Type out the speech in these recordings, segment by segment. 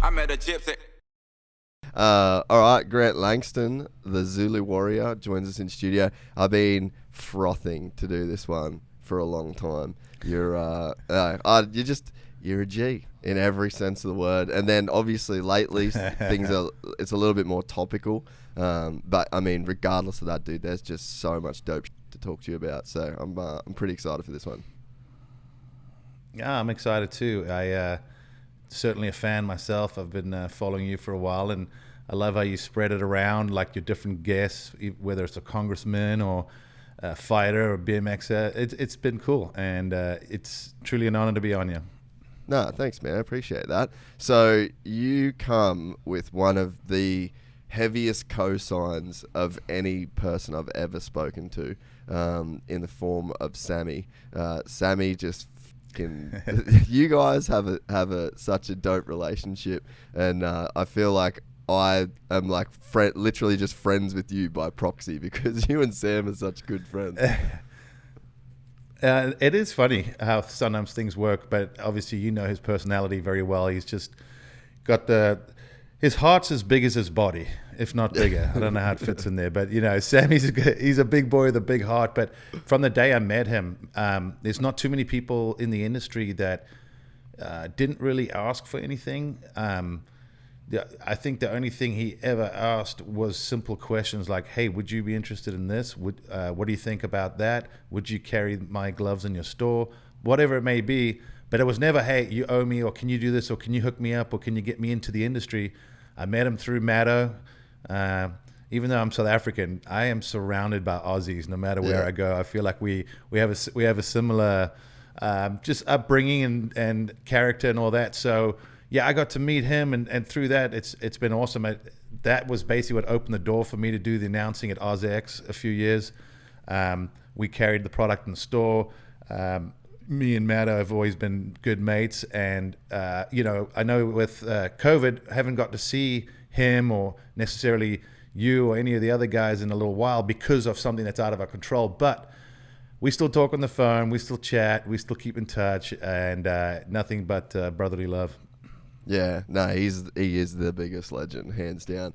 I met a gypsy. All right, Grant Langston, the Zulu warrior, joins us in studio. I've been frothing to do this one for a long time. You're a G in every sense of the word. And then obviously lately it's a little bit more topical. But I mean, regardless of that, dude, there's just so much dope to talk to you about. So I'm pretty excited for this one. Yeah, I'm excited too. I certainly a fan myself. I've been following you for a while, and I love how you spread it around, like your different guests, whether it's a congressman or a fighter or BMXer. It's been cool, and it's truly an honor to be on you. No, thanks, man. I appreciate that. So you come with one of the heaviest cosigns of any person I've ever spoken to, in the form of Sammy. Sammy just you guys have such a dope relationship, and I feel like I am like literally just friends with you by proxy because you and Sam are such good friends. It is funny how sometimes things work, but obviously you know his personality very well. He's just got his heart's as big as his body, if not bigger. I don't know how it fits in there, but you know, Sammy's he's a big boy with a big heart. But from the day I met him, there's not too many people in the industry that didn't really ask for anything. I think the only thing he ever asked was simple questions like, "Hey, would you be interested in this? What do you think about that? Would you carry my gloves in your store?" Whatever it may be. But it was never, "Hey, you owe me," or "Can you do this?" or "Can you hook me up?" or "Can you get me into the industry?" I met him through Matto. Even though I'm South African, I am surrounded by Aussies. No matter where I go, I feel like we have a similar just upbringing and character and all that. So yeah, I got to meet him, and through that, it's been awesome. That was basically what opened the door for me to do the announcing at AusX a few years. We carried the product in the store. Me and Matto have always been good mates, and you know, I know with COVID, I haven't got to see him or necessarily you or any of the other guys in a little while because of something that's out of our control. But we still talk on the phone, we still chat, we still keep in touch, and nothing but brotherly love. Yeah, no, he is the biggest legend, hands down.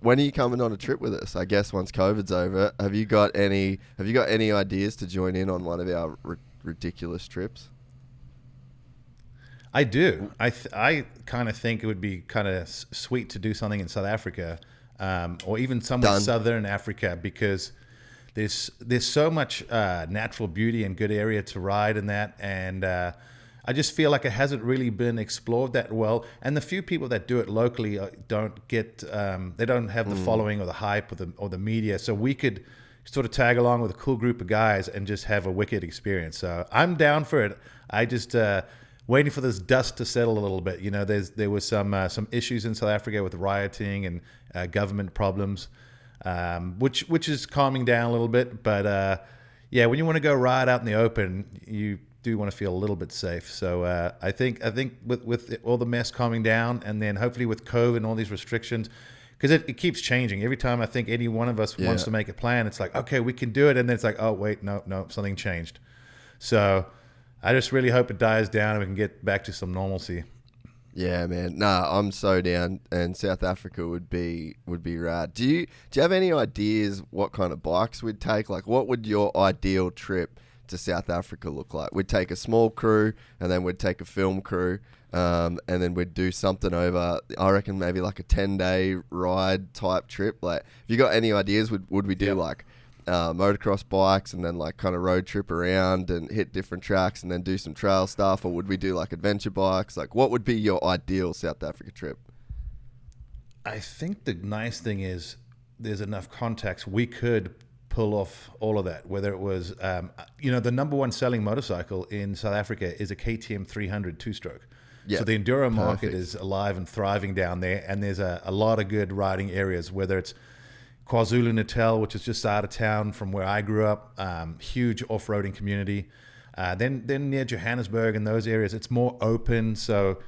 When are you coming on a trip with us? I guess once COVID's over, have you got any ideas to join in on one of our ridiculous trips? I do. I kind of think it would be kind of sweet to do something in South Africa, or even somewhere southern Africa, because there's so much natural beauty and good area to ride in that, and I just feel like it hasn't really been explored that well. And the few people that do it locally don't get, they don't have the following or the hype or the media. So we could sort of tag along with a cool group of guys and just have a wicked experience. So I'm down for it. I just waiting for this dust to settle a little bit. You know, there was some issues in South Africa with rioting and government problems, which is calming down a little bit. But yeah, when you want to go ride out in the open, you do want to feel a little bit safe. So I think with all the mess calming down, and then hopefully with COVID and all these restrictions, because it keeps changing. Every time I think any one of us wants to make a plan, it's like, okay, we can do it. And then it's like, oh, wait, no, something changed. So I just really hope it dies down and we can get back to some normalcy. Yeah, man. Nah, I'm so down, and South Africa would be rad. Do you have any ideas what kind of bikes we'd take? Like, what would your ideal trip to South Africa look like? We'd take a small crew, and then we'd take a film crew, and then we'd do something over, I reckon maybe like a 10-day ride type trip. Like, if you got any ideas, would we do like motocross bikes and then like kind of road trip around and hit different tracks and then do some trail stuff, or would we do like adventure bikes? Like, what would be your ideal South Africa trip? I think the nice thing is there's enough context. We could pull off all of that, whether it was, you know, the number one selling motorcycle in South Africa is a KTM 300 two-stroke. Yep. So the enduro market is alive and thriving down there, and there's a lot of good riding areas, whether it's KwaZulu-Natal, which is just out of town from where I grew up, huge off-roading community. Then near Johannesburg and those areas, it's more open, so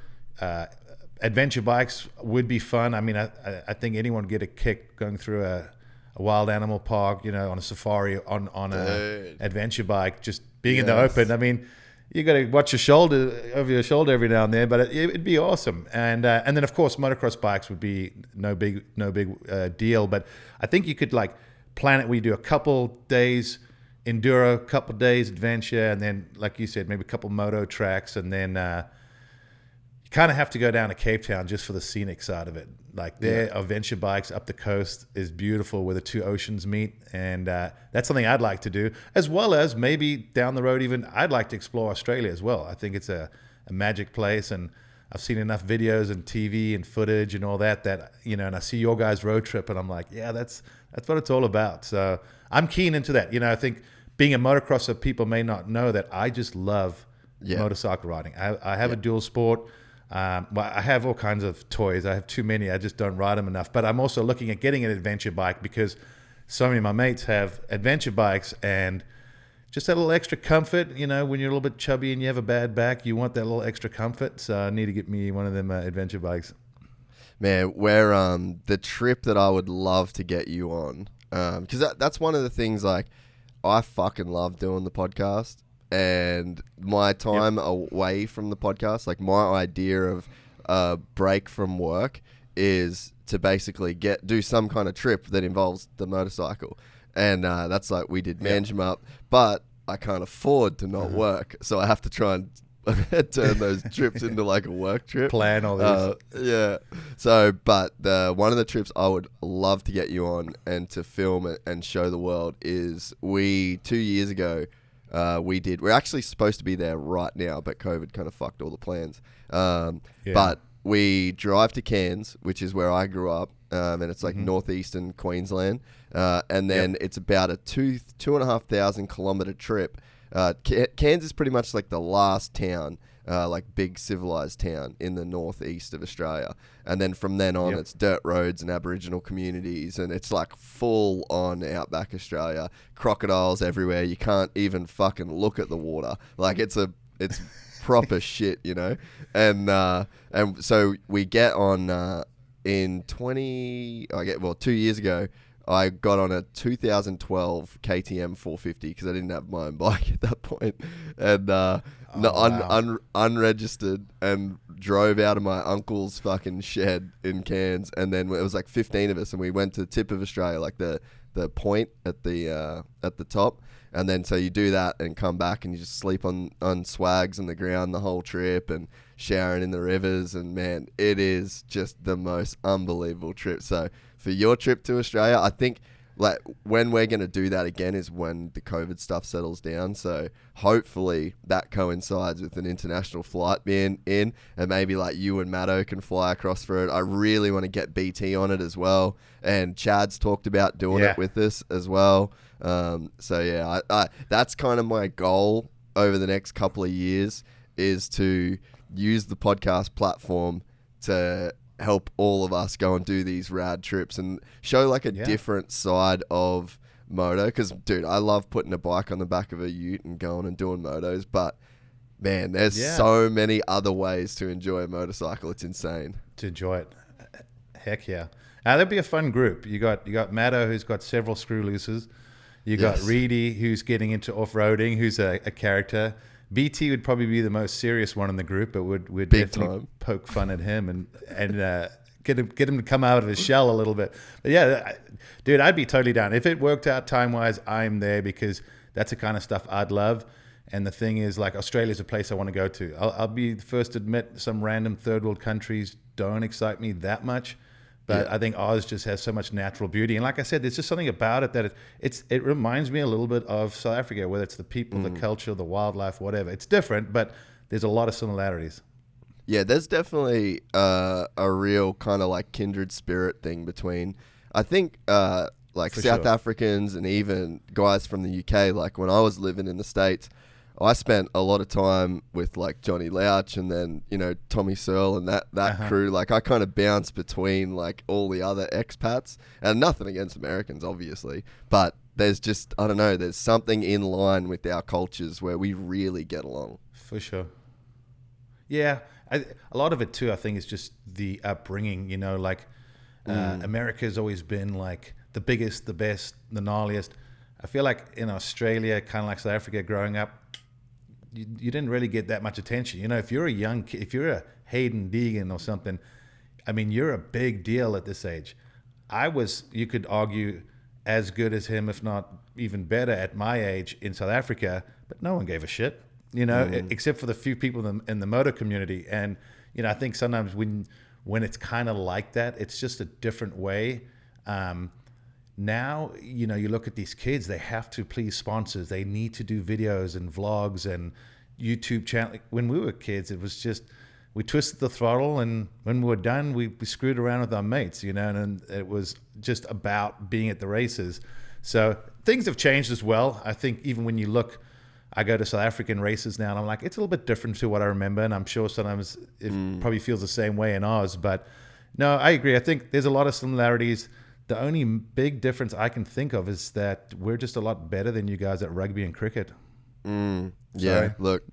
adventure bikes would be fun. I mean, I think anyone would get a kick going through a wild animal park, you know, on a safari, on an adventure bike, just being in the open. I mean, you got to watch your shoulder over your shoulder every now and then, but it'd be awesome. And then of course motocross bikes would be no big deal. But I think you could like plan it. We do a couple days enduro, couple days adventure, and then like you said, maybe a couple moto tracks, and then you kind of have to go down to Cape Town just for the scenic side of it. Like their adventure bikes up the coast is beautiful where the two oceans meet. And that's something I'd like to do, as well as maybe down the road even I'd like to explore Australia as well. I think it's a magic place, and I've seen enough videos and TV and footage and all that, and I see your guys' road trip and I'm like, yeah, that's what it's all about. So I'm keen into that. I think being a motocrosser, people may not know that I just love motorcycle riding. I have a dual sport. I have all kinds of toys. I have too many. I just don't ride them enough. But I'm also looking at getting an adventure bike because so many of my mates have adventure bikes, and just that little extra comfort. When you're a little bit chubby and you have a bad back, you want that little extra comfort. So I need to get me one of them adventure bikes. Man, where the trip that I would love to get you on, because that's one of the things, like, I fucking love doing the podcast. And my time away from the podcast, like my idea of a break from work is to basically do some kind of trip that involves the motorcycle. And that's like we did Manjimup, but I can't afford to not work. So I have to try and turn those trips into like a work trip. Plan all this. Yeah. So, but one of the trips I would love to get you on and to film it and show the world is 2 years ago, we're actually supposed to be there right now, but COVID kind of fucked all the plans. But we drive to Cairns, which is where I grew up, and it's like northeastern Queensland. And then it's about a 2,500 kilometer trip. Cairns is pretty much like the last town, like big civilized town in the northeast of Australia. And then from then on, it's dirt roads and Aboriginal communities, and it's like full on outback Australia. Crocodiles everywhere. You can't even fucking look at the water. Like it's proper shit, And so we get on in 2 years ago. I got on a 2012 KTM 450 because I didn't have my own bike at that point, and unregistered, and drove out of my uncle's fucking shed in Cairns. And then it was like 15 of us, and we went to the tip of Australia, like the point at the top. And then so you do that and come back and you just sleep on swags on the ground the whole trip and showering in the rivers. And man, it is just the most unbelievable trip. So for your trip to Australia, I think like when we're going to do that again is when the COVID stuff settles down. So hopefully that coincides with an international flight being in, and maybe like you and Matto can fly across for it. I really want to get BT on it as well. And Chad's talked about doing it with us as well. So yeah, I that's kind of my goal over the next couple of years, is to use the podcast platform to help all of us go and do these rad trips and show like a different side of moto. Because dude, I love putting a bike on the back of a ute and going and doing motos, but man, there's so many other ways to enjoy a motorcycle. It's insane to enjoy it. Heck yeah. That'd be a fun group. You got Matto, who's got several screw looses. You got Reedy, who's getting into off-roading, who's a character. BT would probably be the most serious one in the group, but we'd definitely poke fun at him and get him to come out of his shell a little bit. But yeah, dude, I'd be totally down. If it worked out time-wise, I'm there, because that's the kind of stuff I'd love. And the thing is, like, Australia's a place I want to go to. I'll be the first to admit some random third world countries don't excite me that much. But I think Oz just has so much natural beauty. And like I said, there's just something about it that it reminds me a little bit of South Africa, whether it's the people, the culture, the wildlife, whatever. It's different, but there's a lot of similarities. Yeah, there's definitely a real kind of like kindred spirit thing between, I think, like South Africans and even guys from the UK. Like when I was living in the States, I spent a lot of time with like Johnny Louch and then, Tommy Searle and that crew. Like I kind of bounced between like all the other expats, and nothing against Americans, obviously, but there's just, I don't know, there's something in line with our cultures where we really get along. For sure. Yeah. A lot of it too, I think, is just the upbringing, America's always been like the biggest, the best, the gnarliest. I feel like in Australia, kind of like South Africa growing up, you didn't really get that much attention. If you're a young kid, if you're a Hayden Deegan or something, I mean, you're a big deal at this age. You could argue, as good as him, if not even better at my age in South Africa, but no one gave a shit, except for the few people in the motor community. And, I think sometimes when it's kind of like that, it's just a different way. Now, you look at these kids, they have to please sponsors. They need to do videos and vlogs and YouTube channel. When we were kids, it was just, we twisted the throttle, and when we were done, we screwed around with our mates, and it was just about being at the races. So things have changed as well. I think even when you look, I go to South African races now, and I'm like, it's a little bit different to what I remember, and I'm sure sometimes it probably feels the same way in ours. But no, I agree. I think there's a lot of similarities. The only big difference I can think of is that we're just a lot better than you guys at rugby and cricket. Yeah, look,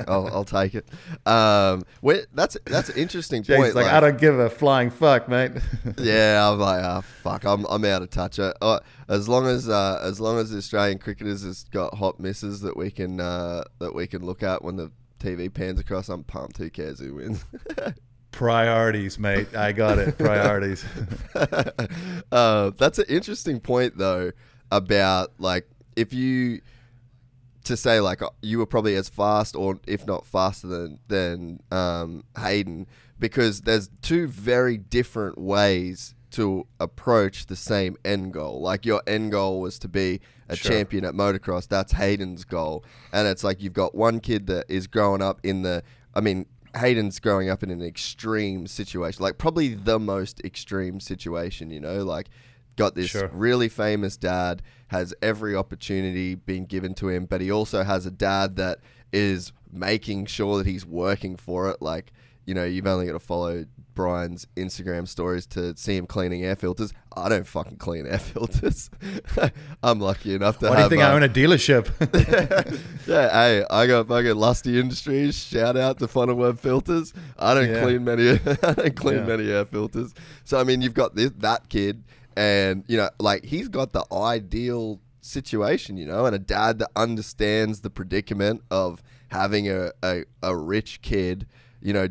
I'll take it. That's an interesting point. Jason's like, I don't give a flying fuck, mate. Yeah, I'm like, fuck, I'm out of touch. As long as the Australian cricketers has got hot misses that we can look at when the TV pans across, I'm pumped. Who cares who wins? Priorities, mate. I got it. Priorities. That's an interesting point, though, about like if you to say like you were probably as fast or if not faster than Hayden, because there's two very different ways to approach the same end goal. Like your end goal was to be a champion at motocross. That's Hayden's goal. And it's like you've got one kid that is growing up Hayden's growing up in an extreme situation, like probably the most extreme situation, like got this really famous dad, has every opportunity being given to him, but he also has a dad that is making sure that he's working for it. Like, you've only got to follow Brian's Instagram stories to see him cleaning air filters. I don't fucking clean air filters. I'm lucky enough to have... Why do you think I own a dealership? Yeah, hey, I got fucking Lusty Industries. Shout out to Funnel Web Filters. I don't clean many air filters. So, I mean, you've got that kid, and, like, he's got the ideal situation, and a dad that understands the predicament of having a rich kid,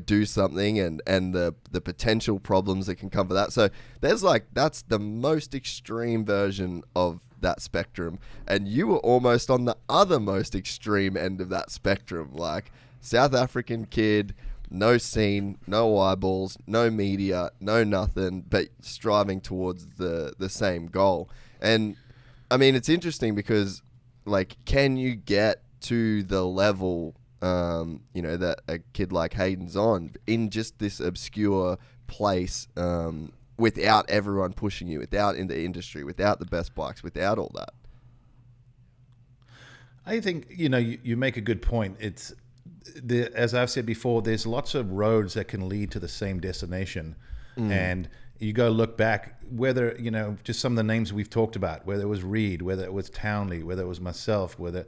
do something and the potential problems that can come for that. So there's that's the most extreme version of that spectrum. And you were almost on the other most extreme end of that spectrum. Like South African kid, no scene, no eyeballs, no media, no nothing, but striving towards the same goal. And I mean, it's interesting because can you get to the level that a kid like Hayden's on in just this obscure place without everyone pushing you, without in the industry, without the best bikes, without all that? I think, you make a good point. It's as I've said before, there's lots of roads that can lead to the same destination. And you go look back, whether, just some of the names we've talked about, whether it was Reed, whether it was Townley, whether it was myself, whether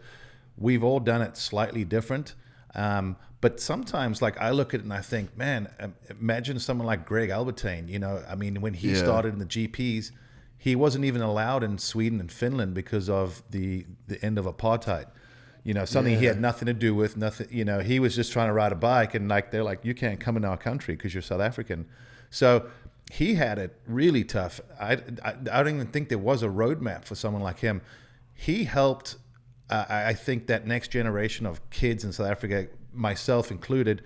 we've all done it slightly different. But sometimes, I look at it and I think, man, imagine someone like Greg Albertin. When he started in the GPs, he wasn't even allowed in Sweden and Finland because of the end of apartheid. Something he had nothing to do with, nothing. He was just trying to ride a bike, and they're like, you can't come in our country because you're South African. So he had it really tough. I don't even think there was a roadmap for someone like him. He helped. I think that next generation of kids in South Africa, myself included,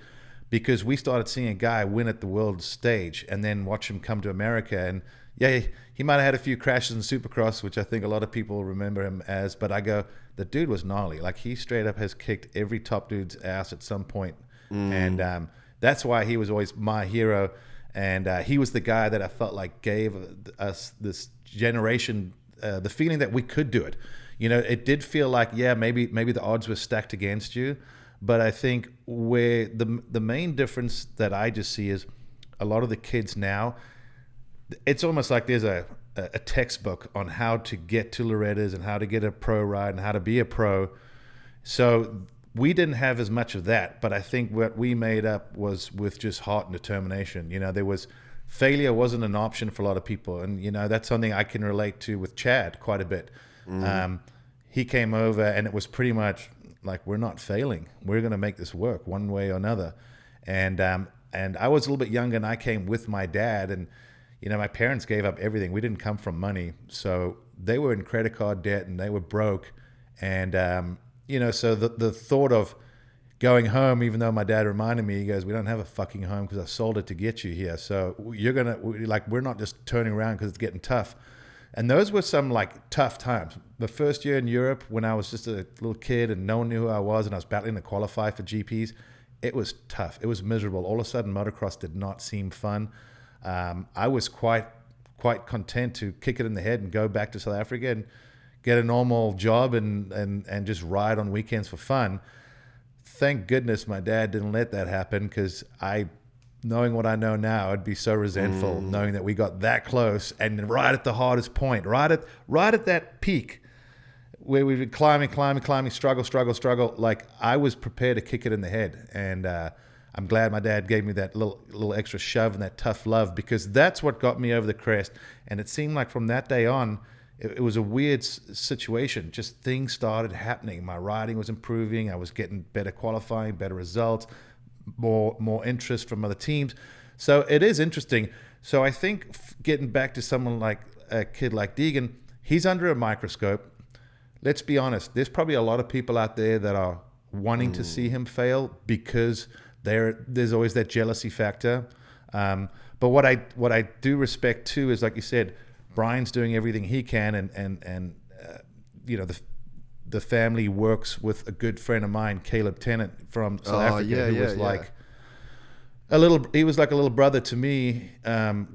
because we started seeing a guy win at the world stage and then watch him come to America. And he might have had a few crashes in Supercross, which I think a lot of people remember him as, but I go, the dude was gnarly. He straight up has kicked every top dude's ass at some point. And that's why he was always my hero. And he was the guy that I felt like gave us this generation the feeling that we could do it. It did feel like, maybe the odds were stacked against you. But I think where the main difference that I just see is a lot of the kids now, it's almost like there's a textbook on how to get to Loretta's and how to get a pro ride and how to be a pro. So we didn't have as much of that. But I think what we made up was with just heart and determination. Failure wasn't an option for a lot of people. And, that's something I can relate to with Chad quite a bit. He came over and it was pretty much like, we're not failing. We're going to make this work one way or another. And I was a little bit younger, and I came with my dad, and, you know, my parents gave up everything. We didn't come from money. So they were in credit card debt and they were broke. And, you know, so the thought of going home, even though my dad reminded me, he goes, we don't have a fucking home because I sold it to get you here. So we're not just turning around because it's getting tough. And those were some like tough times. The first year in Europe, when I was just a little kid and no one knew who I was, and I was battling to qualify for GPs, it was tough. It was miserable. All of a sudden, motocross did not seem fun. I was quite content to kick it in the head and go back to South Africa and get a normal job and just ride on weekends for fun. Thank goodness my dad didn't let that happen, because knowing what I know now, I'd be so resentful knowing that we got that close and right at the hardest point, right at that peak where we've been climbing, struggle. Like, I was prepared to kick it in the head. And I'm glad my dad gave me that little extra shove and that tough love, because that's what got me over the crest. And it seemed like from that day on, it was a weird situation. Just things started happening. My riding was improving. I was getting better qualifying, better results, more interest from other teams. So it is interesting. So I think getting back to someone like a kid like Deegan, he's under a microscope. Let's be honest. There's probably a lot of people out there that are wanting to see him fail, because there's always that jealousy factor. But what I do respect too is, like you said, Brian's doing everything he can, and you know, the family works with a good friend of mine, Caleb Tennant from South Africa, who was like a little brother to me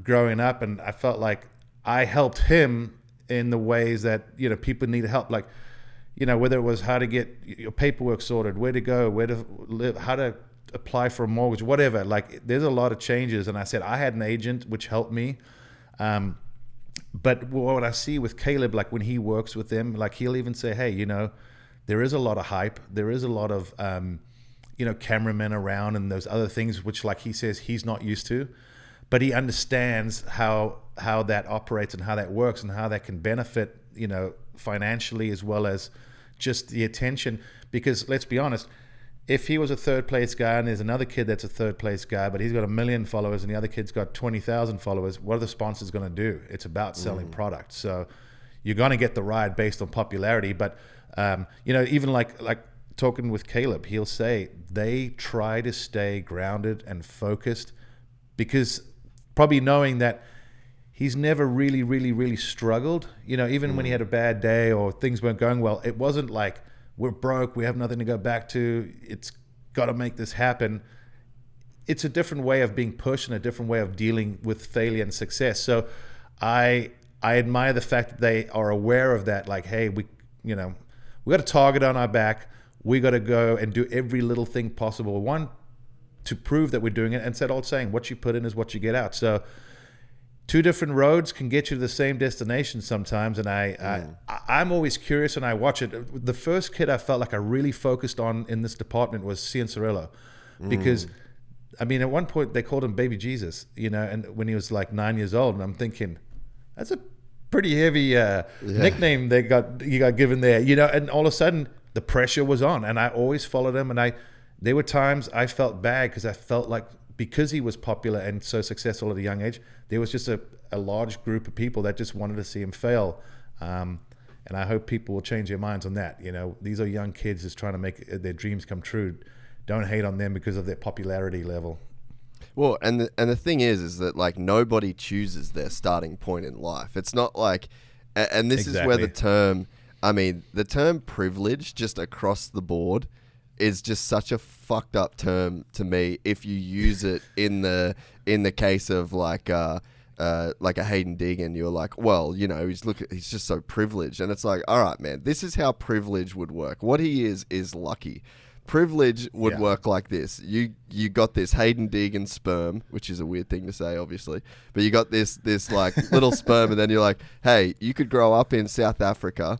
growing up, and I felt like I helped him in the ways that, you know, people need help, like, you know, whether it was how to get your paperwork sorted, where to go, where to live, how to apply for a mortgage, whatever. Like, there's a lot of changes, and I said I had an agent which helped me. But what I see with Caleb, like when he works with them, like he'll even say, hey, you know, there is a lot of hype. There is a lot of, you know, cameramen around and those other things, which, like he says, he's not used to. But he understands how that operates and how that works and how that can benefit, you know, financially, as well as just the attention. Because let's be honest, if he was a third place guy and there's another kid that's a third place guy, but he's got 1 million followers and the other kid's got 20,000 followers, what are the sponsors going to do? It's about selling products. So you're going to get the ride based on popularity. But, you know, even like talking with Caleb, he'll say they try to stay grounded and focused, because probably knowing that he's never really struggled. You know, even when he had a bad day or things weren't going well, it wasn't like, we're broke, we have nothing to go back to, it's got to make this happen. It's a different way of being pushed and a different way of dealing with failure and success. So I admire the fact that they are aware of that. Like, hey, we got a target on our back. We got to go and do every little thing possible. One, to prove that we're doing it, and said old saying, what you put in is what you get out. So two different roads can get you to the same destination sometimes. And I'm always curious when I watch it. The first kid I felt like I really focused on in this department was Cianciarulo, because I mean, at one point they called him Baby Jesus, you know, and when he was like 9 years old, and I'm thinking, that's a pretty heavy nickname you got given there, you know. And all of a sudden the pressure was on, and I always followed him. And there were times I felt bad, because I felt like, because he was popular and so successful at a young age, there was just a large group of people that just wanted to see him fail. And I hope people will change their minds on that. You know, these are young kids just trying to make their dreams come true. Don't hate on them because of their popularity level. Well, and the thing is that, like, nobody chooses their starting point in life. It's not like, and this is where the term privilege, just across the board, is just such a fucked up term to me. If you use it in the case of like a Hayden Deegan, you're like, well, you know, he's just so privileged, and it's like, all right, man, this is how privilege would work. What he is lucky. Privilege would work like this. You got this Hayden Deegan sperm, which is a weird thing to say, obviously, but you got this like little sperm, and then you're like, hey, you could grow up in South Africa,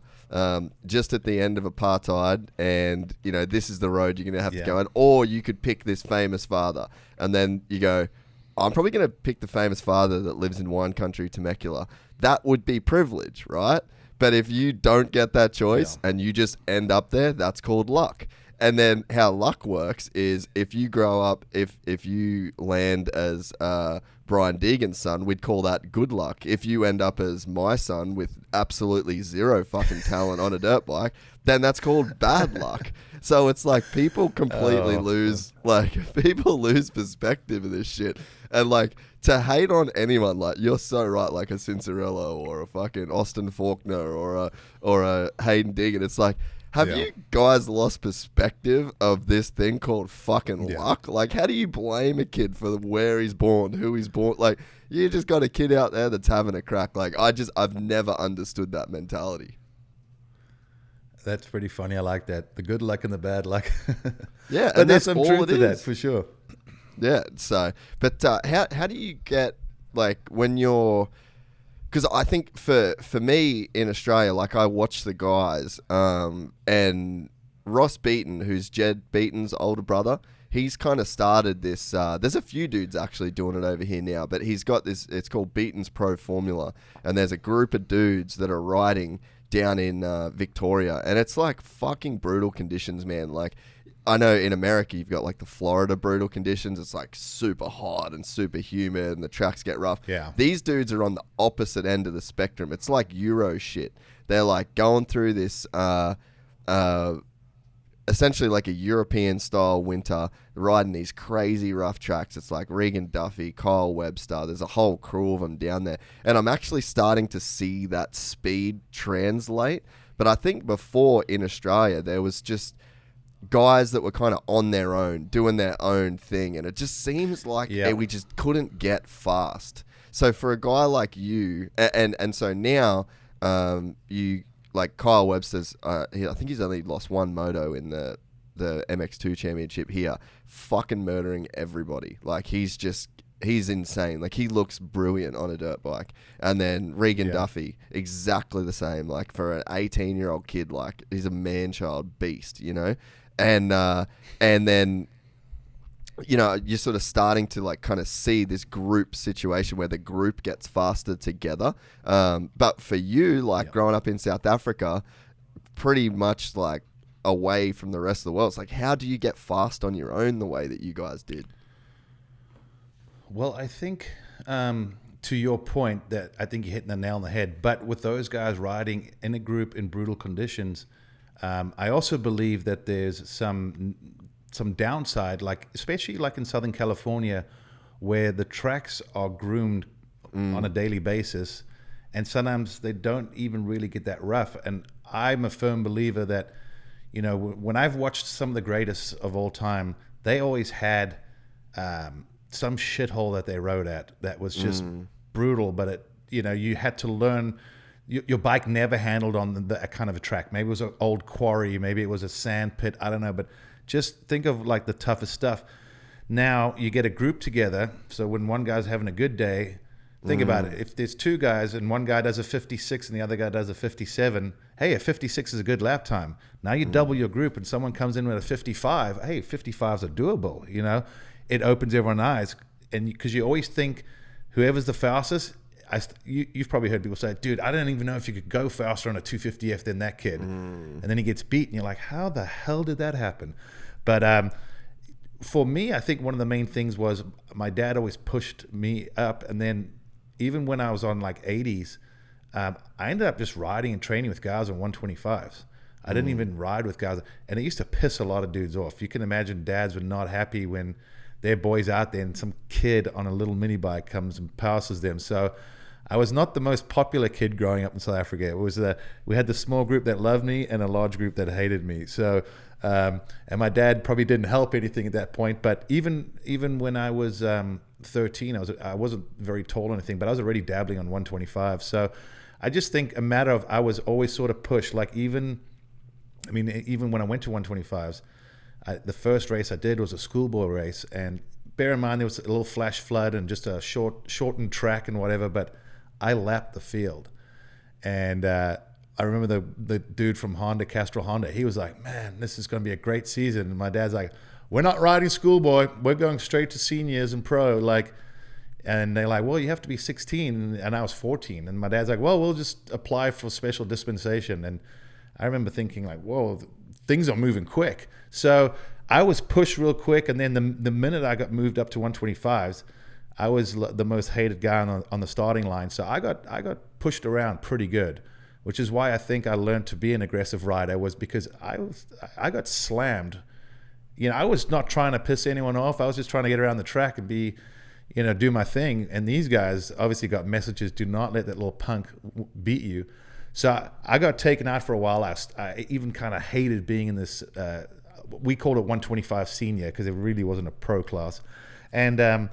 just at the end of apartheid, and you know, this is the road you're gonna have to go on, or you could pick this famous father, and then you go, I'm probably gonna pick the famous father that lives in wine country Temecula. That would be privilege, right? But if you don't get that choice and you just end up there, that's called luck. And then how luck works is if you grow up, if you land as Brian Deegan's son, we'd call that good luck. If you end up as my son with absolutely zero fucking talent on a dirt bike, then that's called bad luck. So it's like people completely lose perspective of this shit. And like to hate on anyone, like you're so right, like a Cincerello or a fucking Austin Faulkner or a Hayden Deegan. It's like, have you guys lost perspective of this thing called fucking luck? Like, how do you blame a kid for where he's born, who he's born? Like, you just got a kid out there that's having a crack. Like, I've never understood that mentality. That's pretty funny. I like that. The good luck and the bad luck. Yeah, but there's some truth to that for sure. Yeah. So, but how do you get, like, when you're, because I think for me in Australia, like I watch the guys, and Ross Beaton, who's Jed Beaton's older brother, he's kind of started this. There's a few dudes actually doing it over here now, but he's got this. It's called Beaton's Pro Formula, and there's a group of dudes that are riding down in Victoria, and it's like fucking brutal conditions, man. Like, I know in America you've got like the Florida brutal conditions. It's like super hot and super humid and the tracks get rough. Yeah. These dudes are on the opposite end of the spectrum. It's like Euro shit. They're like going through this essentially like a European style winter, riding these crazy rough tracks. It's like Regan Duffy, Kyle Webster. There's a whole crew of them down there. And I'm actually starting to see that speed translate. But I think before in Australia, there was just guys that were kind of on their own, doing their own thing, and it just seems like we just couldn't get fast. So for a guy like you, and so now you, like Kyle Webster's, I think he's only lost one moto in the MX2 championship here, fucking murdering everybody. Like he's insane. Like he looks brilliant on a dirt bike. And then Regan Duffy, exactly the same. Like for an 18-year-old kid, like he's a man-child beast, you know? And then, you know, you're sort of starting to like kind of see this group situation where the group gets faster together. But for you, like growing up in South Africa, pretty much like away from the rest of the world, it's like, how do you get fast on your own the way that you guys did? Well, I think to your point, that I think you're hitting the nail on the head. But with those guys riding in a group in brutal conditions, I also believe that there's some downside, like especially like in Southern California, where the tracks are groomed on a daily basis, and sometimes they don't even really get that rough. And I'm a firm believer that, you know, when I've watched some of the greatest of all time, they always had some shithole that they rode at that was just brutal. But it, you know, you had to learn. Your bike never handled on that kind of a track. Maybe it was an old quarry, maybe it was a sand pit, I don't know. But just think of like the toughest stuff. Now you get a group together, so when one guy's having a good day, think about it. If there's two guys and one guy does a 56 and the other guy does a 57, hey, a 56 is a good lap time. Now you double your group and someone comes in with a 55, hey, 55s are doable, you know? It opens everyone's eyes. And because you always think whoever's the fastest, you've probably heard people say, dude, I don't even know if you could go faster on a 250F than that kid. And then he gets beat and you're like, how the hell did that happen? But for me, I think one of the main things was my dad always pushed me up. And then even when I was on like 80s, I ended up just riding and training with guys on 125s. I didn't even ride with guys. And it used to piss a lot of dudes off. You can imagine dads were not happy when their boys out there and some kid on a little mini bike comes and passes them. So I was not the most popular kid growing up in South Africa. It was we had the small group that loved me and a large group that hated me. So, and my dad probably didn't help anything at that point. But even when I was 13, I wasn't very tall or anything, but I was already dabbling on 125. So I just think a matter of, I was always sort of pushed. Like even when I went to 125s, the first race I did was a schoolboy race, and bear in mind there was a little flash flood and just a shortened track and whatever, but I lapped the field. And I remember the dude from Castrol Honda, he was like, man, this is going to be a great season. And my dad's like, we're not riding schoolboy, we're going straight to seniors and pro. Like, and they're like, well, you have to be 16, and I was 14. And my dad's like, well, we'll just apply for special dispensation. And I remember thinking like, whoa, things are moving quick. So I was pushed real quick, and then the minute I got moved up to 125s, I was the most hated guy on the starting line. So I got pushed around pretty good, which is why I think I learned to be an aggressive rider, was because I got slammed. I was not trying to piss anyone off. I was just trying to get around the track and do my thing. And these guys obviously got messages: do not let that little punk beat you. So I got taken out for a while. I even kind of hated being in this. We called it 125 senior because it really wasn't a pro class. And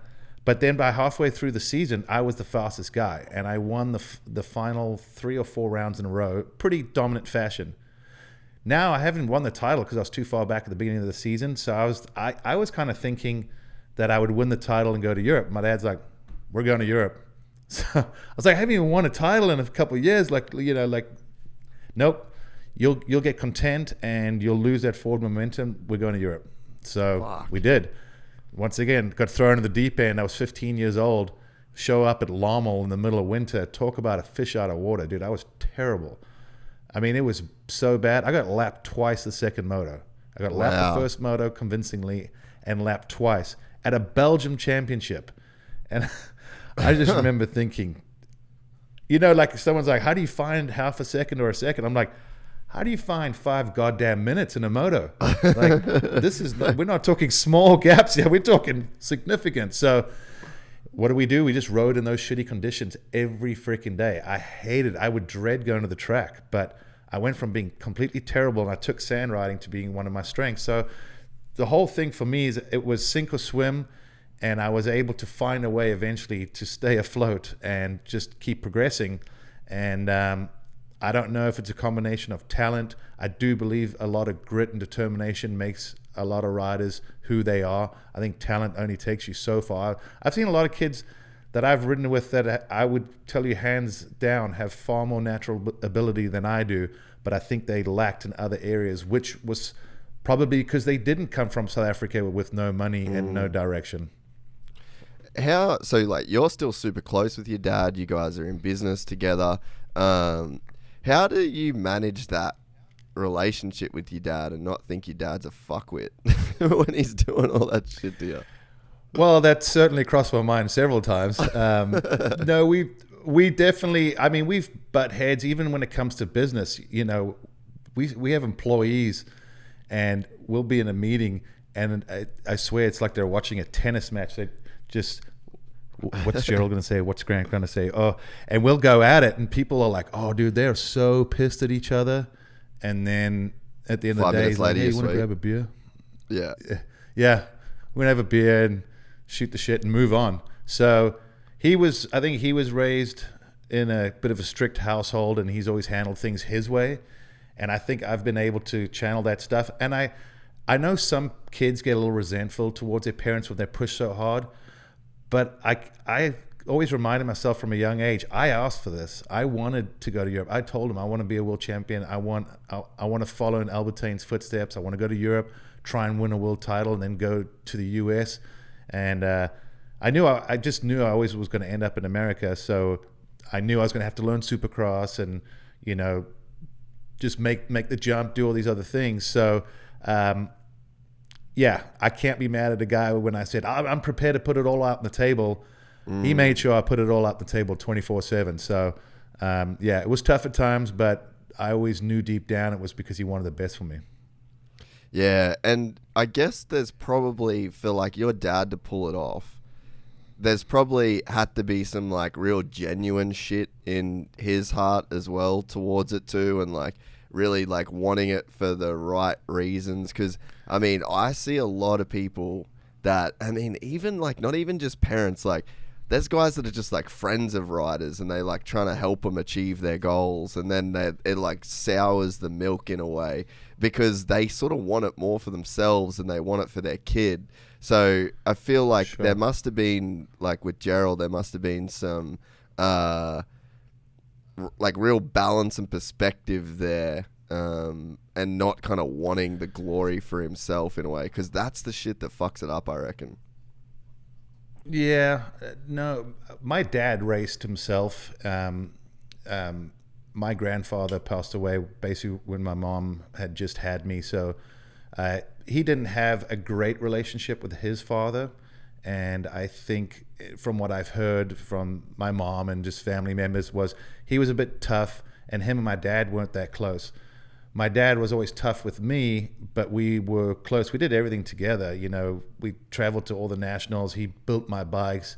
but then by halfway through the season, I was the fastest guy, and I won the final 3 or 4 rounds in a row, pretty dominant fashion. Now I haven't won the title because I was too far back at the beginning of the season. So I was kind of thinking that I would win the title and go to Europe. My dad's like, "We're going to Europe." So I was like, "I haven't even won a title in a couple of years." Nope. You'll get content and you'll lose that forward momentum. We're going to Europe. So Fuck. We did. Once again, got thrown in the deep end. I was 15 years old. Show up at Lommel in the middle of winter. Talk about a fish out of water, dude. I was terrible. I mean, it was so bad. I got lapped twice the second moto. I got lapped the first moto convincingly and lapped twice at a Belgium championship. And I just remember thinking, like someone's like, how do you find half a second or a second? I'm like, how do you find 5 goddamn minutes in a moto? Like, we're not talking small gaps here. We're talking significant. So what do? We just rode in those shitty conditions every freaking day. I hated it. I would dread going to the track, but I went from being completely terrible, and I took sand riding to being one of my strengths. So the whole thing for me is it was sink or swim, and I was able to find a way eventually to stay afloat and just keep progressing. And I don't know if it's a combination of talent. I do believe a lot of grit and determination makes a lot of riders who they are. I think talent only takes you so far. I've seen a lot of kids that I've ridden with that I would tell you hands down have far more natural ability than I do, but I think they lacked in other areas, which was probably because they didn't come from South Africa with no money and no direction. You're still super close with your dad. You guys are in business together. How do you manage that relationship with your dad and not think your dad's a fuckwit when he's doing all that shit to you? Well, that's certainly crossed my mind several times. No, we definitely, I mean, we've butt heads even when it comes to business. We have employees, and we'll be in a meeting, and I swear it's like they're watching a tennis match. They just, what's Gerald going to say? What's Grant going to say? Oh, and we'll go at it, and people are like, "Oh, dude, they're so pissed at each other." And then at the end of the day, he's like, "Hey, you want to grab a beer?" Yeah. We're going to have a beer and shoot the shit and move on. So I think he was raised in a bit of a strict household, and he's always handled things his way. And I think I've been able to channel that stuff. And I know some kids get a little resentful towards their parents when they push so hard, but I always reminded myself from a young age, I asked for this. I wanted to go to Europe. I told him I want to be a world champion. I want to follow in Albertin's footsteps. I want to go to Europe, try and win a world title, and then go to the US. And I just knew I always was going to end up in America. So I knew I was going to have to learn Supercross and, just make the jump, do all these other things. So, I can't be mad at a guy when I said, I'm prepared to put it all out on the table. He made sure I put it all out the table 24/7. So, it was tough at times, but I always knew deep down it was because he wanted the best for me. Yeah, and I guess there's probably, for like your dad to pull it off, there's probably had to be some like real genuine shit in his heart as well towards it too, and like really like wanting it for the right reasons. Because I mean, I see a lot of people that, I mean, even like not even just parents, like there's guys that are just like friends of riders and they like trying to help them achieve their goals, and then it like sours the milk in a way because they sort of want it more for themselves than they want it for their kid. So I feel like there must have been, like with Gerald, there must have been some like real balance and perspective there, and not kind of wanting the glory for himself in a way, because that's the shit that fucks it up, I reckon. Yeah, no, my dad raced himself. My my grandfather passed away basically when my mom had just had me. So he didn't have a great relationship with his father. And I think from what I've heard from my mom and just family members was he was a bit tough, and him and my dad weren't that close. My dad was always tough with me, but we were close. We did everything together. You know, we traveled to all the nationals. He built my bikes.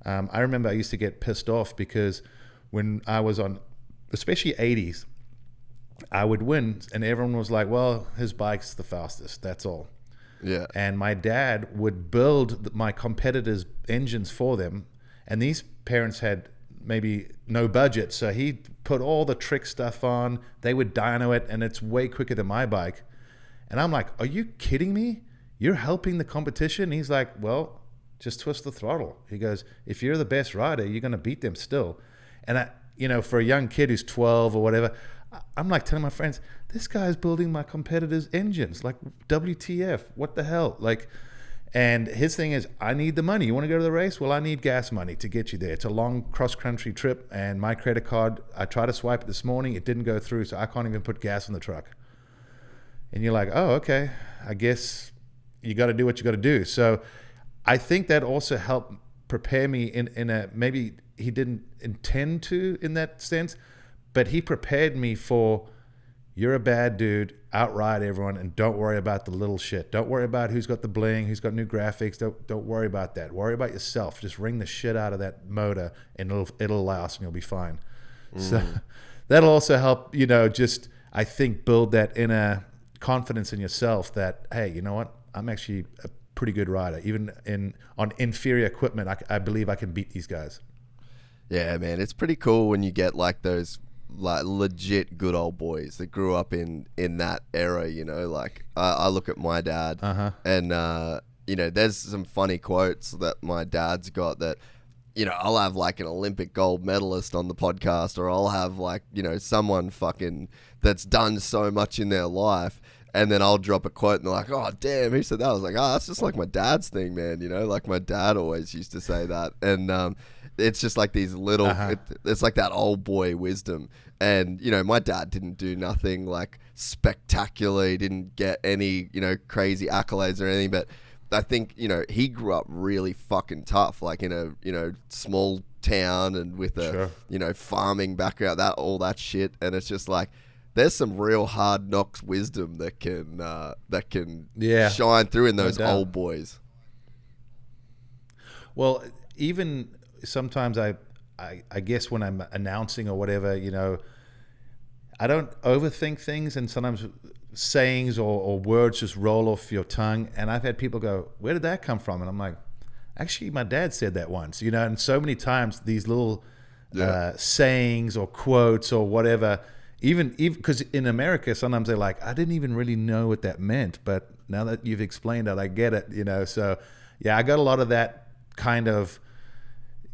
I remember I used to get pissed off because when I was on, especially 80s, I would win, and everyone was like, well, his bike's the fastest, that's all. Yeah. And my dad would build my competitors' engines for them, and these parents had maybe no budget, so he put all the trick stuff on. They would dyno it, and it's way quicker than my bike. And I'm like, are you kidding me? You're helping the competition? And he's like, well, just twist the throttle. He goes, if you're the best rider, you're going to beat them still. And I, you know, for a young kid who's 12 or whatever, I'm like telling my friends, this guy's building my competitors' engines. Like, WTF? What the hell? Like, and his thing is, I need the money. You want to go to the race? Well, I need gas money to get you there. It's a long cross-country trip, and my credit card, I tried to swipe it this morning. It didn't go through, so I can't even put gas in the truck. And you're like, oh, okay. I guess you got to do what you got to do. So I think that also helped prepare me in a, maybe he didn't intend to in that sense, but he prepared me for, you're a bad dude, outride everyone, and don't worry about the little shit. Don't worry about who's got the bling, who's got new graphics. Don't worry about that. Worry about yourself. Just wring the shit out of that motor, and it'll last, and you'll be fine. So that'll also help, you know, just, I think, build that inner confidence in yourself that, hey, you know what? I'm actually a pretty good rider. Even on inferior equipment, I believe I can beat these guys. Yeah, man, it's pretty cool when you get like those like legit good old boys that grew up in that era, you know. Like I look at my dad, and you know, there's some funny quotes that my dad's got that, you know, I'll have like an Olympic gold medalist on the podcast, or I'll have like, you know, someone fucking that's done so much in their life, and then I'll drop a quote and they're like, oh damn, who said that? I was like, oh, that's just like my dad's thing, man, you know, like my dad always used to say that. And it's just like these little, it's like that old boy wisdom. And, you know, my dad didn't do nothing like spectacular. He didn't get any, you know, crazy accolades or anything. But I think, you know, he grew up really fucking tough, like in a, you know, small town and with a, you know, farming background, all that shit. And it's just like, there's some real hard knocks wisdom that can shine through in those old boys. Well, even sometimes I guess when I'm announcing or whatever, you know, I don't overthink things, and sometimes sayings or words just roll off your tongue. And I've had people go, where did that come from? And I'm like, actually, my dad said that once, you know. And so many times these little sayings or quotes or whatever, even because in America, sometimes they're like, I didn't even really know what that meant, but now that you've explained it, I get it, you know. So yeah, I got a lot of that kind of,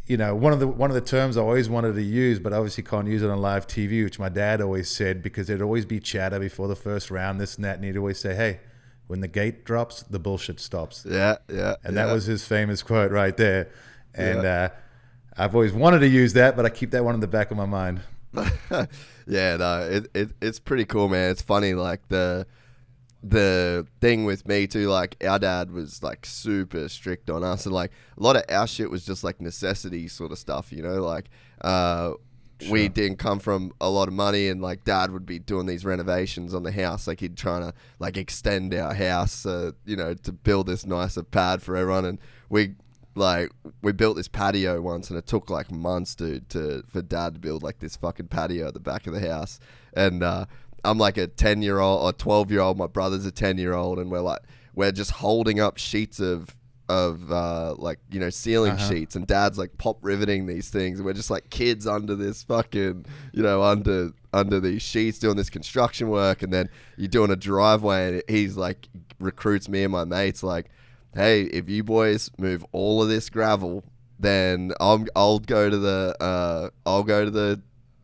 you know, one of the terms I always wanted to use, but obviously can't use it on live TV, which my dad always said, because there'd always be chatter before the first round, this and that, and he'd always say, hey, when the gate drops, the bullshit stops. Yeah. And that was his famous quote right there. And I've always wanted to use that, but I keep that one in the back of my mind. Yeah, no, it's pretty cool, man. It's funny, like the thing with me too, like our dad was like super strict on us, and like a lot of our shit was just like necessity sort of stuff, you know, like we didn't come from a lot of money, and like dad would be doing these renovations on the house, like he'd trying to like extend our house, you know, to build this nicer pad for everyone. And we built this patio once, and it took like months, dude, for dad to build like this fucking patio at the back of the house. And I'm like a 10-year-old or 12-year-old. My brother's a 10-year-old, and we're just holding up sheets of like, you know, ceiling sheets, and dad's like pop riveting these things, and we're just like kids under this fucking, you know, under these sheets doing this construction work. And then you're doing a driveway, and he's like recruits me and my mates like, hey, if you boys move all of this gravel, then I'll go to the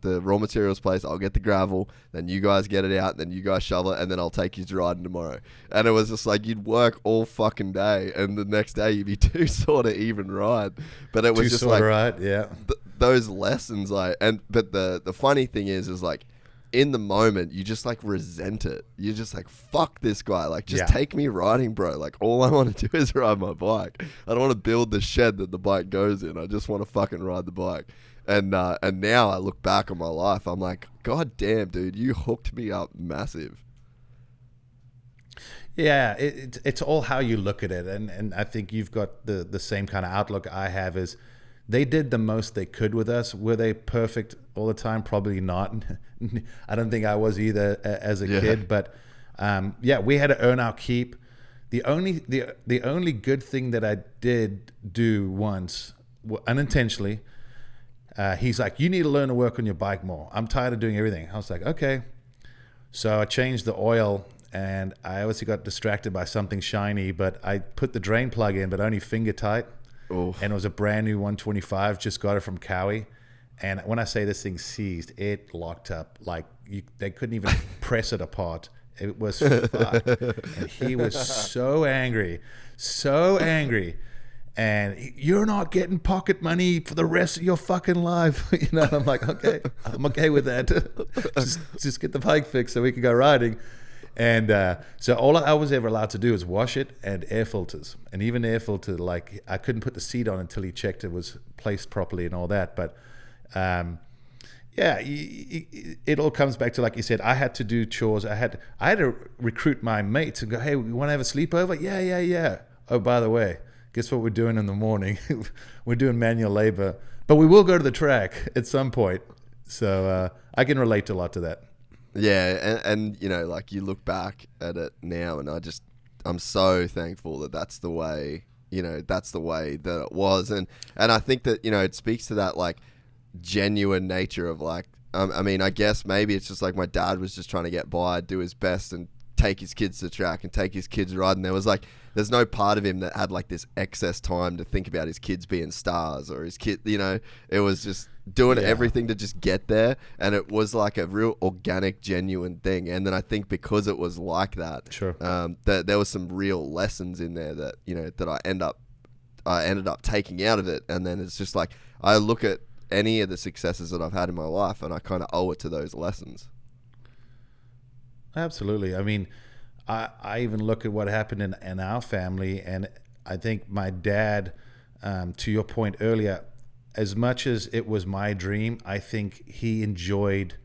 the raw materials place. I'll get the gravel. Then you guys get it out. Then you guys shovel it. And then I'll take you to riding tomorrow. And it was just like you'd work all fucking day. And the next day you'd be too sore to even ride. But it was Too just sore like... to ride, yeah. Those lessons, like... But the funny thing is like... In the moment, you just like resent it. You're just like, fuck this guy. Like, just take me riding, bro. Like, all I want to do is ride my bike. I don't want to build the shed that the bike goes in. I just want to fucking ride the bike. And now I look back on my life. I'm like, God damn, dude, you hooked me up massive. Yeah, it's all how you look at it. And I think you've got the same kind of outlook I have is they did the most they could with us. Were they perfect all the time? Probably not. I don't think I was either as a kid. But we had to earn our keep. The only good thing that I did do once, unintentionally, he's like, you need to learn to work on your bike more. I'm tired of doing everything. I was like, okay. So I changed the oil, and I obviously got distracted by something shiny, but I put the drain plug in, but only finger tight. Oof. And it was a brand new 125, just got it from Cowie. And when I say this thing seized, it locked up. Like they couldn't even press it apart. It was fucked. And he was so angry. And you're not getting pocket money for the rest of your fucking life. I'm like, okay, I'm okay with that. just get the bike fixed so we can go riding. And so all I was ever allowed to do is wash it and air filters. And even air filter, like I couldn't put the seat on until he checked it was placed properly and all that. But it all comes back to, like you said, I had to do chores. I had to recruit my mates and go, hey, we want to have a sleepover? Yeah. Oh, by the way, guess what we're doing in the morning? We're doing manual labor. But we will go to the track at some point. So I can relate a lot to that. Yeah, and like you look back at it now, and I'm so thankful that that's the way, that's the way that it was, and I think that it speaks to that like genuine nature of like, I mean, I guess maybe it's just like my dad was just trying to get by, do his best, and take his kids to the track and take his kids riding. There's no part of him that had like this excess time to think about his kids being stars or his kid. It was just doing everything to just get there, and it was like a real organic, genuine thing. And then I think because it was like that, sure, that there was some real lessons in there that that I ended up taking out of it. And then it's just like I look at any of the successes that I've had in my life, and I kind of owe it to those lessons. Absolutely. I mean, I even look at what happened in our family, and I think my dad, to your point earlier, as much as it was my dream, I think he enjoyed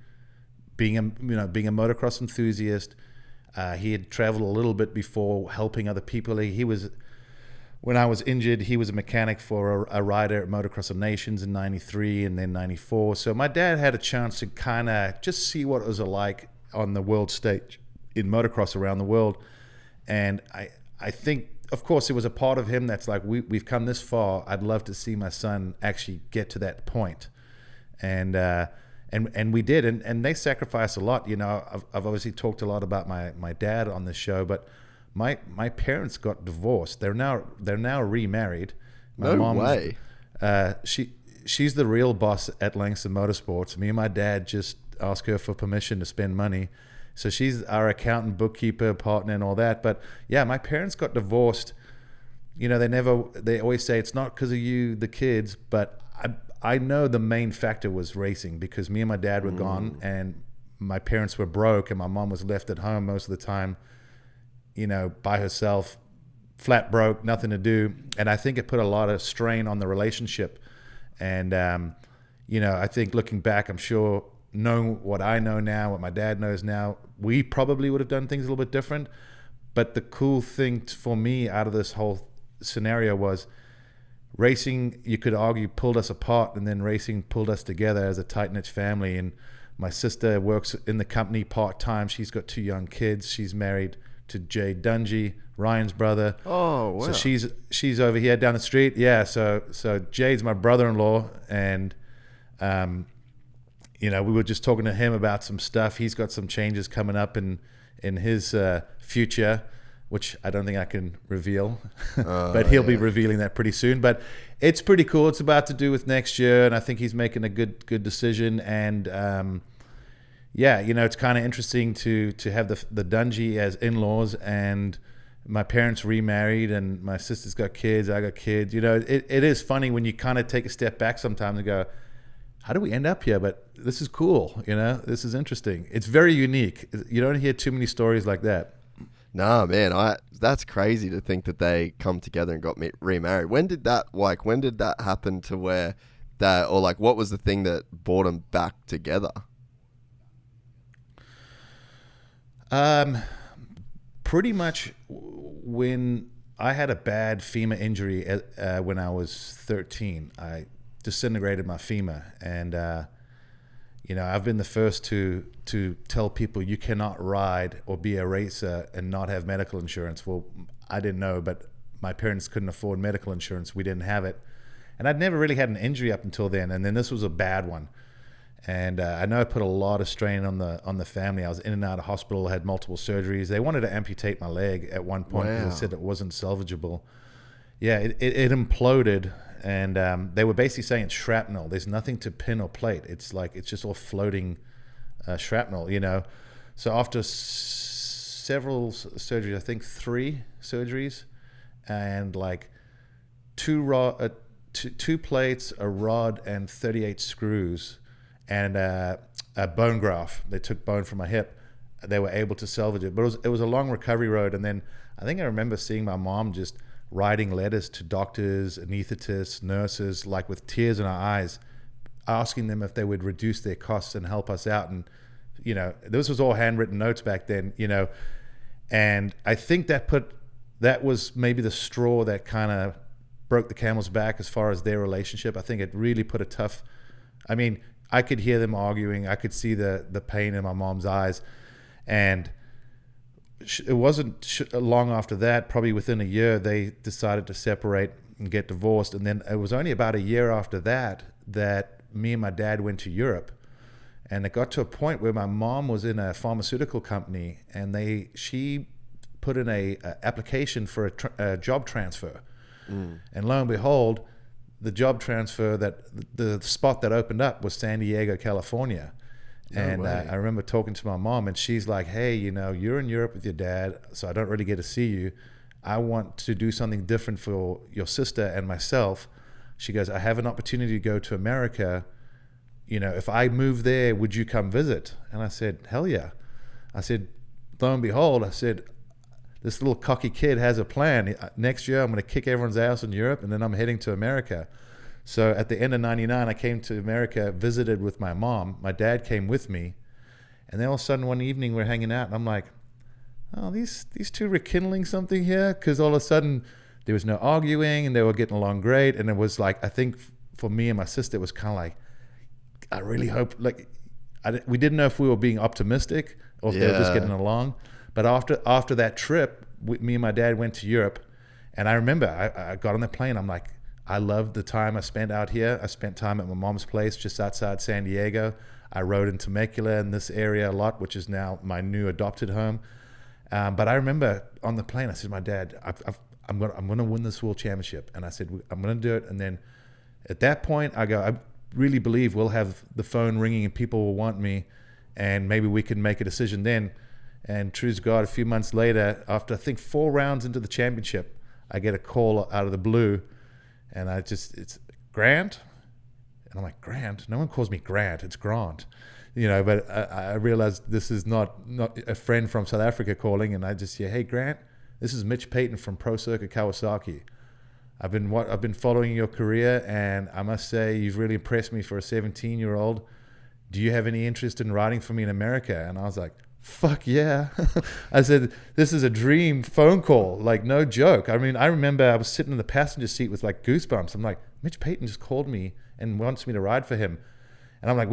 being a motocross enthusiast. He had traveled a little bit before, helping other people. When I was injured, he was a mechanic for a rider at Motocross of Nations in 93 and then 94. So my dad had a chance to kind of just see what it was like on the world stage in motocross around the world. And I think, of course, it was a part of him that's like, we've come this far. I'd love to see my son actually get to that point. And we did. And they sacrificed a lot. I've obviously talked a lot about my dad on this show, but my parents got divorced. They're now remarried. My no way. She's the real boss at Langston Motorsports. Me and my dad just ask her for permission to spend money. So she's our accountant, bookkeeper, partner, and all that. But yeah, my parents got divorced. They always say it's not because of you, the kids, but I know the main factor was racing, because me and my dad were gone, and my parents were broke, and my mom was left at home most of the time, by herself, flat broke, nothing to do. And I think it put a lot of strain on the relationship. And, I think looking back, I'm sure, knowing what I know now, what my dad knows now, we probably would have done things a little bit different. But the cool thing for me out of this whole scenario was racing, you could argue, pulled us apart, and then racing pulled us together as a tight-knit family. And my sister works in the company part-time. She's got 2 young kids. She's married to Jay Dungy, Ryan's brother. Oh, wow. So she's over here down the street. Yeah, so Jay's my brother-in-law, and we were just talking to him about some stuff. He's got some changes coming up in his future which I don't think I can reveal, but he'll be revealing that pretty soon. But it's pretty cool. It's about to do with next year, and I think he's making a good decision. And it's kind of interesting to have the Dungy as in-laws, and my parents remarried, and my sister's got kids, I got kids. It is funny when you kind of take a step back sometimes and go, how do we end up here? But this is cool, this is interesting. It's very unique. You don't hear too many stories like that. Nah, man, that's crazy to think that they come together and got remarried. When did that happen to where that, or like what was the thing that brought them back together? Pretty much when I had a bad femur injury when I was 13, I disintegrated my femur, and I've been the first to tell people you cannot ride or be a racer and not have medical insurance. Well, I didn't know, but my parents couldn't afford medical insurance. We didn't have it, and I'd never really had an injury up until then. And then this was a bad one, and I know I put a lot of strain on the family. I was in and out of hospital, had multiple surgeries. They wanted to amputate my leg at one point because they said it wasn't salvageable. Yeah, it imploded. And they were basically saying it's shrapnel. There's nothing to pin or plate. It's just all floating shrapnel, So after several surgeries, I think 3 surgeries, and like 2 plates, a rod, and 38 screws, and a bone graft. They took bone from my hip. They were able to salvage it, but it was a long recovery road. And then I think I remember seeing my mom just writing letters to doctors, anesthetists, nurses, like with tears in her eyes, asking them if they would reduce their costs and help us out. And, this was all handwritten notes back then, and I think that was maybe the straw that kind of broke the camel's back as far as their relationship. I think it really put I could hear them arguing. I could see the pain in my mom's eyes. And it wasn't long after that, probably within a year, they decided to separate and get divorced. And then it was only about a year after that me and my dad went to Europe. And it got to a point where my mom was in a pharmaceutical company, and she put in a application for a job transfer. And lo and behold, the job transfer, that the spot that opened up was San Diego, California. And I remember talking to my mom, and she's like, hey, you're in Europe with your dad, so I don't really get to see you. I want to do something different for your sister and myself. She goes, I have an opportunity to go to America. If I move there, would you come visit? And I said, hell yeah. I said, lo and behold, this little cocky kid has a plan. Next year, I'm going to kick everyone's ass in Europe, and then I'm heading to America. So at the end of 99, I came to America, visited with my mom. My dad came with me. And then all of a sudden one evening we're hanging out, and I'm like, oh, these two rekindling something here? Because all of a sudden there was no arguing, and they were getting along great. And it was like, I think for me and my sister, it was kind of like, I really hope, we didn't know if we were being optimistic or if they were just getting along. But after that trip, me and my dad went to Europe. And I remember I got on the plane. I'm like, I loved the time I spent out here. I spent time at my mom's place just outside San Diego. I rode in Temecula in this area a lot, which is now my new adopted home. But I remember on the plane, I said, my dad, I'm going to win this world championship. And I said, I'm going to do it. And then at that point, I really believe we'll have the phone ringing and people will want me, and maybe we can make a decision then. And true's God, a few months later, after I think 4 rounds into the championship, I get a call out of the blue. And it's Grant? And I'm like, Grant? No one calls me Grant, it's Grant. But I realized this is not a friend from South Africa calling, and I just say, hey, Grant, this is Mitch Payton from Pro Circuit Kawasaki. I've been following your career, and I must say you've really impressed me for a 17-year-old. Do you have any interest in riding for me in America? And I was like, fuck yeah. I said, this is a dream phone call, like no joke. I remember I was sitting in the passenger seat with like goosebumps. I'm like, Mitch Payton just called me and wants me to ride for him. And I'm like,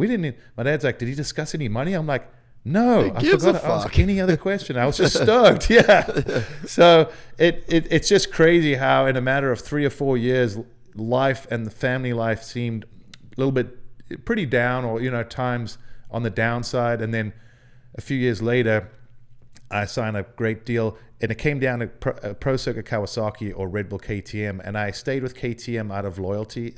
my dad's like, did he discuss any money? I'm like, no, I forgot to ask any other question. I was just stoked. Yeah. So it's just crazy how in a matter of 3 or 4 years, life and the family life seemed a little bit pretty down, or, times on the downside. And then a few years later, I signed a great deal, and it came down to Pro Circuit Kawasaki or Red Bull KTM, and I stayed with KTM out of loyalty.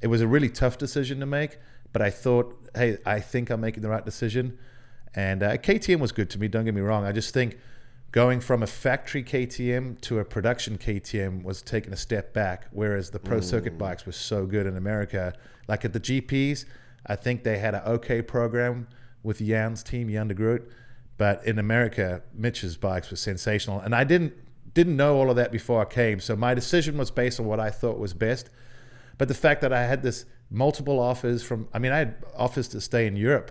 It was a really tough decision to make, but I thought, hey, I think I'm making the right decision. And KTM was good to me, don't get me wrong. I just think going from a factory KTM to a production KTM was taking a step back, whereas the Pro Circuit bikes were so good in America. Like at the GPs, I think they had an okay program with Jan's team, Jan de Groot. But in America, Mitch's bikes were sensational. And I didn't know all of that before I came. So my decision was based on what I thought was best. But the fact that I had this multiple offers I had offers to stay in Europe.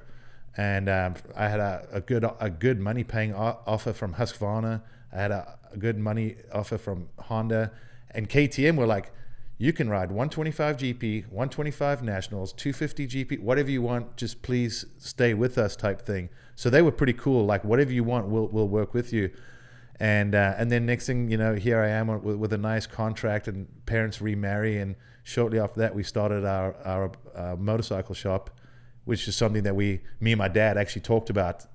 And I had a good money paying offer from Husqvarna. I had a good money offer from Honda. And KTM were like, you can ride 125 GP, 125 Nationals, 250 GP, whatever you want, just please stay with us type thing. So they were pretty cool. Like, whatever you want, we'll work with you. And then next thing, here I am with a nice contract, and parents remarry. And shortly after that, we started our motorcycle shop, which is something that me and my dad actually talked about.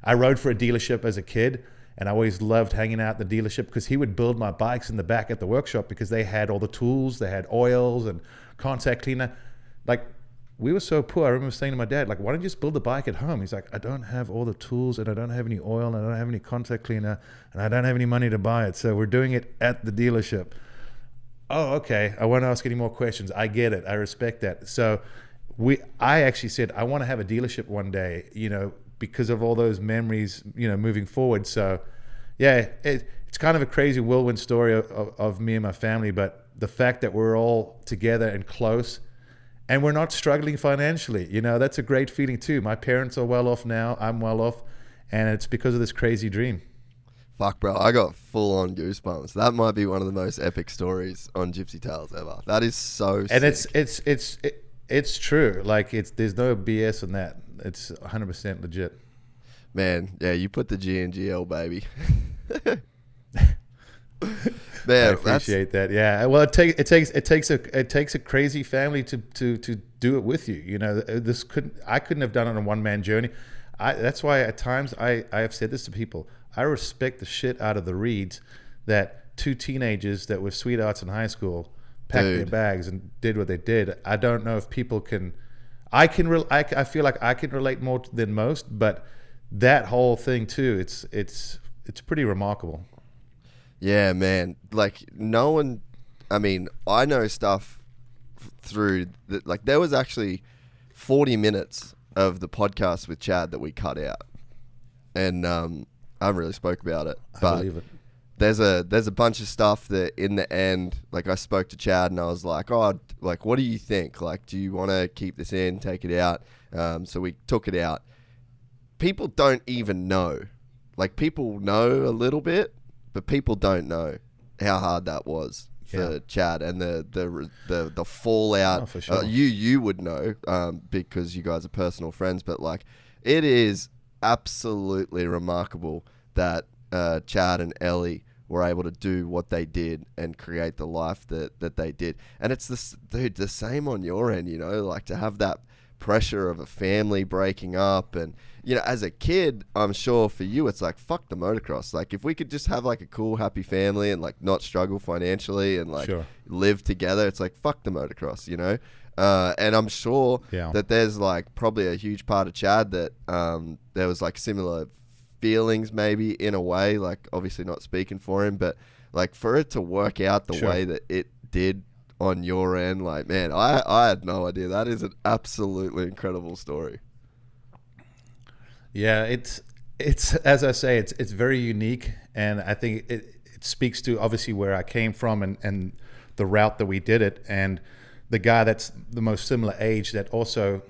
I rode for a dealership as a kid, and I always loved hanging out at the dealership because he would build my bikes in the back at the workshop because they had all the tools, they had oils and contact cleaner. Like, we were so poor. I remember saying to my dad, like, why don't you just build the bike at home? He's like, I don't have all the tools, and I don't have any oil, and I don't have any contact cleaner, and I don't have any money to buy it. So we're doing it at the dealership. Oh, okay. I won't ask any more questions. I get it. I respect that. So I actually said, I want to have a dealership one day, because of all those memories, moving forward. So yeah, it's kind of a crazy whirlwind story of me and my family, but the fact that we're all together and close, and we're not struggling financially, that's a great feeling too. My parents are well off now, I'm well off, and it's because of this crazy dream. Fuck, bro, I got full on goosebumps. That might be one of the most epic stories on Gypsy Tales ever. That is so and sick. It's true. Like, there's no BS in that. It's 100% legit. Man, yeah, you put the G in GL, baby. Man, I appreciate that. Yeah. Well, it takes a crazy family to do it with you. I couldn't have done it on a one-man journey. That's why at times I have said this to people. I respect the shit out of the Reeds that two teenagers that were sweethearts in high school packed their bags and did what they did. I don't know if people can. I feel like I can relate more than most, but that whole thing too, it's pretty remarkable. Yeah, man. Like, no one. I mean, I know stuff through like, there was actually 40 minutes of the podcast with Chad that we cut out, and I haven't really spoke about it. But I believe it. There's a bunch of stuff that in the end, like, I spoke to Chad and I was like, oh, like, what do you think? Like, do you want to keep this in, take it out? So we took it out. People don't even know. Like, people know a little bit, but people don't know how hard that was for Chad, and the fallout. Oh, for sure. You would know because you guys are personal friends, but like, it is absolutely remarkable that Chad and Ellie were able to do what they did and create the life that they did. And it's the same on your end, like, to have that pressure of a family breaking up. And as a kid, I'm sure for you it's like, fuck the motocross. Like, if we could just have like a cool, happy family and like not struggle financially and like live together, it's like, fuck the motocross, and I'm sure that there's like probably a huge part of Chad that there was like similar feelings, maybe, in a way, like, obviously not speaking for him, but like, for it to work out the way that it did on your end, like, man, I had no idea. That is an absolutely incredible story. Yeah, it's as I say, it's very unique, and I think it speaks to obviously where I came from and the route that we did it, and the guy that's the most similar age that also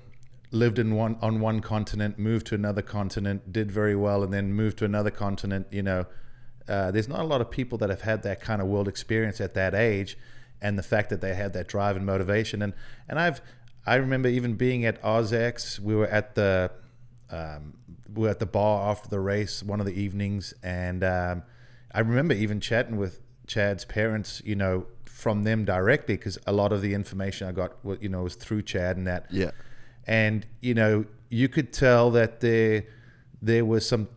lived on one continent, moved to another continent, did very well, and then moved to another continent. There's not a lot of people that have had that kind of world experience at that age, and the fact that they had that drive and motivation. And I remember even being at OzX. We were at the bar after the race one of the evenings, and I remember even chatting with Chad's parents, from them directly, because a lot of the information I got, was through Chad and that. Yeah. And you could tell that there was some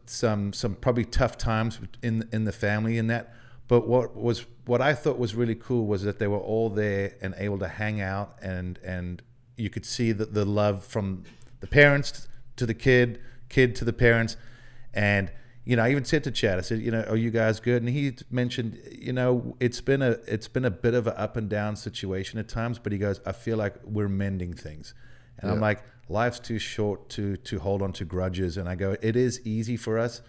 probably tough times in the family and that. But what I thought was really cool was that they were all there and able to hang out, and you could see the love from the parents to the kid to the parents. And I even said to Chad, I said, are you guys good? And he mentioned, it's been a bit of an up and down situation at times, but he goes, I feel like we're mending things. And I'm like, life's too short to hold on to grudges. And I go, it is easy for us.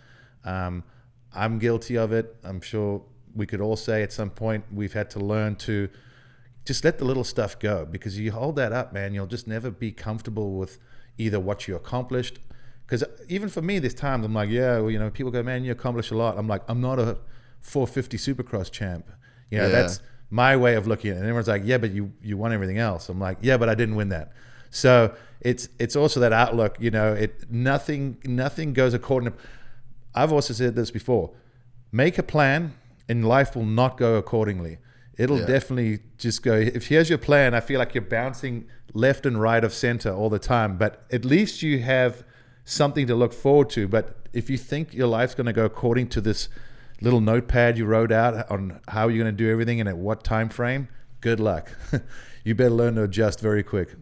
I'm guilty of it. I'm sure we could all say at some point we've had to learn to just let the little stuff go, because you hold that up, man, you'll just never be comfortable with either what you accomplished. Because even for me, there's times I'm like, people go, man, you accomplished a lot. I'm like, I'm not a 450 Supercross champ. That's my way of looking at it. And everyone's like, yeah, but you won everything else. I'm like, yeah, but I didn't win that. So it's also that outlook. Nothing goes according to. I've also said this before. Make a plan, and life will not go accordingly. It'll definitely just go. If here's your plan, I feel like you're bouncing left and right of center all the time. But at least you have something to look forward to. But if you think your life's going to go according to this little notepad you wrote out on how you're going to do everything and at what time frame, good luck. You better learn to adjust very quick.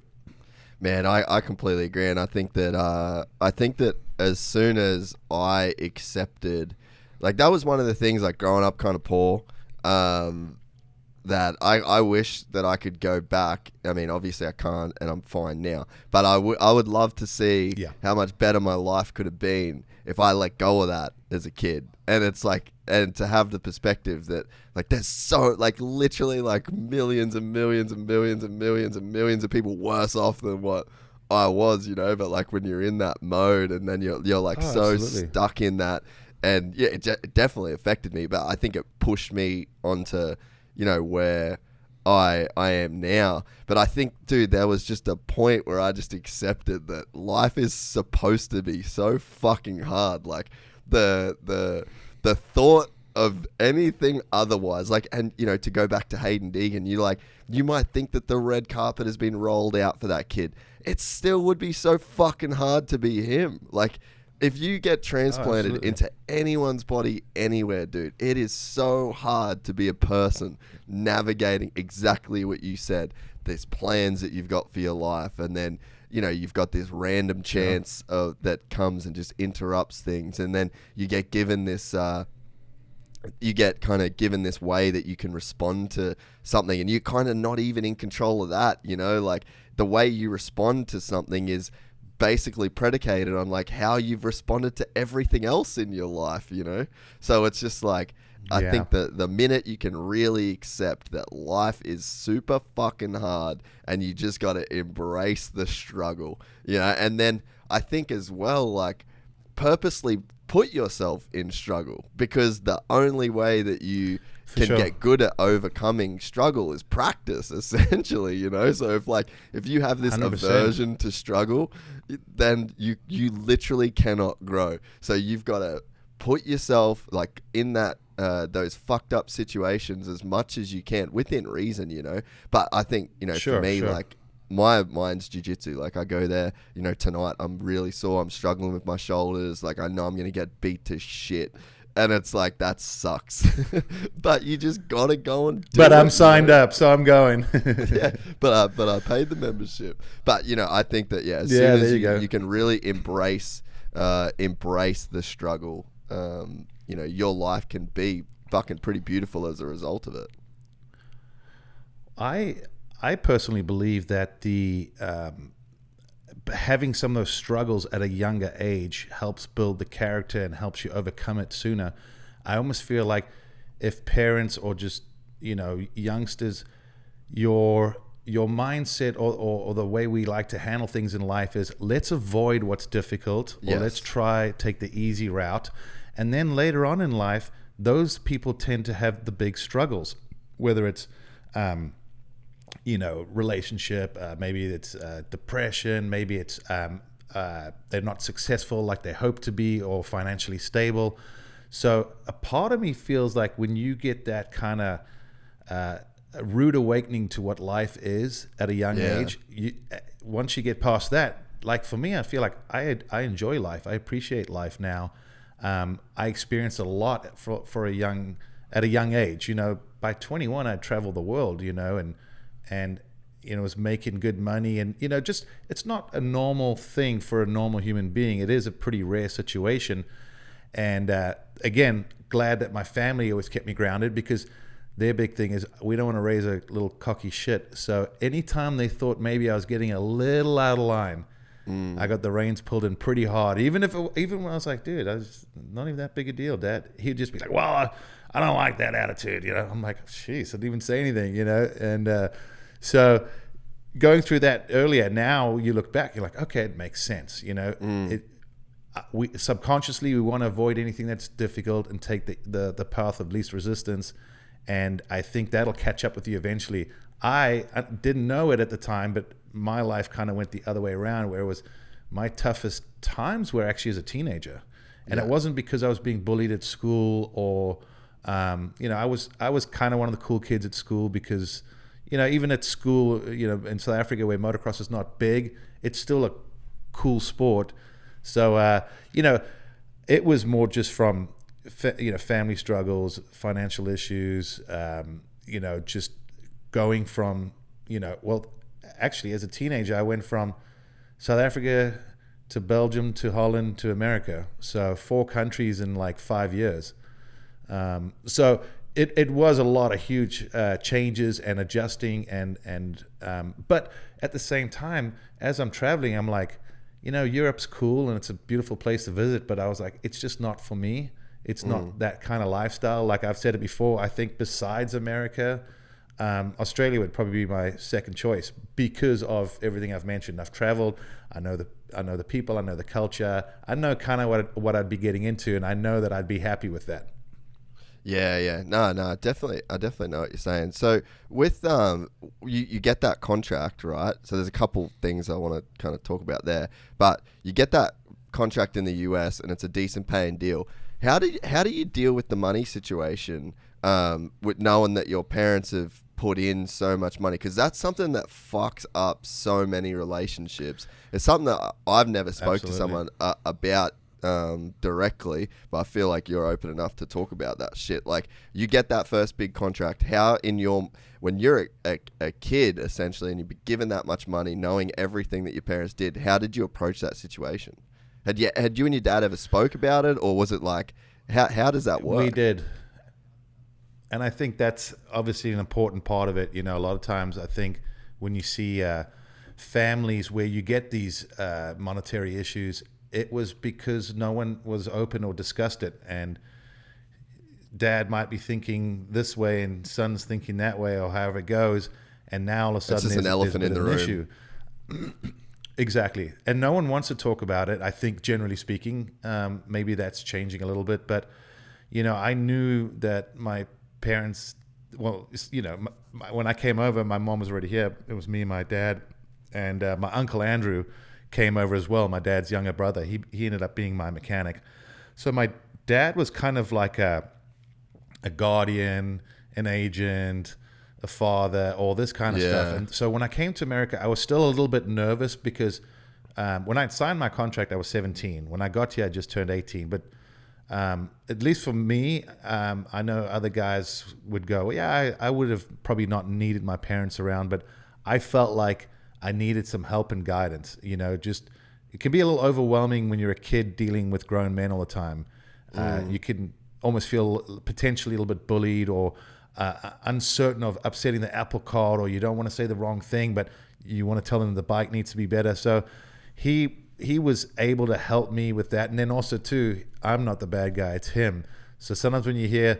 Man, I completely agree, and I think that as soon as I accepted, like, that was one of the things, like, growing up kind of poor, that I wish that I could go back. I mean, obviously I can't, and I'm fine now. But I would love to see how much better my life could have been if I let go of that as a kid. And it's like, and to have the perspective that, like, there's so, like, literally, like, millions and millions and millions and millions and millions of people worse off than what I was, But, like, when you're in that mode, and then you're like absolutely stuck in that, and yeah, it definitely affected me. But I think it pushed me onto, where I am now. But I think, dude, there was just a point where I just accepted that life is supposed to be so fucking hard. Like, the thought of anything otherwise, like, and to go back to Hayden Deegan, you might think that the red carpet has been rolled out for that kid. It still would be so fucking hard to be him. Like, if you get transplanted into anyone's body anywhere, dude, it is so hard to be a person navigating exactly what you said. There's plans that you've got for your life, and then, you've got this random chance that comes and just interrupts things, and then you get given this given this way that you can respond to something, and you're kind of not even in control of that. Like, the way you respond to something is basically predicated on, like, how you've responded to everything else in your life, So it's just like, I think that the minute you can really accept that life is super fucking hard, and you just got to embrace the struggle, and then I think as well, like, purposely put yourself in struggle, because the only way that you can get good at overcoming struggle is practice, essentially, So if you have this 100%. Aversion to struggle, then you literally cannot grow. So you've got to put yourself, like, in that those fucked up situations as much as you can within reason, But I think, for me, like, mine's jiu-jitsu. Like, I go there, tonight I'm really sore, I'm struggling with my shoulders, like, I know I'm gonna get beat to shit, and it's like, that sucks. But you just gotta go and do it. I'm signed up, so I'm going. But I paid the membership. But I think that as soon as you can really embrace the struggle, your life can be fucking pretty beautiful as a result of it. I personally believe that the having some of those struggles at a younger age helps build the character and helps you overcome it sooner. I almost feel like if parents or just youngsters, your mindset or the way we like to handle things in life is, let's avoid what's difficult, or let's take the easy route, and then later on in life, those people tend to have the big struggles, whether it's relationship, maybe it's depression, maybe it's they're not successful like they hope to be, or financially stable. So a part of me feels like when you get that kind of rude awakening to what life is at a young age, once you get past that, like for me, I feel like I enjoy life. I appreciate life now. I experienced a lot at a young age. By 21, I'd traveled the world. And was making good money, and just it's not a normal thing for a normal human being. It is a pretty rare situation, and again, glad that my family always kept me grounded, because their big thing is we don't want to raise a little cocky shit. So anytime they thought maybe I was getting a little out of line, I got the reins pulled in pretty hard. Even when I was like, dude, I was not even that big a deal, Dad. He'd just be like, well, I don't like that attitude. I'm like, jeez, I didn't even say anything, and so going through that earlier, now you look back, you're like, okay, it makes sense. We subconsciously, we want to avoid anything that's difficult and take the path of least resistance. And I think that'll catch up with you eventually. I didn't know it at the time, but my life kind of went the other way around, where it was my toughest times were actually as a teenager. And it wasn't because I was being bullied at school or, I was kind of one of the cool kids at school, because even at school, in South Africa where motocross is not big, it's still a cool sport. So, it was more just from, family struggles, financial issues, just going from, actually as a teenager, I went from South Africa to Belgium to Holland to America. So 4 countries in like 5 years. So it was a lot of huge changes and adjusting, but at the same time, as I'm traveling, I'm like, Europe's cool and it's a beautiful place to visit, but I was like, it's just not for me. It's not that kind of lifestyle. Like I've said it before, I think besides America, Australia would probably be my second choice because of everything I've mentioned. I've traveled, I know the people, I know the culture, I know kind of what I'd be getting into, and I know that I'd be happy with that. Yeah. No, definitely. I definitely know what you're saying. So with you get that contract, right? So there's a couple things I want to kind of talk about there. But you get that contract in the US, and it's a decent paying deal. How do you deal with the money situation, with knowing that your parents have put in so much money? Because that's something that fucks up so many relationships. It's something that I've never spoke to someone about directly, but I feel like you're open enough to talk about that shit. Like, you get that first big contract. How when you're a kid essentially, and you've been given that much money, knowing everything that your parents did, how did you approach that situation? Had you and your dad ever spoke about it, or was it like, how does that work? We did. And I think that's obviously an important part of it. A lot of times I think when you see families where you get these monetary issues, it was because no one was open or discussed it. And dad might be thinking this way and son's thinking that way, or however it goes. And now all of a sudden there's an elephant in the room. Issue. Exactly. And no one wants to talk about it. I think generally speaking, maybe that's changing a little bit. But, I knew that my parents, when I came over, my mom was already here. It was me and my dad, and my uncle Andrew came over as well, my dad's younger brother. He ended up being my mechanic. So my dad was kind of like a guardian, an agent, a father, all this kind of stuff. And so when I came to America, I was still a little bit nervous because when I signed my contract, I was 17. When I got here, I just turned 18. But at least for me, I know other guys would go, I would have probably not needed my parents around, but I felt like I needed some help and guidance. Just it can be a little overwhelming when you're a kid dealing with grown men all the time. You can almost feel potentially a little bit bullied or uncertain of upsetting the apple cart, or you don't want to say the wrong thing, but you want to tell them the bike needs to be better. So he was able to help me with that. And then also too, I'm not the bad guy, it's him. So sometimes when you hear,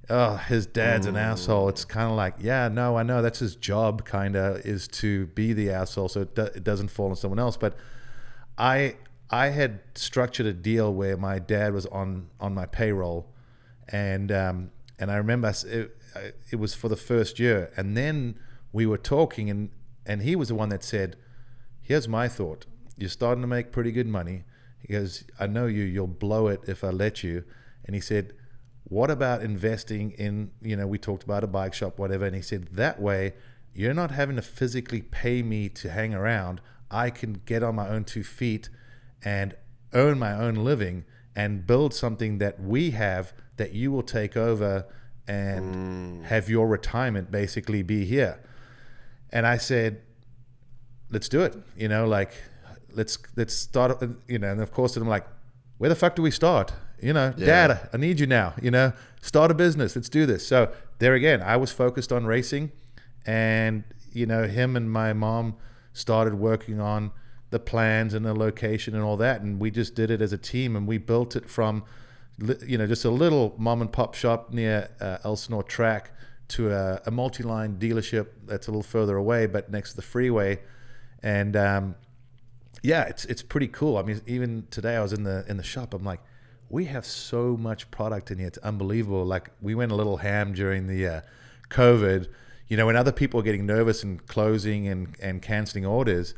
oh, his dad's an asshole, it's kind of like, yeah, no, I know that's his job, kind of, is to be the asshole, so it doesn't fall on someone else. But I had structured a deal where my dad was on my payroll, and I remember it was for the first year, and then we were talking, and he was the one that said, here's my thought. You're starting to make pretty good money. He goes, I know you'll blow it if I let you. And he said, what about investing in, we talked about a bike shop, whatever. And he said, that way you're not having to physically pay me to hang around. I can get on my own 2 feet and earn my own living and build something that we have that you will take over and have your retirement basically be here. And I said, let's do it. Like, let's start, and of course I'm like, where the fuck do we start? Dad, I need you now, start a business. Let's do this. So there again, I was focused on racing, and, him and my mom started working on the plans and the location and all that. And we just did it as a team, and we built it from, just a little mom and pop shop near Elsinore track to a multi-line dealership that's a little further away, but next to the freeway. And it's pretty cool. I mean, even today I was in the shop. I'm like, we have so much product in here. It's unbelievable. Like, we went a little ham during the COVID. When other people were getting nervous and closing and canceling orders,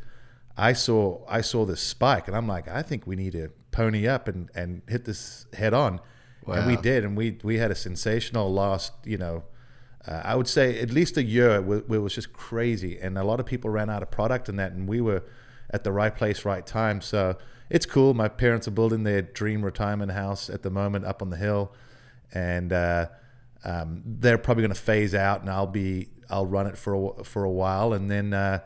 I saw this spike, and I'm like, I think we need to pony up and hit this head on. Wow. And we did, and we had a sensational last, I would say at least a year where it was just crazy, and a lot of people ran out of product and that, and we were at the right place, right time. So it's cool. My parents are building their dream retirement house at the moment up on the hill, and they're probably going to phase out, and I'll run it for a while, and then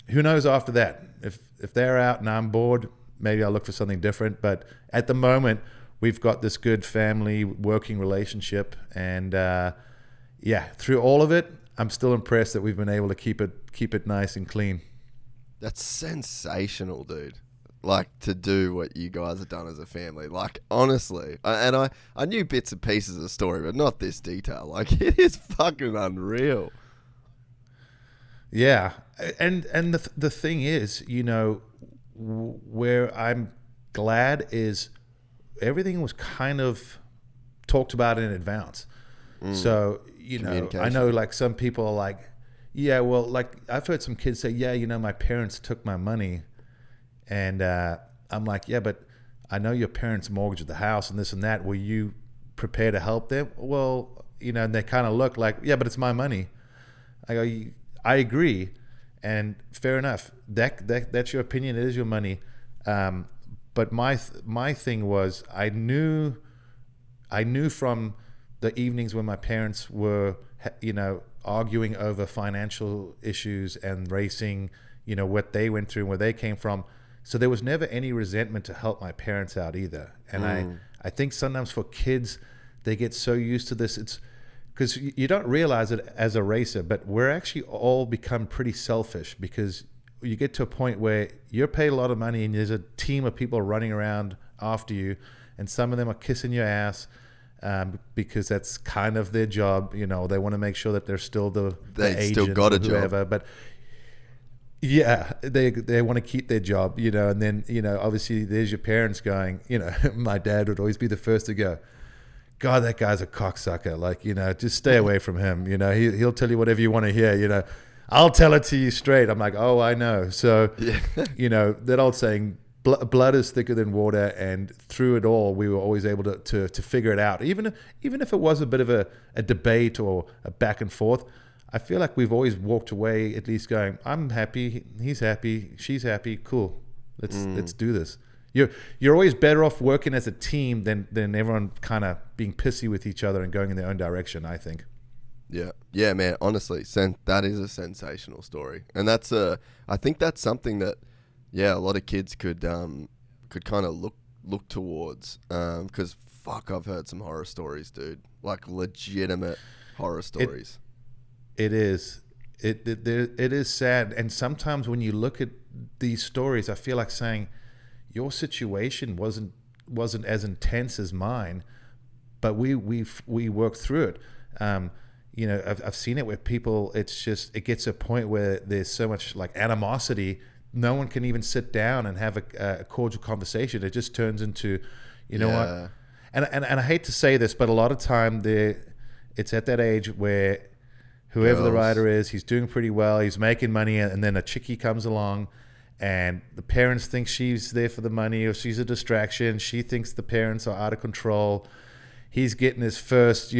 who knows after that? If they're out and I'm bored, maybe I'll look for something different. But at the moment, we've got this good family working relationship, and through all of it, I'm still impressed that we've been able to keep it nice and clean. That's sensational, dude. Like, to do what you guys have done as a family. Like, honestly, I knew bits and pieces of the story, but not this detail. Like, it is fucking unreal. Yeah, and the thing is, where I'm glad is everything was kind of talked about in advance. So, I know, like, some people are like, yeah, well, like, I've heard some kids say, yeah, my parents took my money. And I'm like, yeah, but I know your parents mortgaged the house and this and that. Were you prepared to help them? Well, and they kind of look like, yeah, but it's my money. I go, I agree. And fair enough. That's your opinion. It is your money. But my thing was, I knew from the evenings when my parents were, arguing over financial issues and racing, what they went through and where they came from. So there was never any resentment to help my parents out either. And I think sometimes for kids, they get so used to this. It's because you don't realize it as a racer, but we're actually all become pretty selfish, because you get to a point where you're paid a lot of money and there's a team of people running around after you, and some of them are kissing your ass. Because that's kind of their job, they want to make sure that they're still the agent, still got a whoever, job. But yeah, they want to keep their job, and then obviously there's your parents going, my dad would always be the first to go, God, that guy's a cocksucker, like, just stay away from him, he'll tell you whatever you want to hear, I'll tell it to you straight. I'm like, oh, I know. So that old saying, blood is thicker than water, and through it all, we were always able to figure it out. Even if it was a bit of a debate or a back and forth, I feel like we've always walked away at least going, I'm happy, he's happy, she's happy, cool. Let's do this. You're always better off working as a team than everyone kind of being pissy with each other and going in their own direction, I think. Yeah, man. Honestly, that is a sensational story, and I think that's something that, a lot of kids could kind of look towards, because fuck, I've heard some horror stories, dude. Like, legitimate horror stories. It is. It is sad, and sometimes when you look at these stories, I feel like saying, your situation wasn't as intense as mine, but we worked through it. I've seen it where people, it gets to a point where there's so much like animosity, no one can even sit down and have a cordial conversation. It just turns into, what? And I hate to say this, but a lot of time it's at that age where whoever the rider is, he's doing pretty well, he's making money, and then a chickie comes along, and the parents think she's there for the money, or she's a distraction. She thinks the parents are out of control. He's getting his first,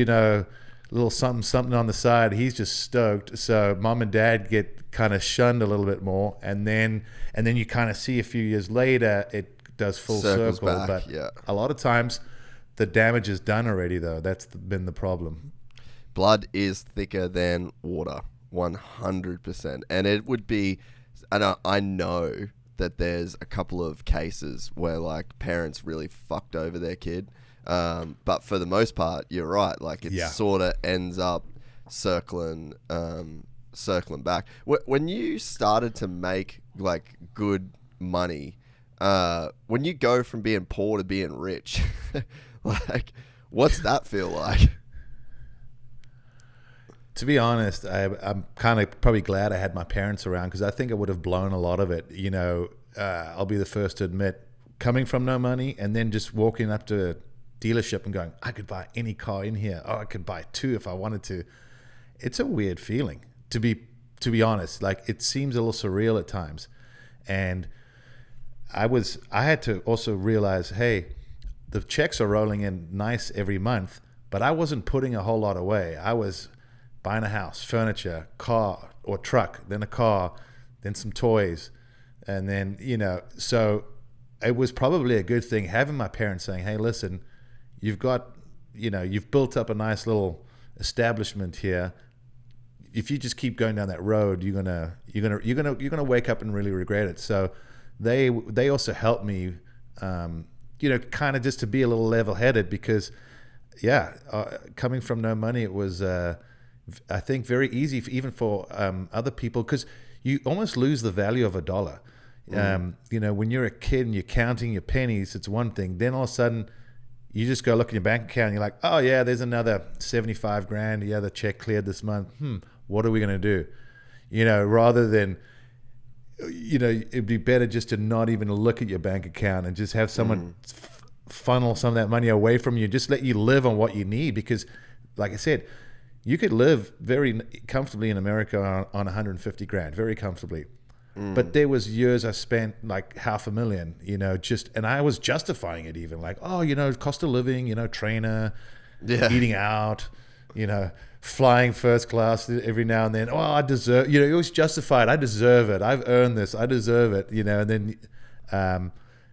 little something on the side, he's just stoked. So mom and dad get kind of shunned a little bit more, and then you kind of see a few years later it does full Circles circle. back, But yeah. a lot of times the damage is done already, though. That's been the problem. Blood is thicker than water, 100%. And it would be, and I know that there's a couple of cases where like parents really fucked over their kid. But for the most part, you're right. Like it sort of ends up circling back. When you started to make like good money, when you go from being poor to being rich, like what's that feel like? To be honest, I'm kind of probably glad I had my parents around, because I think I would have blown a lot of it. You know, I'll be the first to admit, coming from no money and then just walking up to a dealership and going, I could buy any car in here. Oh, I could buy two if I wanted to. It's a weird feeling, to be honest. Like, it seems a little surreal at times. And I had to also realize, hey, the checks are rolling in nice every month, but I wasn't putting a whole lot away. I was buying a house, furniture, car or truck, then a car, then some toys. And then, you know, so it was probably a good thing having my parents saying, hey, listen, you've built up a nice little establishment here. If you just keep going down that road, you're gonna wake up and really regret it. So they also helped me, kind of just to be a little level-headed, because coming from no money, it was I think very easy even for other people, because you almost lose the value of a dollar. When you're a kid and you're counting your pennies, it's one thing. Then all of a sudden, you just go look at your bank account and you're like, oh yeah, there's another 75 grand. Yeah, the check cleared this month. What are we going to do? Rather than, it'd be better just to not even look at your bank account and just have someone funnel some of that money away from you. Just let you live on what you need, because like I said, you could live very comfortably in America on 150 grand, very comfortably. But there was years I spent like $500,000, and I was justifying it even, like, cost of living, trainer, eating out, flying first class every now and then. Oh, I deserve, it was justified. I deserve it. I've earned this. I deserve it, and then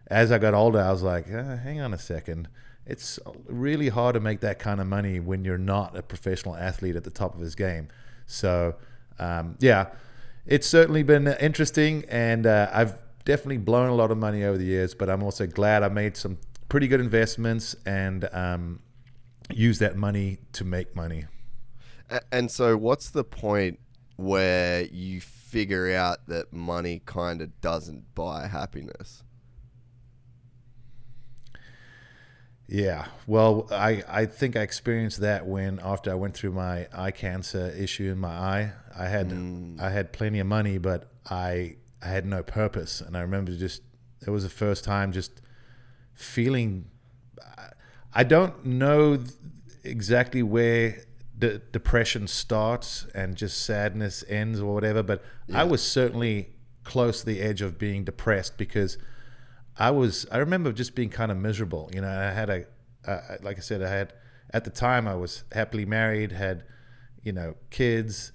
as I got older, I was like, hang on a second. It's really hard to make that kind of money when you're not a professional athlete at the top of his game. So, it's certainly been interesting, and I've definitely blown a lot of money over the years, but I'm also glad I made some pretty good investments and used that money to make money. And so what's the point where you figure out that money kind of doesn't buy happiness? Yeah, well, I think I experienced that after I went through my eye cancer issue in my eye. I had plenty of money, but I had no purpose. And I remember it was the first time just feeling, I don't know exactly where the depression starts and just sadness ends or whatever, but I was certainly close to the edge of being depressed, because I remember just being kind of miserable. I had like I said, at the time I was happily married, had, kids,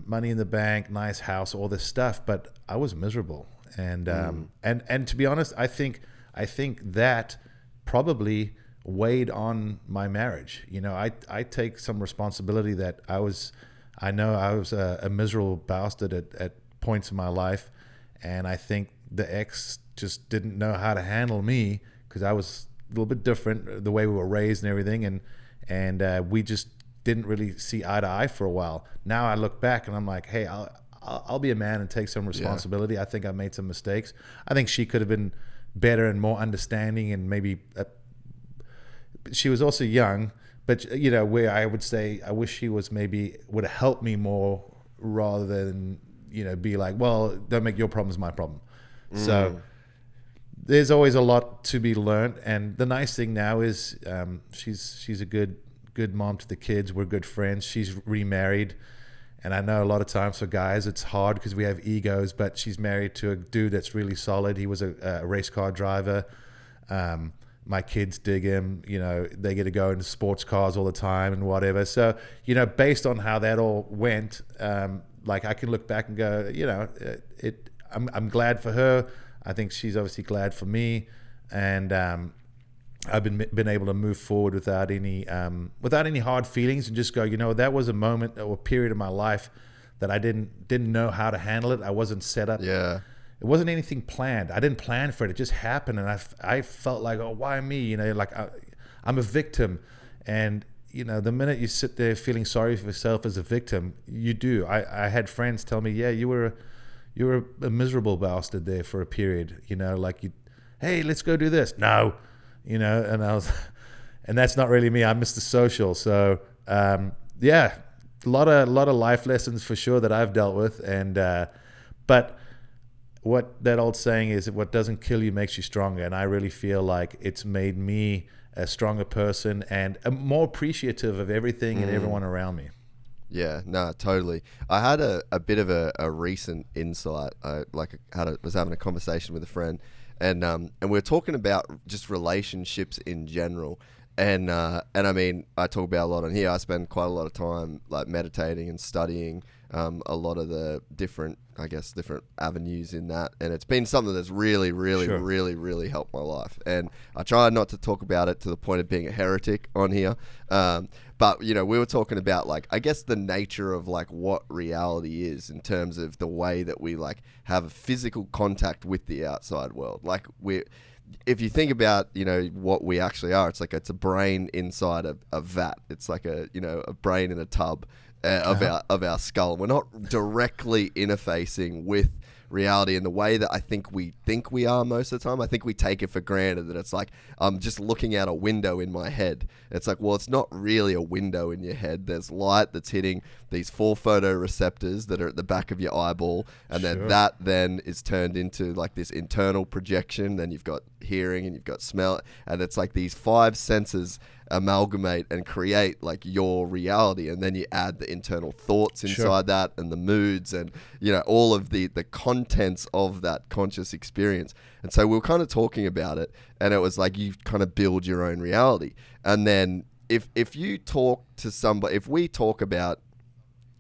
money in the bank, nice house, all this stuff, but I was miserable. And to be honest, I think that probably weighed on my marriage. I take some responsibility that I know I was a miserable bastard at points in my life. And I think the ex just didn't know how to handle me, because I was a little bit different, the way we were raised and everything, and we just didn't really see eye to eye for a while. Now I look back and I'm like, hey, I'll be a man and take some responsibility. I think I made some mistakes. I think she could have been better and more understanding, and maybe she was also young, but where I would say I wish she would have helped me more, rather than be like, well, don't make your problems my problem. So there's always a lot to be learned, and the nice thing now is she's a good mom to the kids. We're good friends. She's remarried, and I know a lot of times for guys it's hard because we have egos, but she's married to a dude that's really solid. He was a race car driver. My kids dig him. They get to go into sports cars all the time and whatever. So, based on how that all went, like I can look back and go, I'm glad for her. I think she's obviously glad for me, and I've been able to move forward without any hard feelings, and just go, that was a moment or a period of my life that I didn't know how to handle it. I wasn't set up. Yeah. It wasn't anything planned. I didn't plan for it. It just happened, and I felt like, oh, why me? Like I'm a victim, and the minute you sit there feeling sorry for yourself as a victim, you do. I had friends tell me, yeah, you were a miserable bastard there for a period. Hey, let's go do this. No, and and that's not really me. I'm Mr. Social. So yeah, a lot of life lessons for sure that I've dealt with, and but what that old saying is, what doesn't kill you makes you stronger. And I really feel like it's made me a stronger person and more appreciative of everything and everyone around me. Yeah, no, totally. I had a bit of a recent insight. I was having a conversation with a friend, and we were talking about just relationships in general. And I mean, I talk about a lot on here. I spend quite a lot of time like meditating and studying a lot of the different avenues in that. And it's been something that's really, really, Sure. really, really helped my life. And I try not to talk about it to the point of being a heretic on here. But, we were talking about I guess the nature of what reality is in terms of the way that we have a physical contact with the outside world. If you think about, what we actually are, it's a brain inside a vat. It's like a brain in a tub of our skull. We're not directly interfacing with reality in the way that I think we are most of the time. I think we take it for granted that it's I'm just looking out a window in my head. It's well, it's not really a window in your head. There's light that's hitting these 4 photoreceptors that are at the back of your eyeball, and Sure. then that then is turned into this internal projection. Then you've got hearing and you've got smell, and it's these 5 senses amalgamate and create your reality, and then you add the internal thoughts inside Sure. that, and the moods, and all of the contents of that conscious experience. And so we were kind of talking about it, and it was you kind of build your own reality. And then if you talk to somebody, if we talk about,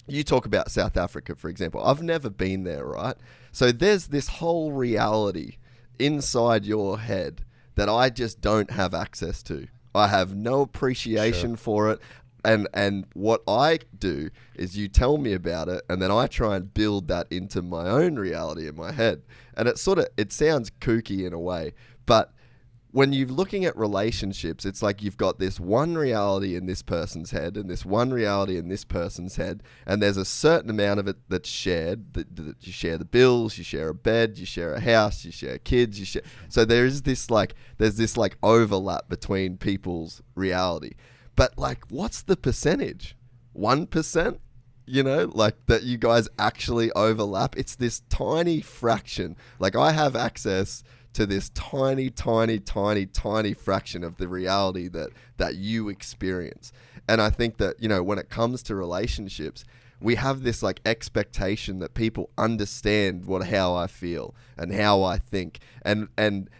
you talk about South Africa, for example, I've never been there, right? So there's this whole reality inside your head that I just don't have access to. I have no appreciation Sure. for it. And what I do is you tell me about it, and then I try and build that into my own reality in my head. And it sounds kooky in a way, but when you're looking at relationships, it's you've got this one reality in this person's head and this one reality in this person's head, and there's a certain amount of it that's shared. That you share the bills, you share a bed, you share a house, you share kids, so there's this overlap between people's reality. But what's the percentage? 1%? That you guys actually overlap? It's this tiny fraction. I have access to this tiny, tiny, tiny, tiny fraction of the reality that you experience. And I think that, when it comes to relationships, we have this expectation that people understand how I feel and how I think. And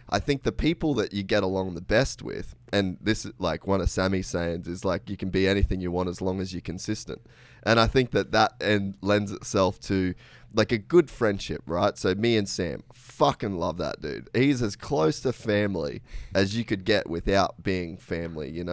I think the people that you get along the best with, and this is one of Sammy's sayings is you can be anything you want as long as you're consistent. And I think that lends itself to a good friendship, right? So me and Sam fucking love that dude. He's as close to family as you could get without being family,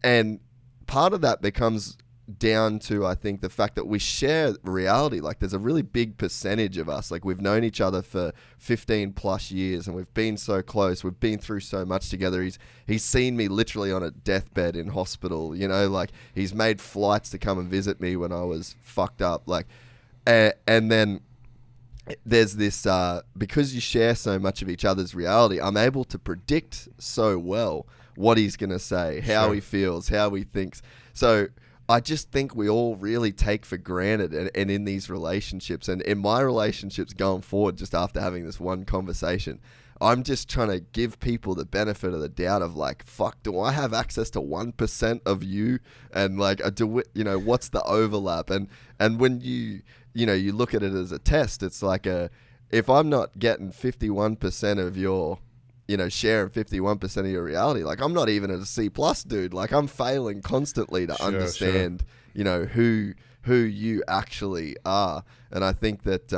And part of that becomes down to, I think, the fact that we share reality. There's a really big percentage of us. We've known each other for 15 plus years, and we've been so close. We've been through so much together. He's seen me literally on a deathbed in hospital, he's made flights to come and visit me when I was fucked up. And then there's this, because you share so much of each other's reality, I'm able to predict so well what he's going to say, how Sure. he feels, how he thinks. So I just think we all really take for granted, and in these relationships, and in my relationships going forward, just after having this one conversation, I'm just trying to give people the benefit of the doubt of fuck, do I have access to 1% of you? And what's the overlap? And when you look at it as a test, it's if I'm not getting 51% of your sharing 51% of your reality. Like, I'm not even at a C plus, dude. Like, I'm failing constantly to understand, who you actually are. And I think that,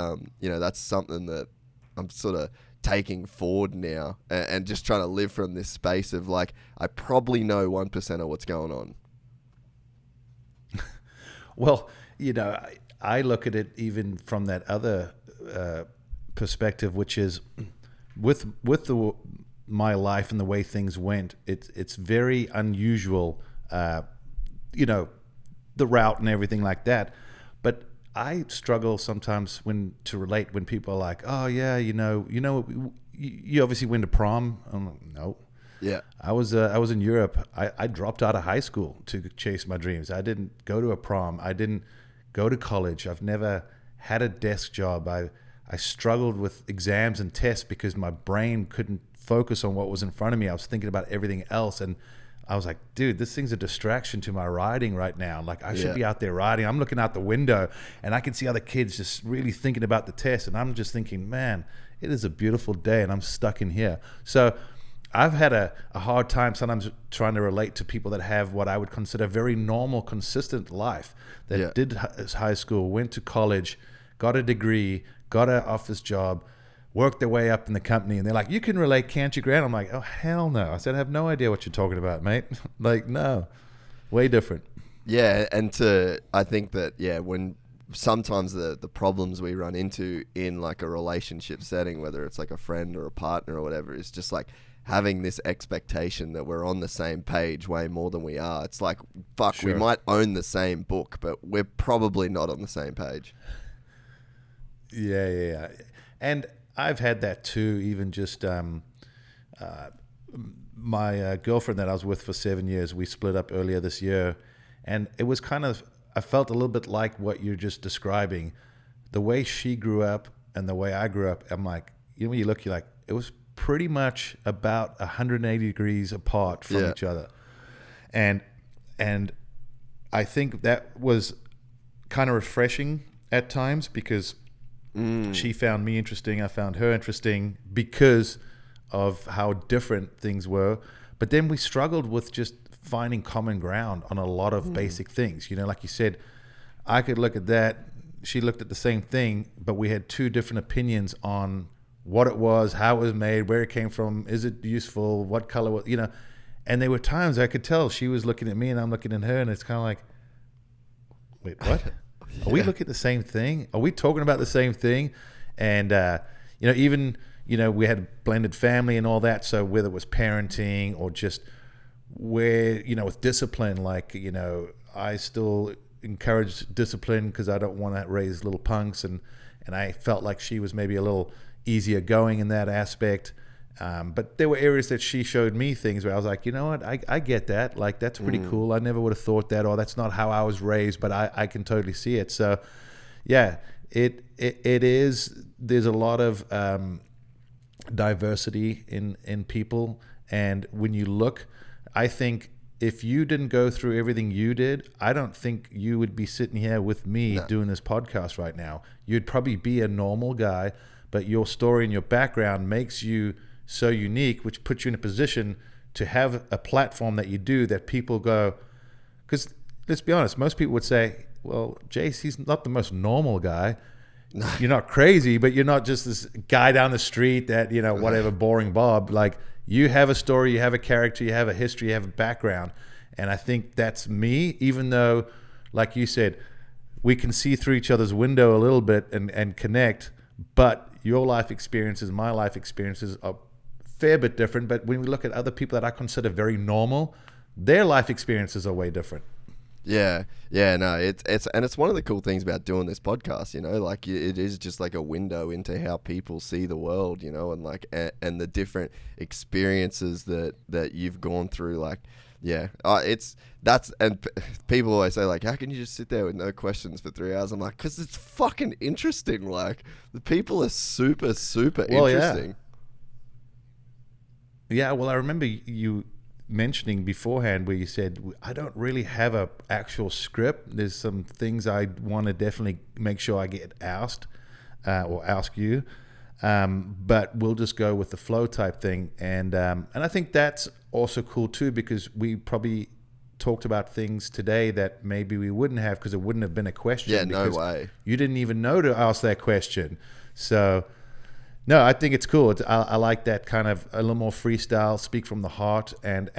that's something that I'm sort of taking forward now and just trying to live from this space of like, I probably know 1% of what's going on. Well, I look at it even from that other perspective, which is with my life and the way things went, it's very unusual, the route and everything like that. But I struggle sometimes to relate when people are like, oh yeah, you obviously went to prom. I'm like, no. Yeah. I was in Europe. I dropped out of high school to chase my dreams. I didn't go to a prom. I didn't go to college. I've never had a desk job. I struggled with exams and tests because my brain couldn't focus on what was in front of me. I was thinking about everything else, and I was like, dude, this thing's a distraction to my riding right now. Like, I should be out there riding. I'm looking out the window, and I can see other kids just really thinking about the test, and I'm just thinking, man, it is a beautiful day, and I'm stuck in here. So I've had a hard time sometimes trying to relate to people that have what I would consider a very normal, consistent life, that did high school, went to college, got a degree, got an office job, worked their way up in the company, and they're like, you can relate, can't you, Grant? I'm like, oh, hell no. I said, I have no idea what you're talking about, mate. Like, no, way different. Yeah, and I think that, when sometimes the problems we run into in like a relationship setting, whether it's like a friend or a partner or whatever, is just like having this expectation that we're on the same page way more than we are. It's like, fuck, we might own the same book, but we're probably not on the same page. Yeah. And I've had that too, even just my girlfriend that I was with for 7 years, we split up earlier this year, and it was kind of, I felt a little bit like what you're just describing. The way she grew up and the way I grew up, I'm like, when you look, you're like, it was pretty much about 180 degrees apart from each other. And I think that was kind of refreshing at times, because she found me interesting, I found her interesting because of how different things were. But then we struggled with just finding common ground on a lot of basic things. Like you said, I could look at that, she looked at the same thing, but we had two different opinions on what it was, how it was made, where it came from, is it useful, what color was, and there were times I could tell she was looking at me and I'm looking at her, and it's kind of like, wait, what? Are we looking at the same thing? Are we talking about the same thing? And, even, we had a blended family and all that. So whether it was parenting or just where, with discipline, like, I still encourage discipline because I don't want to raise little punks. And I felt like she was maybe a little easier going in that aspect. But there were areas that she showed me things where I was like, you know what, I get that. Like, that's pretty cool. I never would have thought that, or that's not how I was raised, but I can totally see it. So yeah, it is, there's a lot of diversity in people. And when you look, I think if you didn't go through everything you did, I don't think you would be sitting here with me doing this podcast right now. You'd probably be a normal guy, but your story and your background makes you so unique, which puts you in a position to have a platform that you do that people go, because let's be honest, most people would say, well, Jace, he's not the most normal guy. You're not crazy, but you're not just this guy down the street that, whatever, boring Bob. Like, you have a story, you have a character, you have a history, you have a background. And I think that's me, even though, like you said, we can see through each other's window a little bit and connect, but your life experiences, my life experiences are fair bit different. But when we look at other people that I consider very normal, their life experiences are way different. No, it's one of the cool things about doing this podcast, like it is just like a window into how people see the world, and like and the different experiences that you've gone through, like, and people always say, like, how can you just sit there with no questions for 3 hours? I'm like, because it's fucking interesting. Like, the people are super, super interesting. Yeah, well, I remember you mentioning beforehand where you said, I don't really have a actual script. There's some things I want to definitely make sure I get asked or ask you. But we'll just go with the flow type thing. And I think that's also cool too, because we probably talked about things today that maybe we wouldn't have, because it wouldn't have been a question. Yeah, no way. You didn't even know to ask that question. So no, I think it's cool. I like that kind of a little more freestyle, speak from the heart. And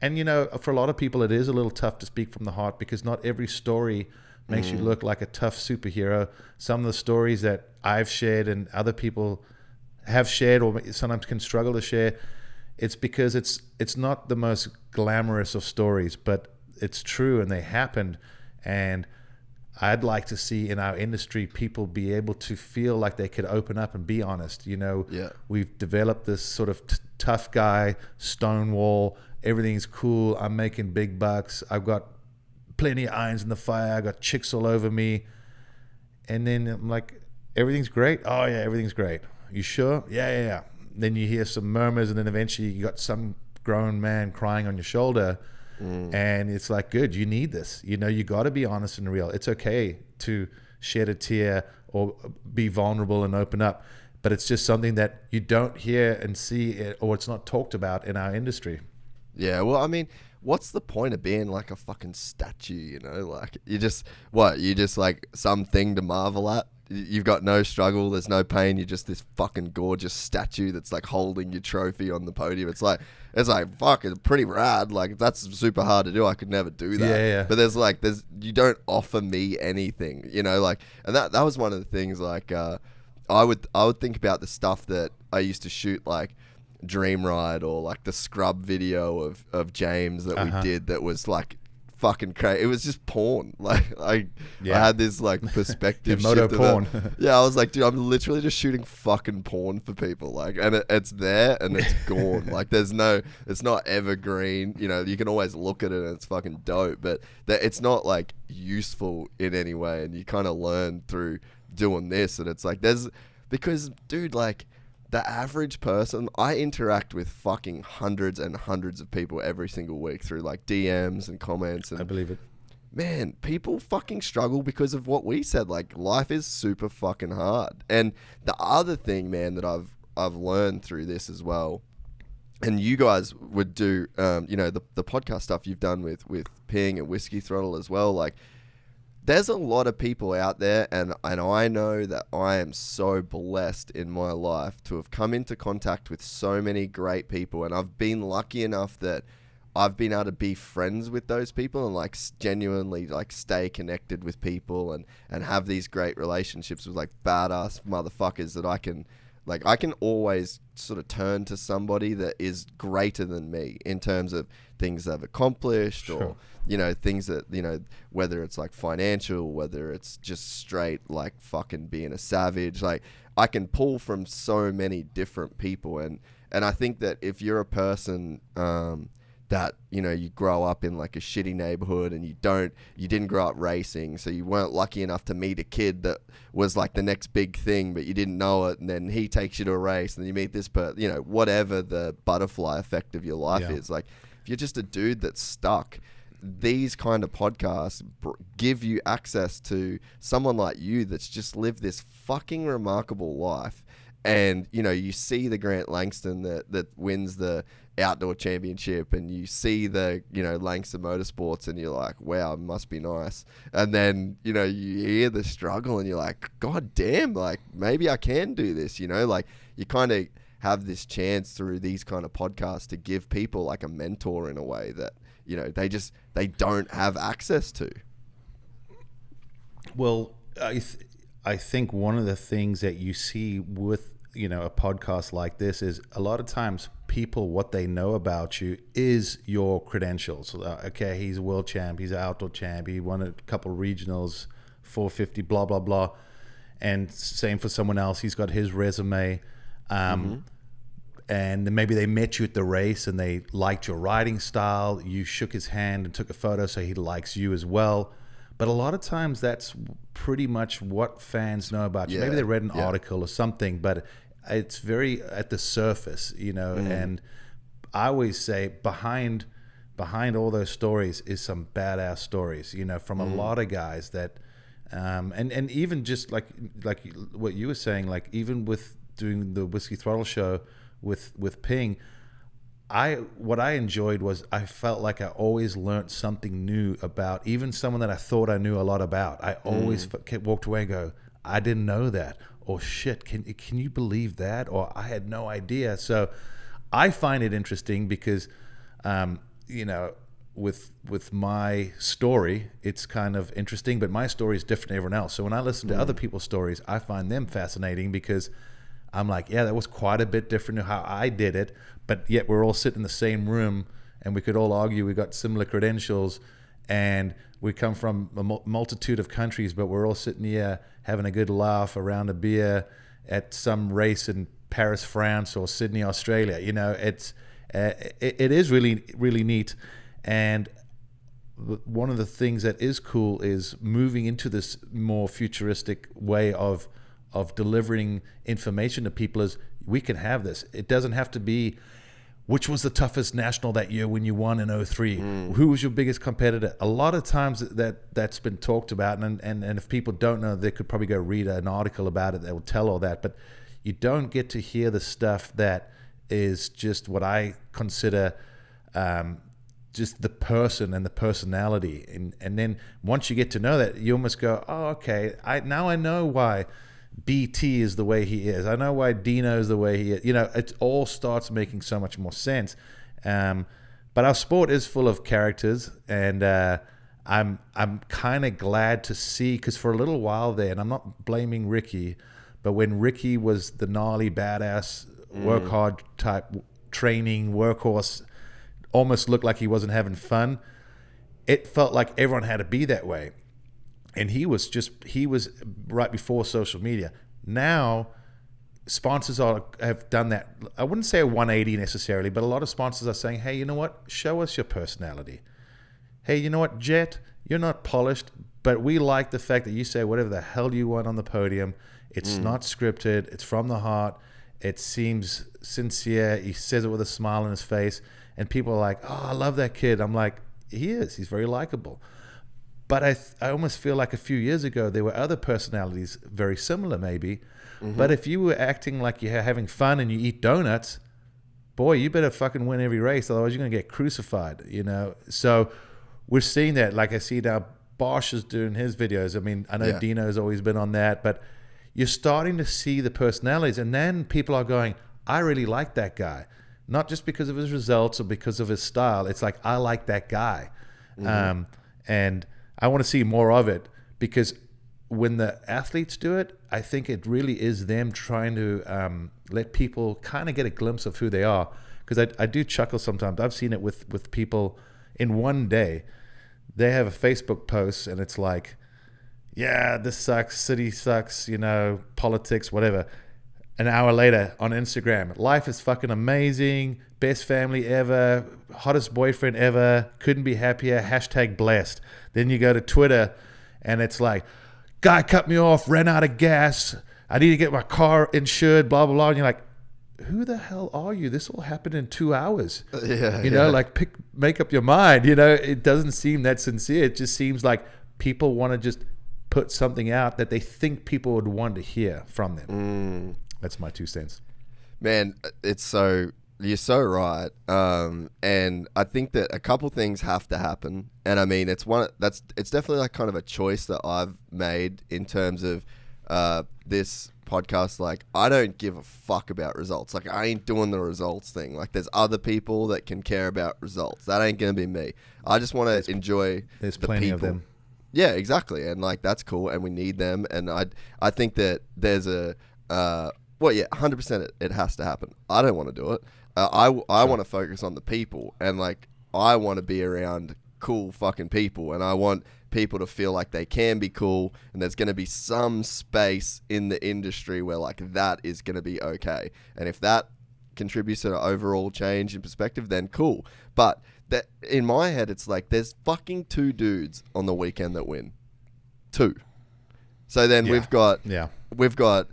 you know, for a lot of people, it is a little tough to speak from the heart, because not every story makes you look like a tough superhero. Some of the stories that I've shared and other people have shared, or sometimes can struggle to share, it's because it's not the most glamorous of stories, but it's true and they happened. And I'd like to see in our industry people be able to feel like they could open up and be honest. You know, we've developed this sort of tough guy, Stonewall, everything's cool, I'm making big bucks, I've got plenty of irons in the fire, I got chicks all over me. And then I'm like, everything's great? Oh yeah, everything's great. You sure? Yeah. Then you hear some murmurs, and then eventually you got some grown man crying on your shoulder. And it's like, good, you need this. You know, you got to be honest and real. It's okay to shed a tear or be vulnerable and open up, but it's just something that you don't hear and see it, or it's not talked about in our industry. Yeah, well, I mean, what's the point of being like a fucking statue, you know? Like, you just like something to marvel at? You've got no struggle, there's no pain, you're just this fucking gorgeous statue that's like holding your trophy on the podium. It's like fuck, it's pretty rad. Like, that's super hard to do. I could never do that. Yeah. But you don't offer me anything, you know, like, and that was one of the things, like, I would think about the stuff that I used to shoot, like Dream Ride, or like the Scrub video of James that we did, that was like fucking crazy. It was just porn. Like, I had this like perspective shift. Moto porn. Yeah, I was like, dude, I'm literally just shooting fucking porn for people. Like, and it's there and it's gone. Like, it's not evergreen. You know, you can always look at it and it's fucking dope, but it's not like useful in any way. And you kind of learn through doing this. And it's like, because dude, like, the average person, I interact with fucking hundreds and hundreds of people every single week through like DMs and comments. And I believe it. Man, people fucking struggle because of what we said. Like, life is super fucking hard. And the other thing, man, that I've learned through this as well, and you guys would do, you know, the podcast stuff you've done with Ping and Whiskey Throttle as well. Like, there's a lot of people out there, and I know that I am so blessed in my life to have come into contact with so many great people, and I've been lucky enough that I've been able to be friends with those people and like genuinely like stay connected with people and have these great relationships with like badass motherfuckers that I can always sort of turn to somebody that is greater than me in terms of things they've accomplished, or, you know, things that, you know, whether it's like financial, whether it's just straight like fucking being a savage. Like, I can pull from so many different people, and I think that if you're a person that, you know, you grow up in like a shitty neighborhood and you didn't grow up racing, so you weren't lucky enough to meet a kid that was like the next big thing, but you didn't know it, and then he takes you to a race, and then you meet this person, you know, whatever the butterfly effect of your life is. Like, if you're just a dude that's stuck, these kind of podcasts give you access to someone like you that's just lived this fucking remarkable life. And, you know, you see the Grant Langston that wins the outdoor championship, and you see the, you know, Langston Motorsports, and you're like, wow, it must be nice. And then, you know, you hear the struggle and you're like, God damn, like, maybe I can do this, you know? Like, you kind of have this chance through these kind of podcasts to give people like a mentor in a way that, you know, they don't have access to. Well, I think one of the things that you see with, you know, a podcast like this is a lot of times people, what they know about you is your credentials. Okay, he's a world champ, he's an outdoor champ, he won a couple of regionals, 450, blah, blah, blah. And same for someone else, he's got his resume. And maybe they met you at the race and they liked your riding style, you shook his hand and took a photo, so he likes you as well. But a lot of times that's pretty much what fans know about you. Maybe they read an article or something, but it's very at the surface, you know. And I always say behind all those stories is some badass stories, you know, from a lot of guys that, and even just like what you were saying, like even with doing the Whiskey Throttle show with Ping, what I enjoyed was I felt like I always learned something new about even someone that I thought I knew a lot about. I always walked away and go, I didn't know that, or shit, can you believe that, or I had no idea. So I find it interesting because, with my story, it's kind of interesting, but my story is different than everyone else. So when I listen to other people's stories, I find them fascinating because I'm like, yeah, that was quite a bit different to how I did it, but yet we're all sitting in the same room and we could all argue we got similar credentials and we come from a multitude of countries, but we're all sitting here having a good laugh around a beer at some race in Paris, France, or Sydney, Australia. It is really, really neat. And one of the things that is cool is moving into this more futuristic way of delivering information to people. Is we can have this. It doesn't have to be, which was the toughest national that year when you won in 03? Who was your biggest competitor? A lot of times that's been talked about, and if people don't know, they could probably go read an article about it that will tell all that. But you don't get to hear the stuff that is just what I consider just the person and the personality. And then once you get to know that, you almost go, oh, okay, now I know why BT is the way he is. I know why Dino is the way he is. It all starts making so much more sense. But our sport is full of characters, and I'm kind of glad to see, because for a little while there, and I'm not blaming Ricky, but when Ricky was the gnarly, badass, work hard type training workhorse, almost looked like he wasn't having fun. It felt like everyone had to be that way. And he was right before social media. Now, sponsors have done that. I wouldn't say a 180 necessarily, but a lot of sponsors are saying, hey, you know what? Show us your personality. Hey, you know what, Jet? You're not polished, but we like the fact that you say whatever the hell you want on the podium. It's not scripted. It's from the heart. It seems sincere. He says it with a smile on his face. And people are like, oh, I love that kid. I'm like, he is. He's very likable. But I almost feel like a few years ago, there were other personalities very similar maybe. But if you were acting like you're having fun and you eat donuts, boy, you better fucking win every race. Otherwise, you're going to get crucified, So we're seeing that. Like I see now Bosch is doing his videos. I mean, I know Dino's always been on that. But you're starting to see the personalities. And then people are going, I really like that guy. Not just because of his results or because of his style. It's like, I like that guy. And I want to see more of it, because when the athletes do it, I think it really is them trying to let people kind of get a glimpse of who they are. Because I do chuckle sometimes. I've seen it with people in one day. They have a Facebook post and it's like, yeah, this sucks, city sucks, politics, whatever. An hour later on Instagram, life is fucking amazing, best family ever, hottest boyfriend ever, couldn't be happier, #blessed. Then you go to Twitter and it's like, guy cut me off, ran out of gas, I need to get my car insured, blah, blah, blah. And you're like, who the hell are you? This all happened in 2 hours. Make up your mind. It doesn't seem that sincere. It just seems like people want to just put something out that they think people would want to hear from them. That's my 2 cents. Man, you're so right. And I think that a couple things have to happen. And I mean, it's definitely like kind of a choice that I've made in terms of this podcast. Like, I don't give a fuck about results. Like, I ain't doing the results thing. Like, there's other people that can care about results. That ain't going to be me. I just want to enjoy There's the plenty people. of them. Yeah, exactly. And like, that's cool. And we need them. And I think that there's 100% it has to happen. I don't want to do it. I want to focus on the people, and like, I want to be around cool fucking people, and I want people to feel like they can be cool, and there's going to be some space in the industry where like that is going to be okay. And if that contributes to an overall change in perspective, then cool. But that in my head, it's like there's fucking 2 dudes on the weekend that win. 2. So then we've got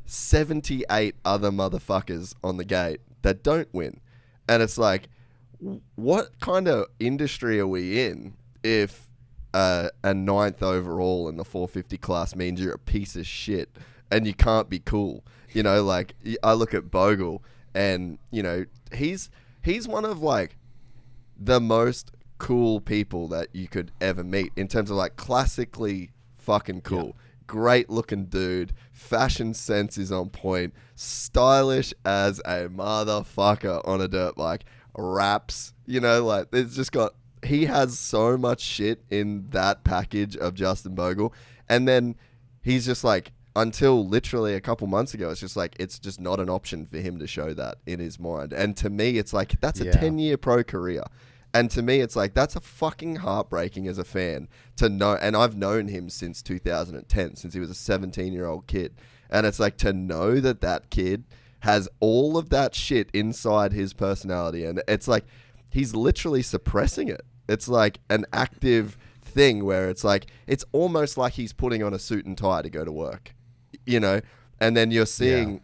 78 other motherfuckers on the gate that don't win. And it's like, what kind of industry are we in if a 9th overall in the 450 class means you're a piece of shit and you can't be cool? You know, like I look at Bogle, and you know, he's one of like the most cool people that you could ever meet in terms of like classically fucking cool. Yeah. Great looking dude, fashion sense is on point, stylish as a motherfucker on a dirt bike, raps, you know, like it's just got, he has so much shit in that package of Justin Bogle. And then he's just like, until literally a couple months ago, it's just like, it's just not an option for him to show that in his mind. And to me, it's like, that's a 10-year pro career. And to me, it's like, that's a fucking heartbreaking as a fan to know. And I've known him since 2010, since he was a 17-year-old kid. And it's like, to know that that kid has all of that shit inside his personality. And it's like, he's literally suppressing it. It's like an active thing where it's like, it's almost like he's putting on a suit and tie to go to work, you know? And then you're seeing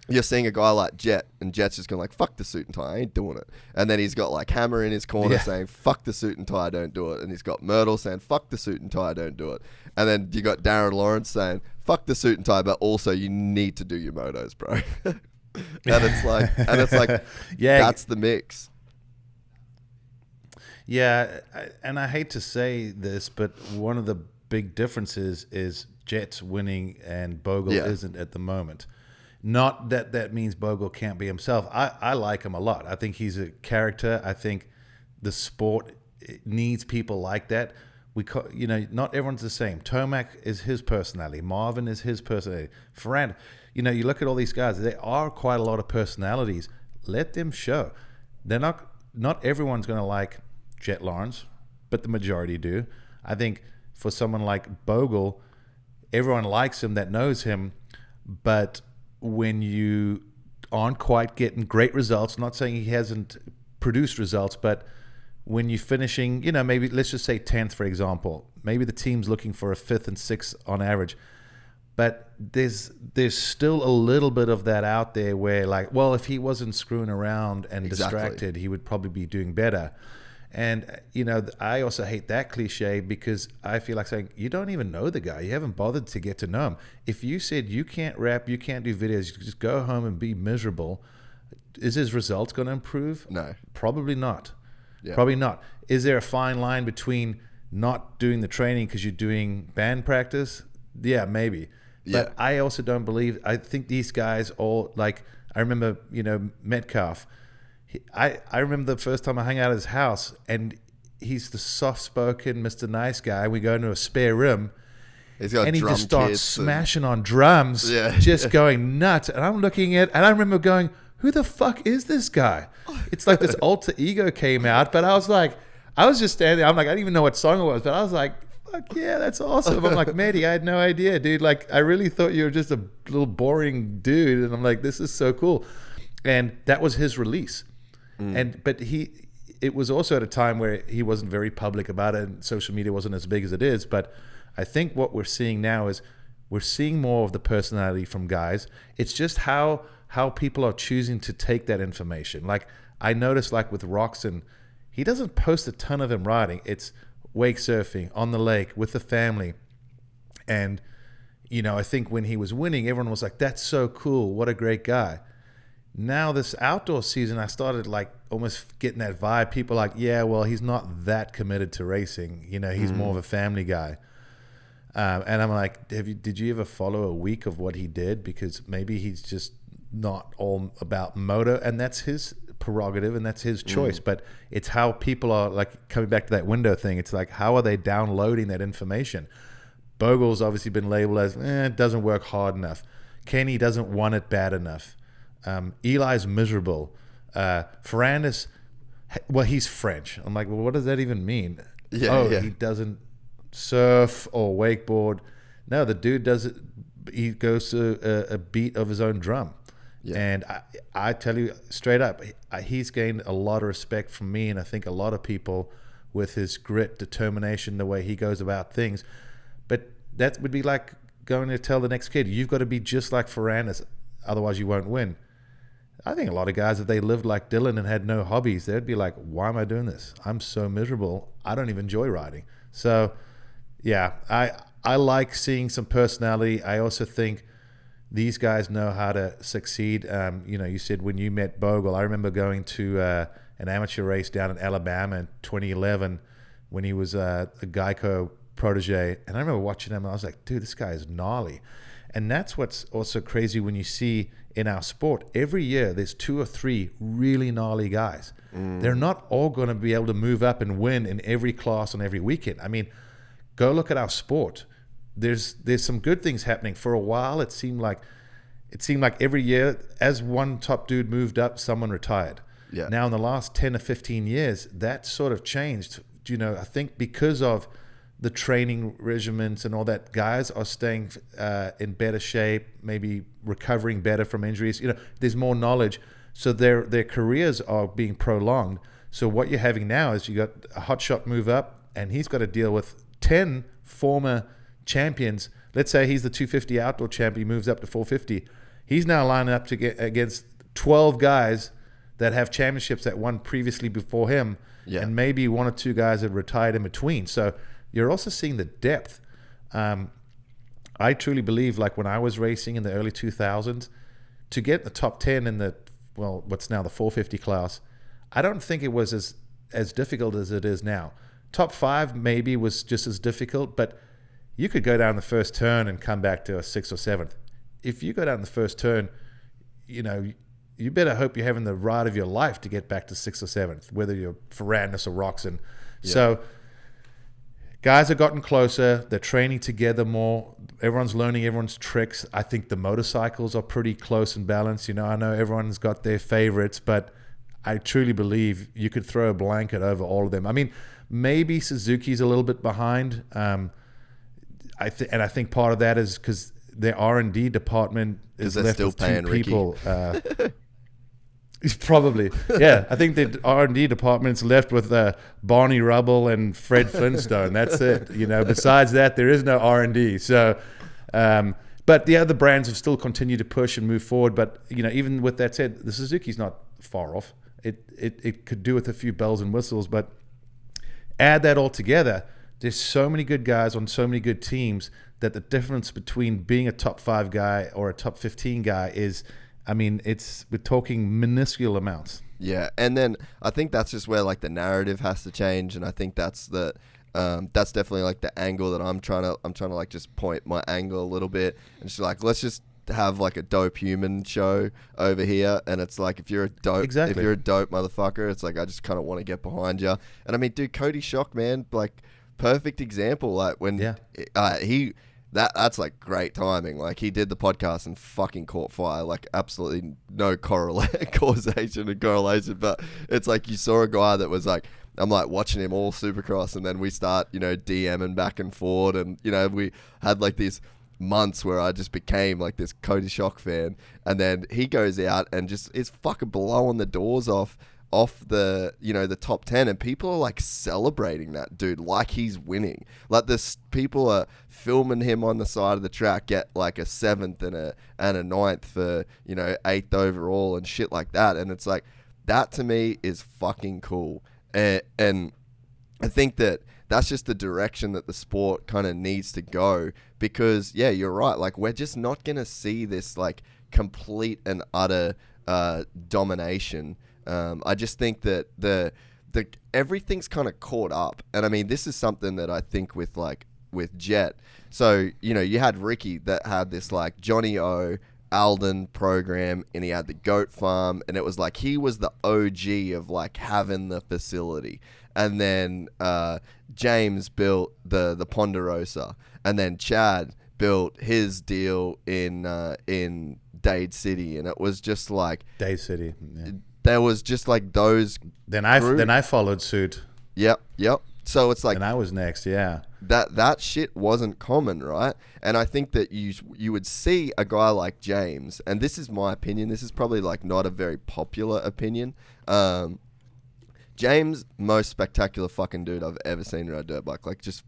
a guy like Jet, and Jet's just going like, fuck the suit and tie, I ain't doing it. And then he's got like Hammer in his corner saying, fuck the suit and tie, don't do it. And he's got Myrtle saying, fuck the suit and tie, don't do it. And then you got Darren Lawrence saying, fuck the suit and tie, but also you need to do your motos, bro. and it's like, that's the mix. Yeah, and I hate to say this, but one of the big differences is Jet's winning and Bogle isn't at the moment. Not that that means Bogle can't be himself. I like him a lot. I think he's a character. I think the sport needs people like that. Not everyone's the same. Tomac is his personality. Marvin is his personality. Ferrand, you look at all these guys. There are quite a lot of personalities. Let them show. They're not everyone's going to like Jet Lawrence, but the majority do. I think for someone like Bogle, everyone likes him that knows him, but when you aren't quite getting great results, not saying he hasn't produced results, but when you're finishing, maybe let's just say 10th, for example, maybe the team's looking for a 5th and 6th on average, but there's still a little bit of that out there where like, well, if he wasn't screwing around and distracted, he would probably be doing better. And, I also hate that cliche because I feel like saying, you don't even know the guy. You haven't bothered to get to know him. If you said you can't rap, you can't do videos, you just go home and be miserable, is his results going to improve? No. Probably not. Yeah. Probably not. Is there a fine line between not doing the training because you're doing band practice? Yeah, maybe. Yeah. But I also don't believe, I think these guys all, like, I remember, Metcalf, I remember the first time I hung out at his house, and he's the soft-spoken Mr. Nice Guy. We go into a spare room, and he just starts smashing on drums, just going nuts. And I'm looking at, and I remember going, who the fuck is this guy? It's like this alter ego came out, but I was just standing there. I'm like, I didn't even know what song it was, but I was like, fuck yeah, that's awesome. I'm like, Matty, I had no idea, dude. Like, I really thought you were just a little boring dude. And I'm like, this is so cool. And that was his release. But it was also at a time where he wasn't very public about it, and social media wasn't as big as it is. But I think what we're seeing now is we're seeing more of the personality from guys. It's just how people are choosing to take that information. Like I noticed, like with Roxon, he doesn't post a ton of him riding. It's wake surfing on the lake with the family. And I think when he was winning, everyone was like, "That's so cool! What a great guy." Now this outdoor season, I started like almost getting that vibe. People like, yeah, well, he's not that committed to racing. He's more of a family guy. And I'm like, did you ever follow a week of what he did? Because maybe he's just not all about moto, and that's his prerogative and that's his choice. But it's how people are like coming back to that window thing. It's like, how are they downloading that information? Bogle's obviously been labeled as, it doesn't work hard enough. Kenny doesn't want it bad enough. Eli's miserable. Ferrandis, well, he's French. I'm like, well, what does that even mean? He doesn't surf or wakeboard. No, the dude does it. He goes to a beat of his own drum. Yeah. And I tell you straight up, he's gained a lot of respect from me, and I think a lot of people with his grit, determination, the way he goes about things. But that would be like going to tell the next kid, you've got to be just like Ferrandis, otherwise you won't win. I think a lot of guys, if they lived like Dylan and had no hobbies, they'd be like, why am I doing this? I'm so miserable. I don't even enjoy riding. So, yeah, I like seeing some personality. I also think these guys know how to succeed. You said when you met Bogle, I remember going to an amateur race down in Alabama in 2011 when he was a Geico protege. And I remember watching him and I was like, dude, this guy is gnarly. And that's what's also crazy when you see in our sport, every year there's 2 or 3 really gnarly guys. They're not all going to be able to move up and win in every class on every weekend. I mean, go look at our sport. There's some good things happening. For a while, it seemed like every year, as one top dude moved up, someone retired. Yeah. Now, in the last 10 or 15 years, that sort of changed. I think because of the training regimens and all that, guys are staying in better shape, maybe recovering better from injuries. There's more knowledge, so their careers are being prolonged. So what you're having now is you got a hotshot move up, and he's got to deal with 10 former champions. Let's say he's the 250 outdoor champion, he moves up to 450. He's now lining up to get against 12 guys that have championships that won previously before him, and maybe 1 or 2 guys that retired in between. So you're also seeing the depth. I truly believe, like when I was racing in the early 2000s, to get the top 10 in what's now the 450 class, I don't think it was as difficult as it is now. Top 5 maybe was just as difficult, but you could go down the first turn and come back to a 6th or 7th. If you go down the first turn, you better hope you're having the ride of your life to get back to 6th or 7th, whether you're Ferrandis or Roxon. Yeah. So guys have gotten closer. They're training together more. Everyone's learning everyone's tricks. I think the motorcycles are pretty close and balanced. I know everyone's got their favorites, but I truly believe you could throw a blanket over all of them. I mean, maybe Suzuki's a little bit behind. I think part of that is because their R&D department is left with 2 people. Probably, yeah. I think the R&D department's left with Barney Rubble and Fred Flintstone. That's it. Besides that, there is no R&D. So, but the other brands have still continued to push and move forward. But even with that said, the Suzuki's not far off. It could do with a few bells and whistles. But add that all together, there's so many good guys on so many good teams that the difference between being a top 5 guy or a top 15 guy is, we're talking minuscule amounts. Yeah, and then I think that's just where like the narrative has to change, and I think that's that's definitely like the angle that I'm trying to like just point my angle a little bit, and just like let's just have like a dope human show over here, and it's like if you're a dope motherfucker, it's like I just kind of want to get behind you. And dude, Cody Schock, man, like perfect example. Like when That's like great timing. Like he did the podcast and fucking caught fire. Like absolutely no causation and correlation. But it's like you saw a guy that was like, I'm like watching him all Supercross, and then we start, DMing back and forth, and we had like these months where I just became like this Cody Schock fan, and then he goes out and just is fucking blowing the doors off the the top 10, and people are like celebrating that dude like he's winning. Like this, people are filming him on the side of the track get like a 7th and a 9th for 8th overall and shit like that, and it's like that to me is fucking cool, and I think that's just the direction that the sport kind of needs to go, because yeah, you're right, like we're just not gonna see this like complete and utter domination. I just think that the everything's kind of caught up, and this is something that I think with Jet. So you had Ricky that had this like Johnny O Alden program, and he had the goat farm, and it was like he was the OG of like having the facility, and then James built the Ponderosa, and then Chad built his deal in Dade City, and it was just like Dade City. Yeah. There was just like those. Then I followed suit. Yep. So it's like. And I was next. Yeah. That shit wasn't common, right? And I think that you would see a guy like James, and this is my opinion. This is probably like not a very popular opinion. James, most spectacular fucking dude I've ever seen ride dirt bike. Like just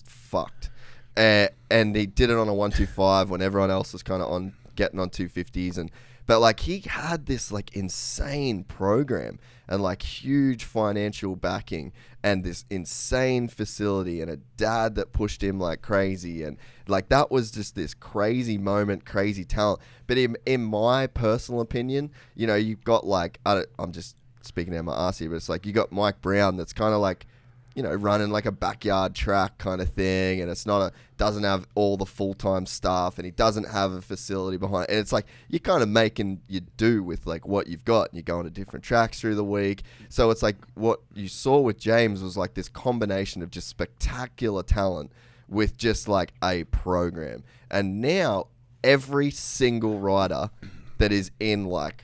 fucked. And he did it on a 125 when everyone else was kind of getting on 250s, But like he had this like insane program and like huge financial backing and this insane facility and a dad that pushed him like crazy, and like that was just this crazy moment, crazy talent. But in my personal opinion, you know, you've got like I'm just speaking out my arse here, but it's like you got Mike Brown that's kind of like, you know, running like a backyard track kind of thing, and it's not doesn't have all the full-time staff, and he doesn't have a facility behind it. And it's like you're kind of making you do with like what you've got, and you're going to different tracks through the week. So it's like what you saw with James was like this combination of just spectacular talent with just like a program. And now every single rider that is in like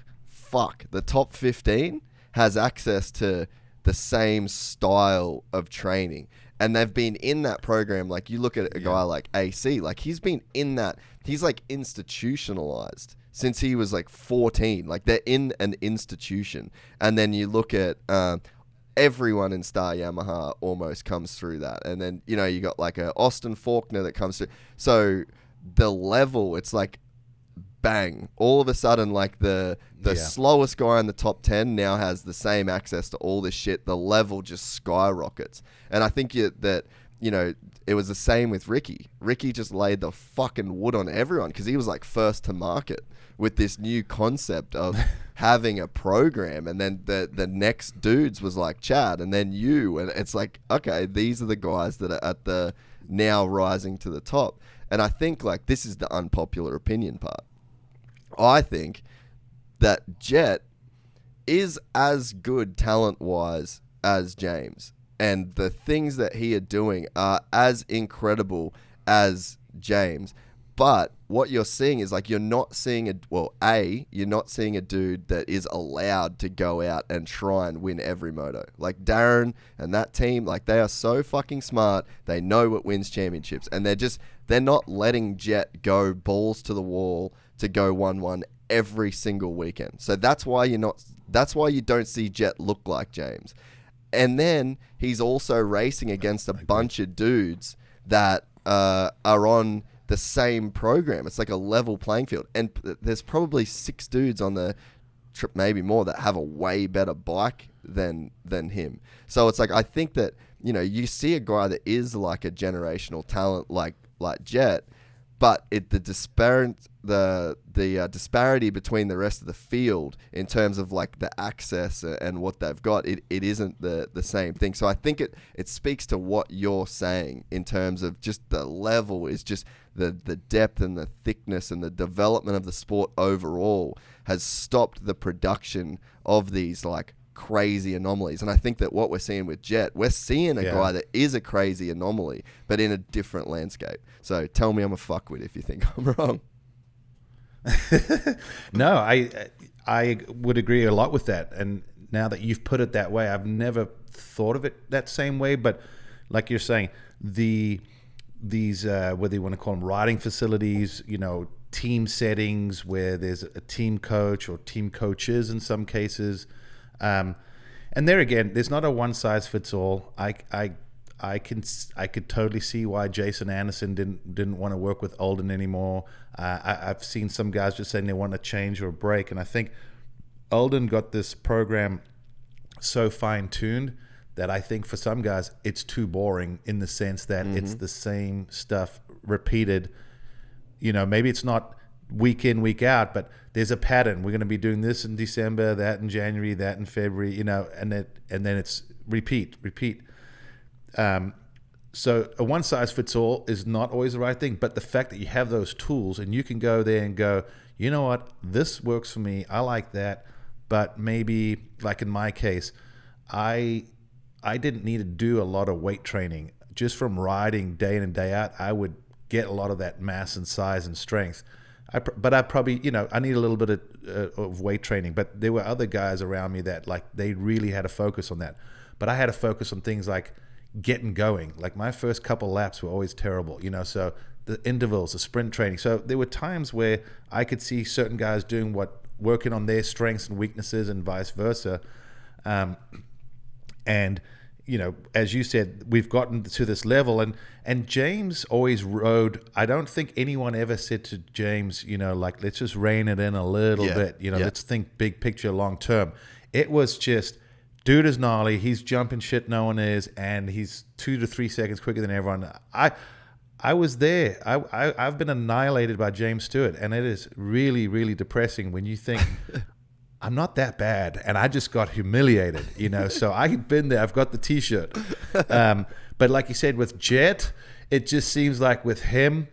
the top 15 has access to the same style of training, and they've been in that program. Like you look at a guy like AC, like he's been in that, he's like institutionalized since he was like 14. Like they're in an institution. And then you look at everyone in Star Yamaha almost comes through that, and then you know you got like a Austin Faulkner that comes through. So the level, it's like bang, all of a sudden like the slowest guy in the top 10 now has the same access to all this shit. The level just skyrockets. And I think that, you know, it was the same with Ricky. Ricky just laid the fucking wood on everyone because he was like first to market with this new concept of having a program. And then the next dudes was like Chad, and then you, and it's like, okay, these are the guys that are at the now rising to the top. And I think like this is the unpopular opinion part. I think that Jet is as good talent-wise as James, and the things that he are doing are as incredible as James. But what you're seeing is like you're not seeing you're not seeing a dude that is allowed to go out and try and win every moto. Like Darren and that team, like they are so fucking smart. They know what wins championships, and they're not letting Jet go balls to the wall to go 1-1 every single weekend. So that's why you don't see Jet look like James. And then he's also racing against a bunch of dudes that are on the same program. It's like a level playing field. And there's probably 6 dudes on the trip, maybe more, that have a way better bike than him. So it's like, I think that, you know, you see a guy that is like a generational talent like Jet, but the disparity between the rest of the field in terms of like the access and what they've got, it isn't the same thing. So I think it speaks to what you're saying in terms of just the level is just the depth and the thickness and the development of the sport overall has stopped the production of these like crazy anomalies. And I think that what we're seeing with Jet, we're seeing a guy that is a crazy anomaly, but in a different landscape. So tell me I'm a fuckwit if you think I'm wrong. No, I would agree a lot with that. And now that you've put it that way, I've never thought of it that same way. But like you're saying, these whether you want to call them riding facilities, you know, team settings where there's a team coach or team coaches in some cases. And there again, there's not a one size fits all. I could totally see why Jason Anderson didn't want to work with Alden anymore. I've seen some guys just saying they want to change or break, and I think Alden got this program so fine tuned that I think for some guys it's too boring in the sense that it's the same stuff repeated. You know, maybe it's not week in, week out, but there's a pattern. We're going to be doing this in December, that in January, that in February, you know, and then it's repeat. So a one size fits all is not always the right thing, but the fact that you have those tools and you can go there and go, you know what, this works for me. I like that, but maybe like in my case, I didn't need to do a lot of weight training. Just from riding day in and day out, I would get a lot of that mass and size and strength. But I probably, you know, I need a little bit of weight training. But there were other guys around me that like they really had a focus on that. But I had to focus on things like getting going. Like my first couple laps were always terrible, you know. So the intervals, the sprint training. So there were times where I could see certain guys working on their strengths and weaknesses and vice versa. And as you said, we've gotten to this level, and James always rode. I don't think anyone ever said to James, like, let's just rein it in a little bit. Let's think big picture, long term. It was just, dude is gnarly. He's jumping shit no one is, and he's 2 to 3 seconds quicker than everyone. I was there. I've been annihilated by James Stewart, and it is really, really depressing when you think, I'm not that bad, and I just got humiliated, So I've been there. I've got the T-shirt. But like you said, with Jet, it just seems like with him,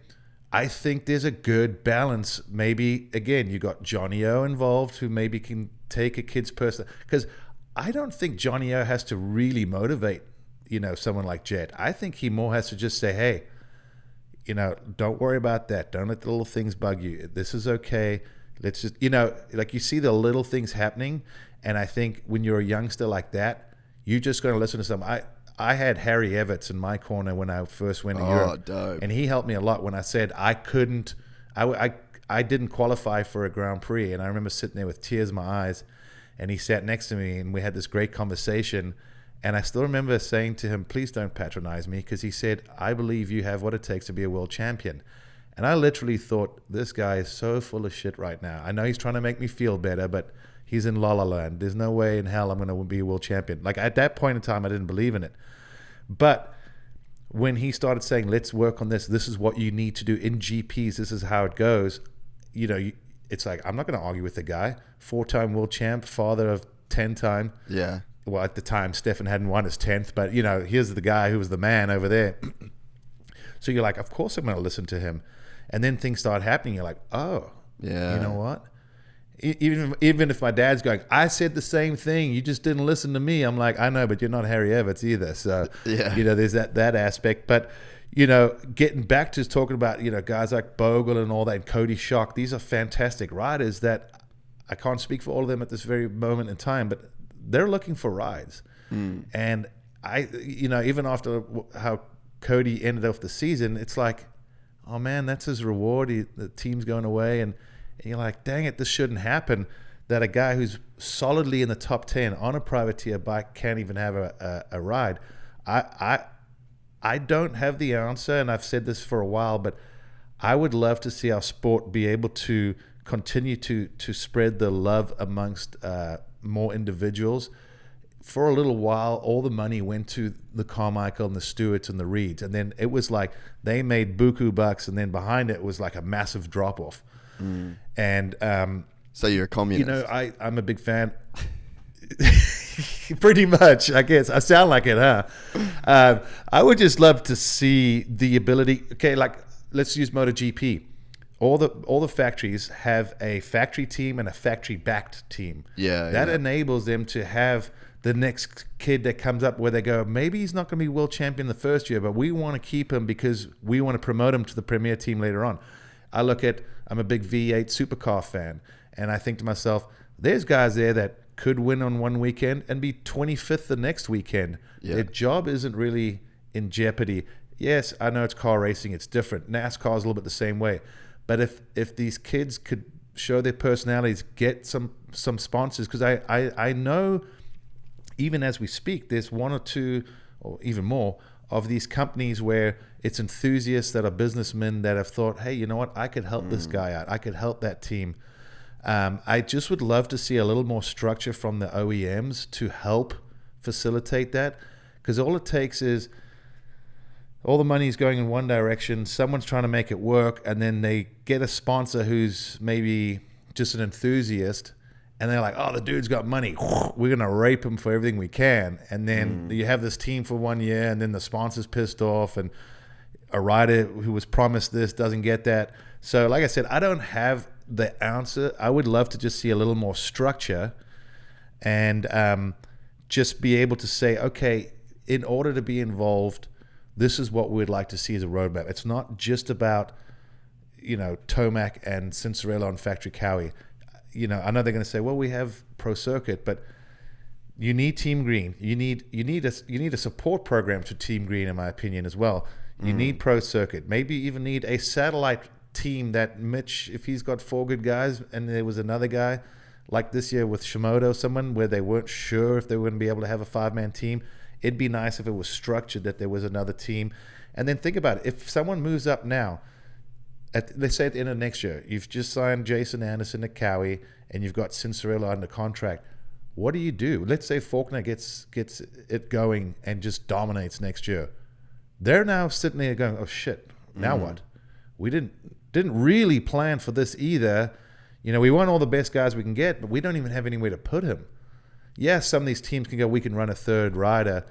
I think there's a good balance. Maybe, again, you got Johnny O involved, who maybe can take a kid's person. Because I don't think Johnny O has to really motivate, someone like Jet. I think he more has to just say, hey, don't worry about that. Don't let the little things bug you. This is okay. Let's just, like you see the little things happening. And I think when you're a youngster like that, you're just going to listen to something. I had Harry Everts in my corner when I first went to Europe. Dope. And he helped me a lot when I said I couldn't, I didn't qualify for a Grand Prix. And I remember sitting there with tears in my eyes, and he sat next to me and we had this great conversation. And I still remember saying to him, please don't patronize me, because he said, I believe you have what it takes to be a world champion. And I literally thought, this guy is so full of shit right now. I know he's trying to make me feel better, but he's in La La Land. There's no way in hell I'm going to be a world champion. Like, at that point in time, I didn't believe in it. But when he started saying, let's work on this, this is what you need to do in GPs, this is how it goes, it's like, I'm not going to argue with the guy. 4-time world champ, father of 10-time. Yeah. Well, at the time, Stefan hadn't won his 10th, but, here's the guy who was the man over there. So you're like, of course I'm going to listen to him. And then things start happening. You're like, oh, yeah. You know what? Even if my dad's going, I said the same thing, you just didn't listen to me. I'm like, I know, but you're not Harry Everts either. So, there's that aspect. But, getting back to talking about, guys like Bogle and all that, and Cody Schock, these are fantastic riders that I can't speak for all of them at this very moment in time, but they're looking for rides. And even after how Cody ended off the season, it's like, oh man, that's his reward. The team's going away, and you're like, dang it, this shouldn't happen. That a guy who's solidly in the top 10 on a privateer bike can't even have a ride. I don't have the answer, and I've said this for a while, but I would love to see our sport be able to continue to spread the love amongst more individuals. For a little while, all the money went to the Carmichael and the Stewarts and the Reeds. And then it was like they made buku bucks, and then behind it was like a massive drop-off. And so you're a communist? I'm a big fan. Pretty much, I guess. I sound like it, huh? I would just love to see the ability. Okay, like, let's use MotoGP. All the factories have a factory team and a factory-backed team. That enables them to have the next kid that comes up where they go, maybe he's not going to be world champion the first year, but we want to keep him because we want to promote him to the premier team later on. I'm a big V8 supercar fan, and I think to myself, there's guys there that could win on one weekend and be 25th the next weekend. Their job isn't really in jeopardy. Yes, I know it's car racing, it's different. NASCAR is a little bit the same way. But if these kids could show their personalities, get some sponsors, because I know even as we speak, there's one or two or even more of these companies where it's enthusiasts that are businessmen that have thought, hey, you know what, I could help this guy out. I could help that team. I just would love to see a little more structure from the OEMs to help facilitate that, because all it takes is all the money is going in one direction, someone's trying to make it work, and then they get a sponsor who's maybe just an enthusiast, and they're like, oh, the dude's got money, we're going to rape him for everything we can. And then you have this team for 1 year, and then the sponsor's pissed off, and a rider who was promised this doesn't get that. So like I said, I don't have the answer. I would love to just see a little more structure and just be able to say, okay, in order to be involved, this is what we'd like to see as a roadmap. It's not just about, Tomac and Cincerello and Factory Cowie. I know they're going to say, well, we have Pro Circuit, but you need Team Green. You need a support program to Team Green, in my opinion, as well. You need Pro Circuit. Maybe even need a satellite team that Mitch, if he's got 4 good guys, and there was another guy like this year with Shimoda, someone where they weren't sure if they were going to be able to have a 5-man team. It'd be nice if it was structured, that there was another team. And then think about it. If someone moves up now, let's say at the end of next year, you've just signed Jason Anderson to Cowie and you've got Cincerella under contract. What do you do? Let's say Faulkner gets it going and just dominates next year. They're now sitting there going, oh shit, now what? We didn't really plan for this either. You know, we want all the best guys we can get, but we don't even have anywhere to put him. Yes, some of these teams can go, we can run a third rider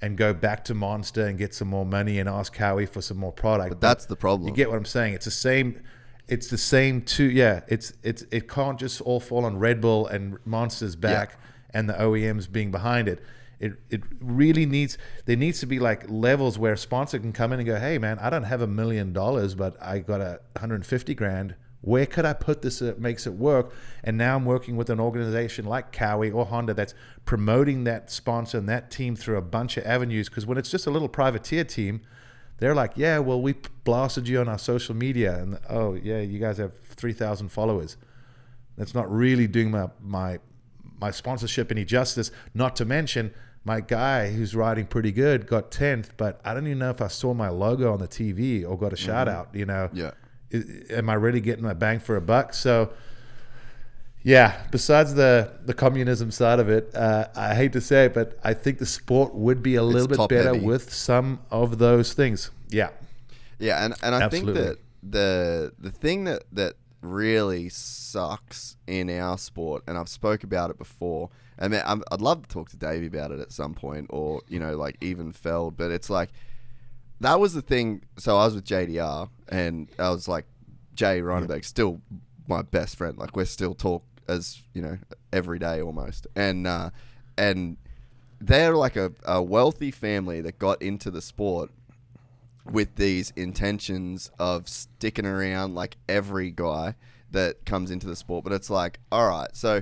and go back to Monster and get some more money and ask Cowie for some more product. But that's the problem. You get what I'm saying? It's the same too. Yeah, it can't just all fall on Red Bull and Monster's back and the OEMs being behind it. It really needs to be like levels where a sponsor can come in and go, hey man, I don't have $1 million, but I got $150,000. Where could I put this that makes it work? And now I'm working with an organization like Cowie or Honda that's promoting that sponsor and that team through a bunch of avenues. Because when it's just a little privateer team, they're like, yeah, well, we blasted you on our social media, and oh yeah, you guys have 3,000 followers. That's not really doing my sponsorship any justice. Not to mention, my guy who's riding pretty good got 10th, but I don't even know if I saw my logo on the TV or got a shout out. You know, am I really getting my bang for a buck? So yeah, besides the communism side of it, I hate to say it, but I think the sport would be a little bit better with some of those things. Yeah, and I Absolutely. Think that the thing that really sucks in our sport, and I've spoke about it before, and I'd love to talk to Davey about it at some point, or you know, like even Feld, but it's like that was the thing. So I was with JDR, and I was like, Jay Reinberg, still my best friend. Like we're still talk as you know every day almost, and they're like a wealthy family that got into the sport with these intentions of sticking around like every guy that comes into the sport. But it's like, all right, so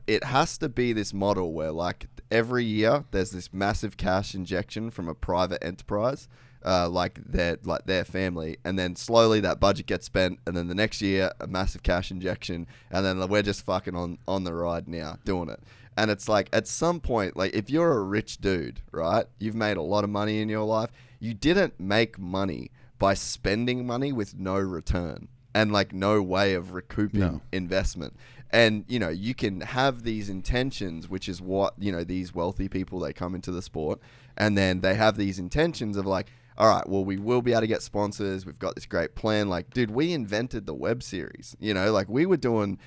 it has to be this model where like every year there's this massive cash injection from a private enterprise, like their family, and then slowly that budget gets spent, and then the next year a massive cash injection, and then we're just fucking on the ride now doing it. And it's like at some point, like if you're a rich dude, right, you've made a lot of money in your life, you didn't make money by spending money with no return and like no way of recouping investment. And, you know, you can have these intentions, which is what, you know, these wealthy people, they come into the sport and then they have these intentions of like, all right, well, we will be able to get sponsors. We've got this great plan. Like, dude, we invented the web series, you know, like we were doing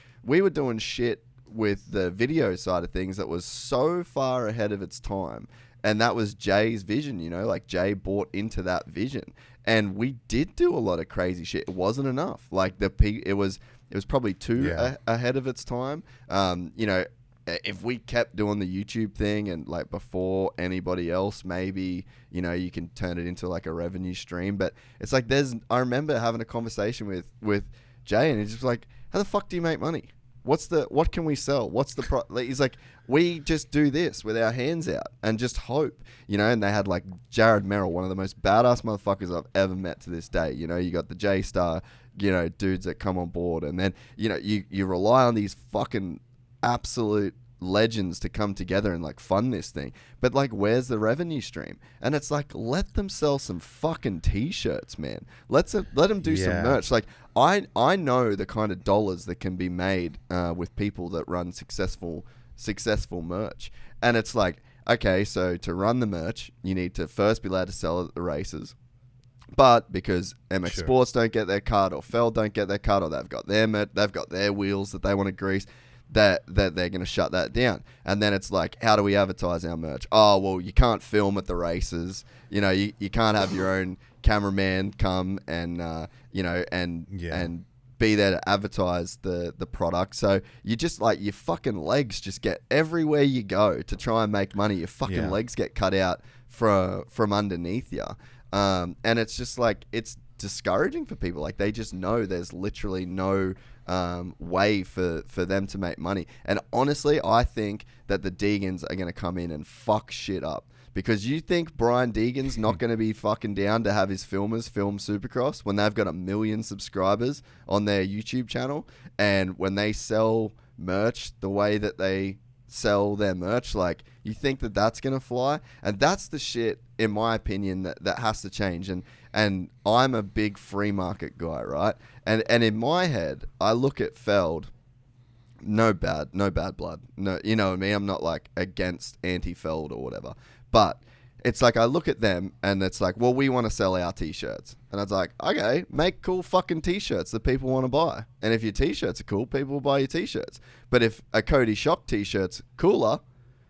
shit with the video side of things that was so far ahead of its time. And that was Jay's vision, you know, like Jay bought into that vision. And we did do a lot of crazy shit. It wasn't enough. Like it was probably too ahead of its time. You know, if we kept doing the YouTube thing and like before anybody else, maybe, you know, you can turn it into like a revenue stream. But it's like I remember having a conversation with Jay, and he's just like, how the fuck do you make money? What can we sell? What's the he's like, we just do this with our hands out and just hope, you know. And they had like Jared Merrill, one of the most badass motherfuckers I've ever met to this day. You know, you got the J-Star, you know, dudes that come on board, and then, you know, you rely on these fucking absolute legends to come together and like fund this thing. But like, where's the revenue stream? And it's like, let them sell some fucking t-shirts, man. Let them do some merch. Like I know the kind of dollars that can be made with people that run successful merch. And it's like, okay, so to run the merch, you need to first be allowed to sell it at the races. But because MX Sports don't get their cut, or Feld don't get their cut, or they've got their wheels that they want to grease, that they're going to shut that down. And then it's like, how do we advertise our merch? Oh, well, you can't film at the races. You know, you can't have your own cameraman come and, you know, and be there to advertise the product. So you just like, your fucking legs just get everywhere you go to try and make money. Your fucking legs get cut out from underneath you. And it's just like, it's discouraging for people. Like, they just know there's literally no way for them to make money. And honestly, I think that the Deegans are going to come in and fuck shit up. Because you think Brian Deegan's not going to be fucking down to have his filmers film Supercross when they've got 1 million subscribers on their YouTube channel, and when they sell merch the way that they sell their merch, like, you think that that's going to fly? And that's the shit, in my opinion, that has to change. And I'm a big free market guy, right? And in my head, I look at Feld, no bad blood. No, you know what I mean? I'm not like against anti-Feld or whatever. But it's like I look at them and it's like, well, we want to sell our t-shirts. And I was like, okay, make cool fucking t-shirts that people want to buy. And if your t-shirts are cool, people will buy your t-shirts. But if a Cody Shock t-shirt's cooler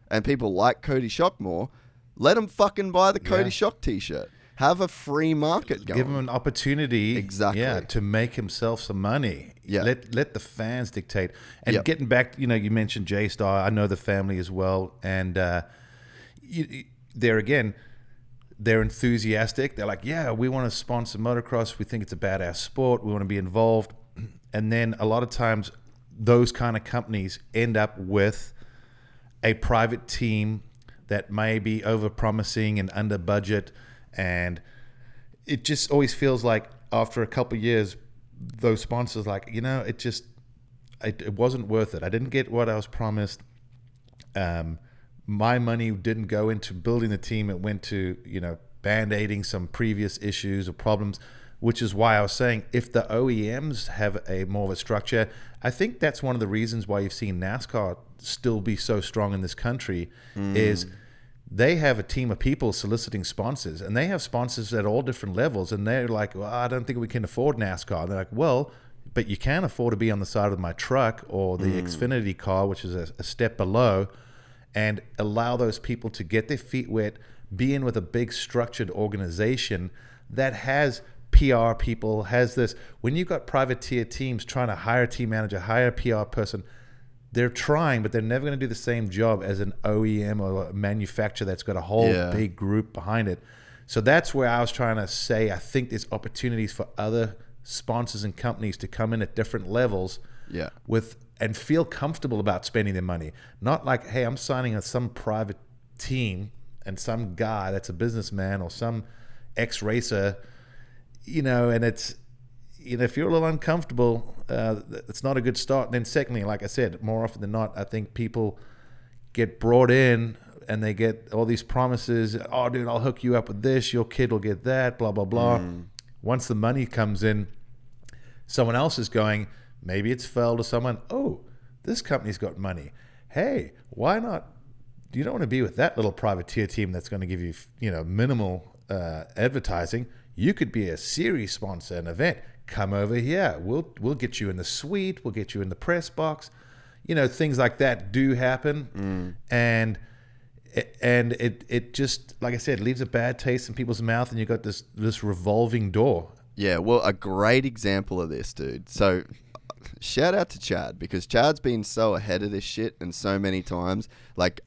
and people like Cody Shock more, let them fucking buy the Cody Shock t-shirt. Have a free market going. Give him an opportunity, exactly, to make himself some money. Yeah, let the fans dictate. And getting back, you mentioned J-Star. I know the family as well, and there again, they're enthusiastic. They're like, yeah, we want to sponsor motocross. We think it's a badass sport. We want to be involved. And then a lot of times, those kind of companies end up with a private team that may be over-promising and under budget. And it just always feels like after a couple of years, those sponsors like, it wasn't worth it. I didn't get what I was promised. My money didn't go into building the team. It went to, band-aiding some previous issues or problems, which is why I was saying if the OEMs have a more of a structure, I think that's one of the reasons why you've seen NASCAR still be so strong in this country is they have a team of people soliciting sponsors, and they have sponsors at all different levels. And they're like, well, I don't think we can afford NASCAR. And they're like, well, but you can afford to be on the side of my truck or the Xfinity car, which is a step below, and allow those people to get their feet wet, be in with a big structured organization that has PR people, has this. When you've got privateer teams trying to hire a team manager, hire a PR person, they're trying, but they're never going to do the same job as an OEM or a manufacturer that's got a whole big group behind it. So that's where I was trying to say, I think there's opportunities for other sponsors and companies to come in at different levels and feel comfortable about spending their money. Not like, hey, I'm signing with some private team and some guy that's a businessman or some ex-racer, and it's, if you're a little uncomfortable, it's not a good start. And then secondly, like I said, more often than not, I think people get brought in and they get all these promises. Oh, dude, I'll hook you up with this. Your kid will get that, blah, blah, blah. Once the money comes in, someone else is going, maybe it's Feld or someone, oh, this company's got money. Hey, why not? You don't want to be with that little privateer team that's going to give you, minimal advertising. You could be a series sponsor, an event. Come over here. We'll get you in the suite. We'll get you in the press box. Things like that do happen, and it just, like I said, leaves a bad taste in people's mouth, and you got this revolving door. Yeah, well, a great example of this, dude. So, shout out to Chad, because Chad's been so ahead of this shit and so many times. Like,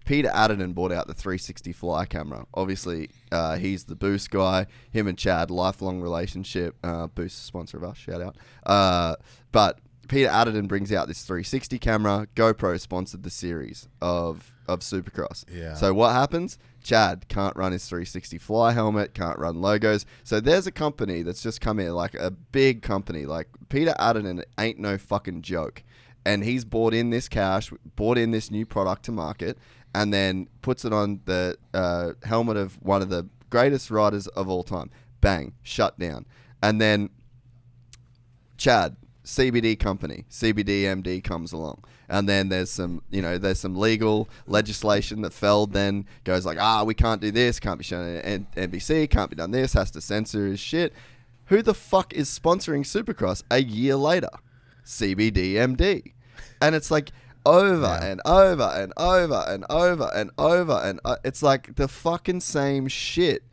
Peter Adderton bought out the 360 Fly camera. Obviously, he's the Boost guy. Him and Chad, lifelong relationship. Boost, sponsor of us, shout out. But Peter Adderton brings out this 360 camera. GoPro sponsored the series of Supercross. Yeah. So what happens? Chad can't run his 360 Fly helmet, can't run logos. So there's a company that's just come in, like a big company. Like Peter Adderton ain't no fucking joke. And he's bought in this cash, bought in this new product to market, and then puts it on the helmet of one of the greatest riders of all time. Bang, shut down. And then Chad, CBD company, CBDMD comes along. And then there's some legal legislation that Feld then goes like, we can't do this, can't be shown on NBC, can't be done this, has to censor his shit. Who the fuck is sponsoring Supercross a year later? CBDMD. And it's like over and over and over and over and over. And it's like the fucking same shit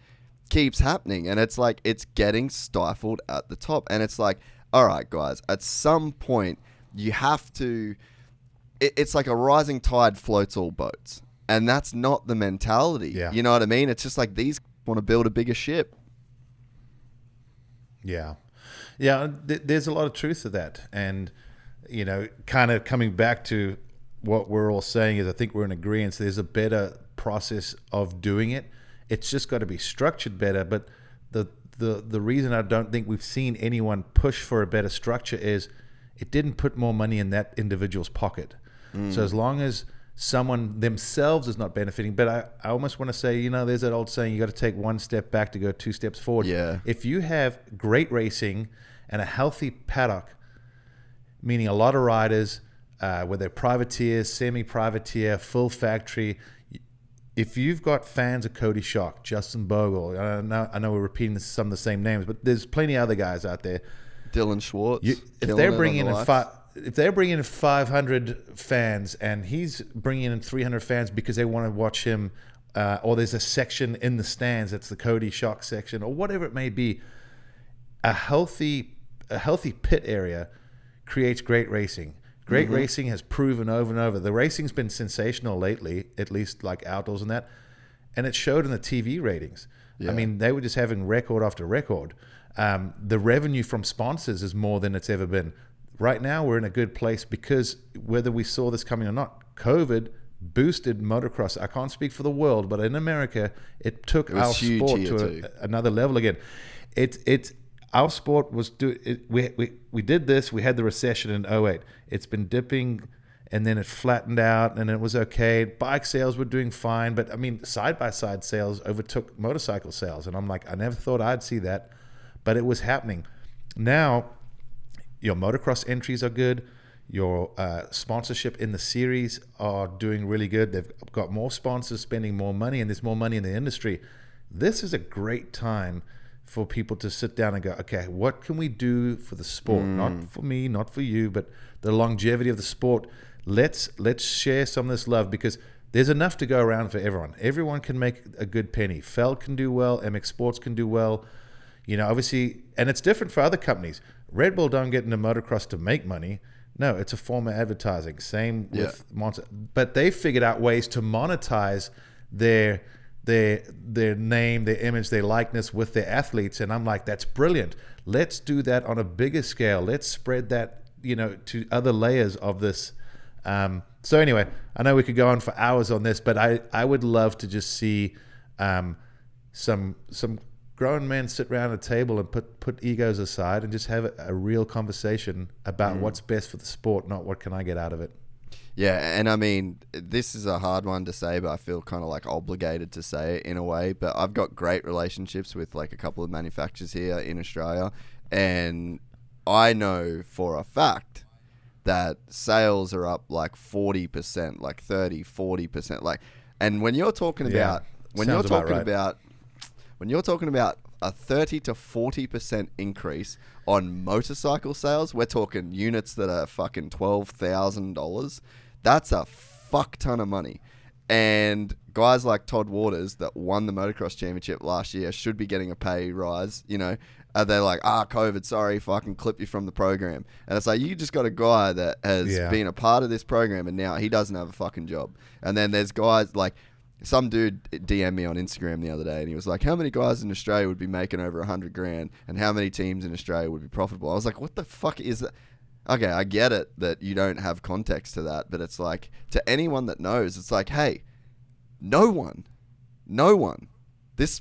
keeps happening. And it's like, it's getting stifled at the top. And it's like, all right, guys, at some point you have to... It's like a rising tide floats all boats. And that's not the mentality. Yeah. You know what I mean? It's just like these want to build a bigger ship. Yeah. Yeah, there's a lot of truth to that. And, kind of coming back to what we're all saying is I think we're in agreement. There's a better process of doing it. It's just got to be structured better. But the reason I don't think we've seen anyone push for a better structure is it didn't put more money in that individual's pocket. So as long as someone themselves is not benefiting. But I almost want to say, you know, there's that old saying, you got to take one step back to go 2 steps forward. Yeah. If you have great racing and a healthy paddock, meaning a lot of riders, whether privateers, semi-privateer, full factory, if you've got fans of Cody Schock, Justin Bogle, I know we're repeating some of the same names, but there's plenty of other guys out there. Dylan Schwartz. If they're bringing in 500 fans and he's bringing in 300 fans because they want to watch him, or there's a section in the stands that's the Cody Schock section, or whatever it may be, a healthy pit area creates great racing. Great racing has proven over and over. The racing's been sensational lately, at least like outdoors and that, and it showed in the TV ratings. Yeah. I mean, they were just having record after record. The revenue from sponsors is more than it's ever been. Right now, we're in a good place because whether we saw this coming or not, COVID boosted motocross. I can't speak for the world, but in America, it took our sport to another level again. Our sport was we did this. We had the recession in 2008. It's been dipping, and then it flattened out, and it was okay. Bike sales were doing fine, but I mean, side-by-side sales overtook motorcycle sales, and I'm like, I never thought I'd see that, but it was happening. Now, your motocross entries are good. Your sponsorship in the series are doing really good. They've got more sponsors spending more money, and there's more money in the industry. This is a great time for people to sit down and go, okay, what can we do for the sport? Not for me, not for you, but the longevity of the sport. Let's share some of this love, because there's enough to go around for everyone. Everyone can make a good penny. Feld can do well. MX Sports can do well. You know, obviously, and it's different for other companies. Red Bull don't get into motocross to make money. No, it's a form of advertising. Same with Monster. But they figured out ways to monetize their name, their image, their likeness with their athletes. And I'm like, that's brilliant. Let's do that on a bigger scale. Let's spread that, you know, to other layers of this. So anyway, I know we could go on for hours on this, but I would love to just see some grown men sit around a table and put egos aside and just have a real conversation about what's best for the sport, not what can I get out of it. Yeah, and I mean, this is a hard one to say, but I feel kind of like obligated to say it in a way. But I've got great relationships with like a couple of manufacturers here in Australia, and I know for a fact that sales are up like 40%, like 30, 40%. Like, and when you're talking about, when you're talking about a 30 to 40% increase on motorcycle sales, we're talking units that are fucking $12,000. That's a fuck ton of money. And guys like Todd Waters that won the motocross championship last year should be getting a pay rise, you know. They're like, COVID, sorry, fucking clip you from the program. And it's like, you just got a guy that has been a part of this program and now he doesn't have a fucking job. And then there's guys like, some dude DM'd me on Instagram the other day and he was like, how many guys in Australia would be making over $100,000 and how many teams in Australia would be profitable? I was like, what the fuck is that? Okay, I get it that you don't have context to that, but it's like, to anyone that knows, it's like, hey, no one. It's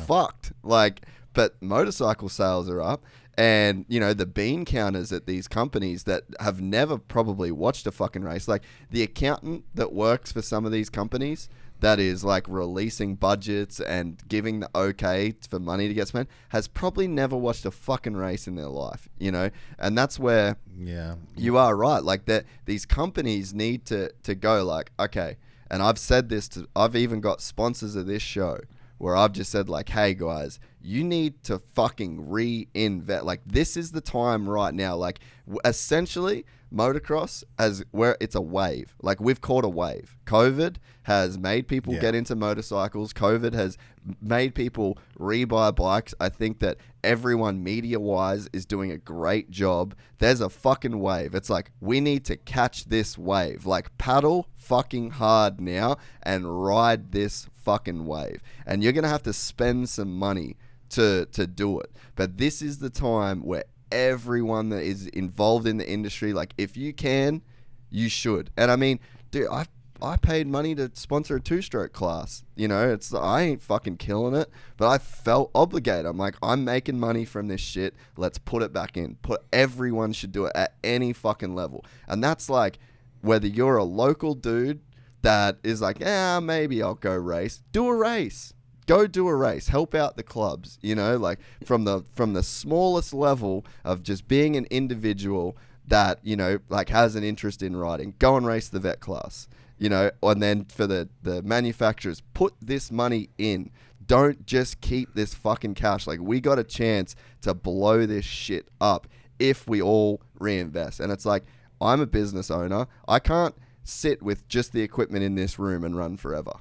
fucked. Like, but motorcycle sales are up. And, you know, the bean counters at these companies that have never probably watched a fucking race, like the accountant that works for some of these companies that is like releasing budgets and giving the okay for money to get spent, has probably never watched a fucking race in their life, you know? And that's where you are right. Like that, these companies need to go like, okay, and I've said this I've even got sponsors of this show where I've just said like, hey guys, you need to fucking reinvest. Like this is the time right now. Like essentially motocross where it's a wave. Like we've caught a wave. COVID has made people get into motorcycles. COVID has made people rebuy bikes. I think that everyone media wise is doing a great job. There's a fucking wave. It's like, we need to catch this wave. Like paddle fucking hard now and ride this fucking wave. And you're going to have to spend some money to do it. But this is the time where everyone that is involved in the industry, like if you can, you should. And I mean, dude, I paid money to sponsor a 2-stroke class. You know, I ain't fucking killing it, but I felt obligated. I'm like, I'm making money from this shit. Let's put it back in. Everyone should do it at any fucking level. And that's like, whether you're a local dude that is like, maybe I'll go race. Do a race. Go do a race. Help out the clubs, you know, like from the smallest level of just being an individual that, you know, like has an interest in riding. Go and race the vet class, you know, and then for the manufacturers, put this money in. Don't just keep this fucking cash. Like, we got a chance to blow this shit up if we all reinvest. And it's like, I'm a business owner. I can't sit with just the equipment in this room and run forever.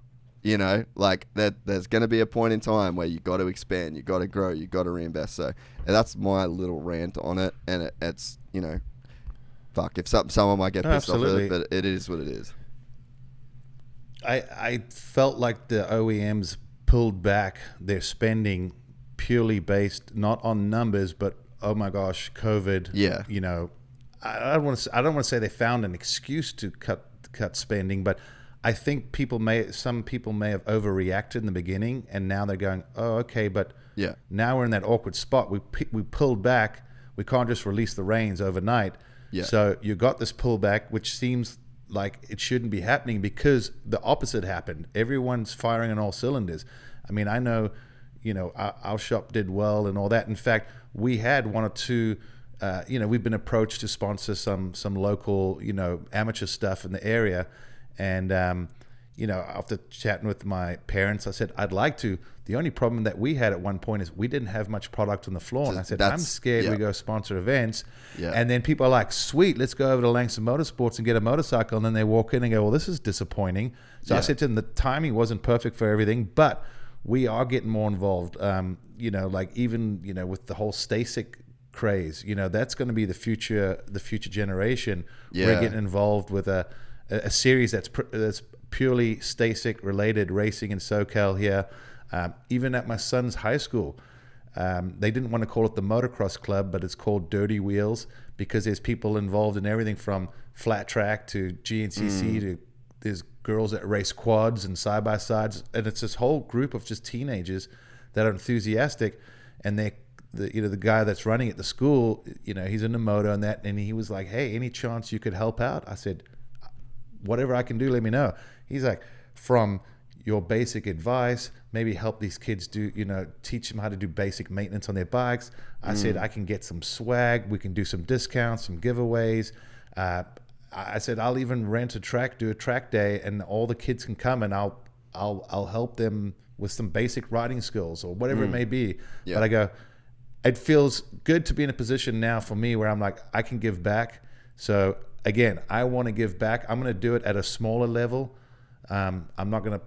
You know, like there's going to be a point in time where you got to expand, you got to grow, you got to reinvest. So that's my little rant on it. And it's, you know, fuck, if someone might get pissed off with it, but it is what it is. I felt like the OEMs pulled back their spending purely based not on numbers, but oh my gosh, COVID. Yeah. You know, I don't want to say they found an excuse to cut spending, but I think some people may have overreacted in the beginning, and now they're going, oh, okay, but now we're in that awkward spot. We pulled back. We can't just release the reins overnight. Yeah. So you got this pullback, which seems like it shouldn't be happening because the opposite happened. Everyone's firing on all cylinders. I mean, I know, you know, our shop did well and all that. In fact, we had one or two. You know, we've been approached to sponsor some local, you know, amateur stuff in the area. And, you know, after chatting with my parents, I said, I'd like to. The only problem that we had at one point is we didn't have much product on the floor. And I said, I'm scared we go sponsor events. Yeah. And then people are like, sweet, let's go over to Langston Motorsports and get a motorcycle. And then they walk in and go, well, this is disappointing. So I said to them, the timing wasn't perfect for everything, but we are getting more involved. You know, like even, you know, with the whole Stasic craze, you know, that's going to be the future generation. Yeah. We're getting involved with a series that's purely Stasic related, racing in SoCal here. Even at my son's high school, they didn't want to call it the Motocross Club, but it's called Dirty Wheels because there's people involved in everything from flat track to GNCC to there's girls that race quads and side-by-sides. And it's this whole group of just teenagers that are enthusiastic. And the guy that's running at the school, you know, he's in the moto and that, and he was like, hey, any chance you could help out? I said, whatever I can do, let me know. He's like, from your basic advice, maybe help these kids do, you know, teach them how to do basic maintenance on their bikes. I said, I can get some swag. We can do some discounts, some giveaways. I said, I'll even rent a track, do a track day, and all the kids can come and I'll help them with some basic riding skills or whatever it may be. Yeah. But I go, it feels good to be in a position now for me where I'm like, I can give back. So again, I want to give back. I'm going to do it at a smaller level. I'm not going to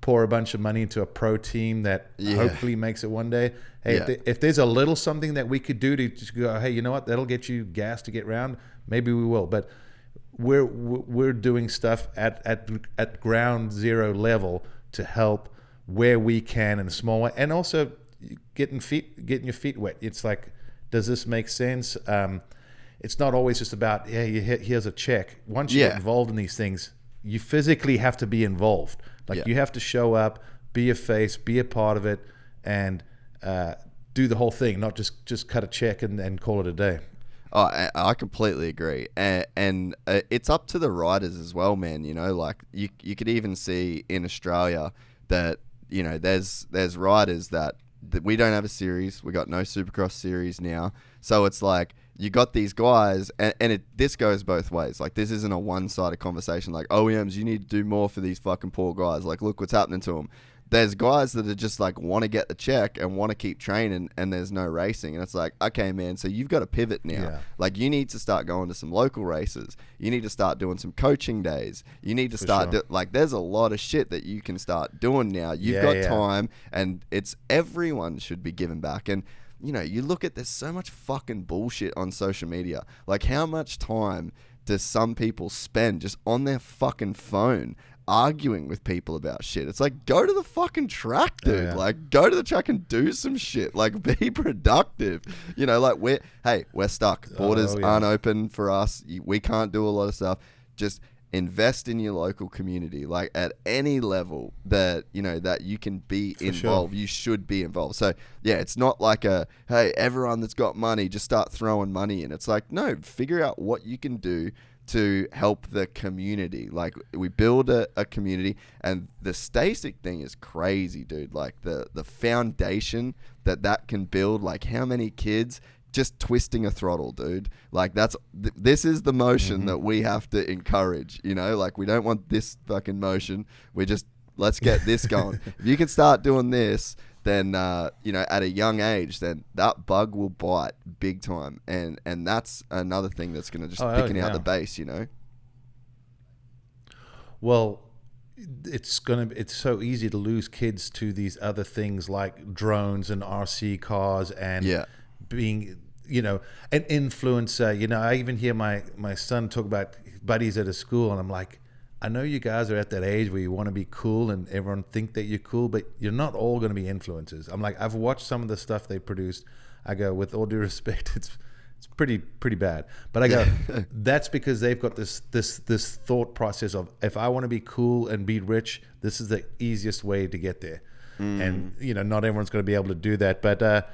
pour a bunch of money into a pro team that hopefully makes it one day. Hey, if there's a little something that we could do to just go, hey, you know what, that'll get you gas to get around, maybe we will. But we're doing stuff at ground zero level to help where we can in a small way, and also getting your feet wet. It's like, does this make sense? It's not always just about, here's a check. Once you get involved in these things, you physically have to be involved. Like you have to show up, be a face, be a part of it, and do the whole thing, not just cut a check and call it a day. Oh, I completely agree. And it's up to the riders as well, man. You know, like you could even see in Australia that, you know, there's riders that we don't have a series. We got no Supercross series now. So it's like, you got these guys, and this goes both ways. Like, this isn't a one-sided conversation. Like, OEMs, you need to do more for these fucking poor guys. Like, look what's happening to them. There's guys that are just like want to get the check and want to keep training, and there's no racing. And it's like, okay, man, so you've got to pivot now. Yeah. Like, you need to start going to some local races. You need to start doing some coaching days. You need to start like, there's a lot of shit that you can start doing now. You've got time, and it's everyone should be giving back. And you know, you look at, there's so much fucking bullshit on social media. Like, how much time does some people spend just on their fucking phone arguing with people about shit? It's like, go to the fucking track, dude. Yeah. Like, go to the track and do some shit. Like, be productive. You know, like, we're stuck. Borders aren't open for us. We can't do a lot of stuff. Just invest in your local community, like at any level that, you know, that you can be involved. You should be involved. So yeah, it's not like hey, everyone that's got money, just start throwing money in. It's like, no, figure out what you can do to help the community. Like, we build a community, and the Stasic thing is crazy, dude. Like, the foundation that can build, like, how many kids just twisting a throttle, dude. Like, this is the motion that we have to encourage, you know? Like, we don't want this fucking motion. Let's get this going. If you can start doing this, then, you know, at a young age, then that bug will bite big time. And that's another thing that's going to just picking out the base, you know? Well, it's so easy to lose kids to these other things like drones and RC cars and being, you know, an influencer. You know, I even hear my son talk about buddies at a school, and I'm like, I know you guys are at that age where you want to be cool and everyone think that you're cool, but you're not all going to be influencers. I'm like, I've watched some of the stuff they produced. I go, with all due respect, it's pretty bad. But I go, that's because they've got this thought process of, if I want to be cool and be rich, this is the easiest way to get there. And, you know, not everyone's going to be able to do that. But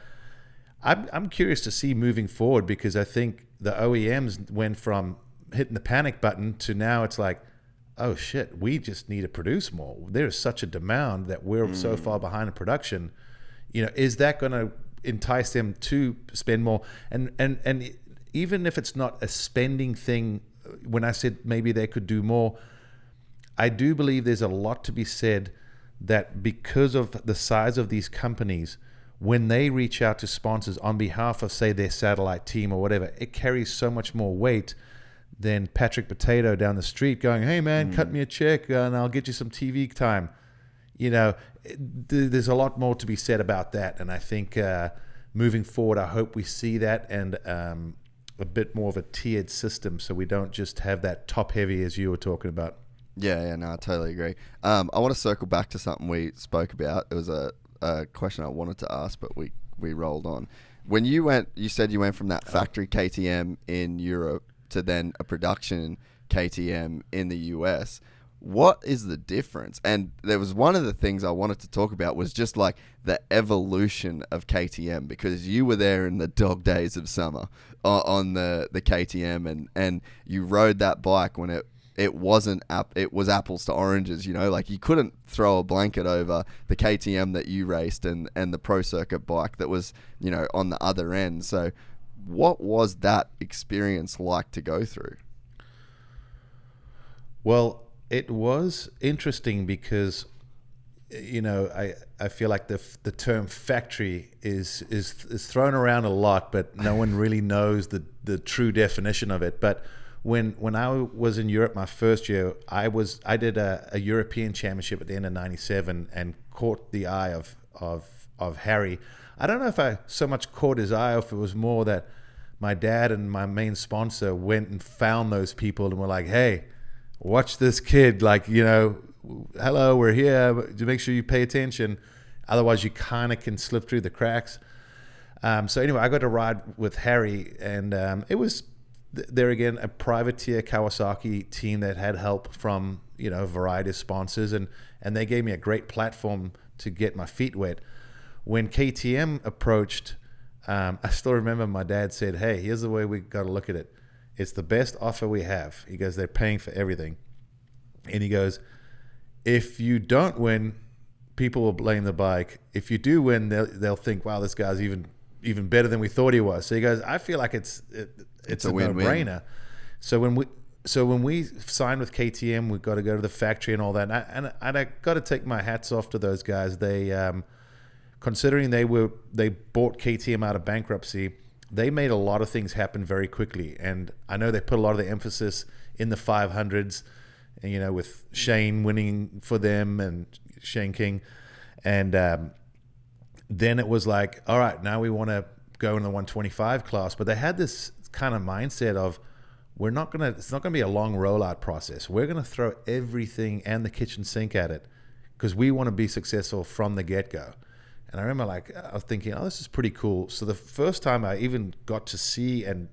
I'm curious to see moving forward, because I think the OEMs went from hitting the panic button to now it's like, oh shit, we just need to produce more. There's such a demand that we're so far behind in production. You know, is that going to entice them to spend more? And even if it's not a spending thing, when I said maybe they could do more, I do believe there's a lot to be said that because of the size of these companies, when they reach out to sponsors on behalf of, say, their satellite team or whatever, it carries so much more weight than Patrick Potato down the street going, hey man, cut me a check and I'll get you some TV time. You know, there's a lot more to be said about that. And I think moving forward, I hope we see that, and a bit more of a tiered system, so we don't just have that top heavy as you were talking about. Yeah, no, I totally agree. I want to circle back to something we spoke about. It was a question I wanted to ask, but we rolled on. When you said you went from that factory KTM in Europe to then a production KTM in the US. What is the difference? And there was one of the things I wanted to talk about was just like the evolution of KTM, because you were there in the dog days of summer on the KTM, and you rode that bike when it was apples to oranges, you know, like you couldn't throw a blanket over the KTM that you raced and the Pro Circuit bike that was, you know, on the other end. So what was that experience like to go through? Well, it was interesting because, you know, I feel like the term factory is thrown around a lot, but no one really knows the true definition of it. But when I was in Europe my first year, I did a European championship at the end of '97 and caught the eye of Harry. I don't know if I so much caught his eye, or if it was more that my dad and my main sponsor went and found those people and were like, hey, watch this kid, like, you know, hello, we're here, to make sure you pay attention. Otherwise, you kind of can slip through the cracks. So anyway, I got to ride with Harry, and it was, there again, a privateer Kawasaki team that had help from, you know, a variety of sponsors, and they gave me a great platform to get my feet wet. When KTM approached, I still remember my dad said, hey, here's the way we got to look at it. It's the best offer we have. He goes, they're paying for everything. And he goes, if you don't win, people will blame the bike. If you do win, they'll think, wow, this guy's even better than we thought he was. So he goes, I feel like it's a no-brainer. So when we signed with KTM, we got to go to the factory and all that. And I got to take my hats off to those guys. They considering they bought KTM out of bankruptcy, they made a lot of things happen very quickly. And I know they put a lot of the emphasis in the 500s, and, you know, with Shane winning for them and Shane King. And then it was like, all right, now we want to go in the 125 class. But they had this kind of mindset of, it's not going to be a long rollout process. We're going to throw everything and the kitchen sink at it because we want to be successful from the get-go. And I remember, like, I was thinking, oh, this is pretty cool. So the first time I even got to see and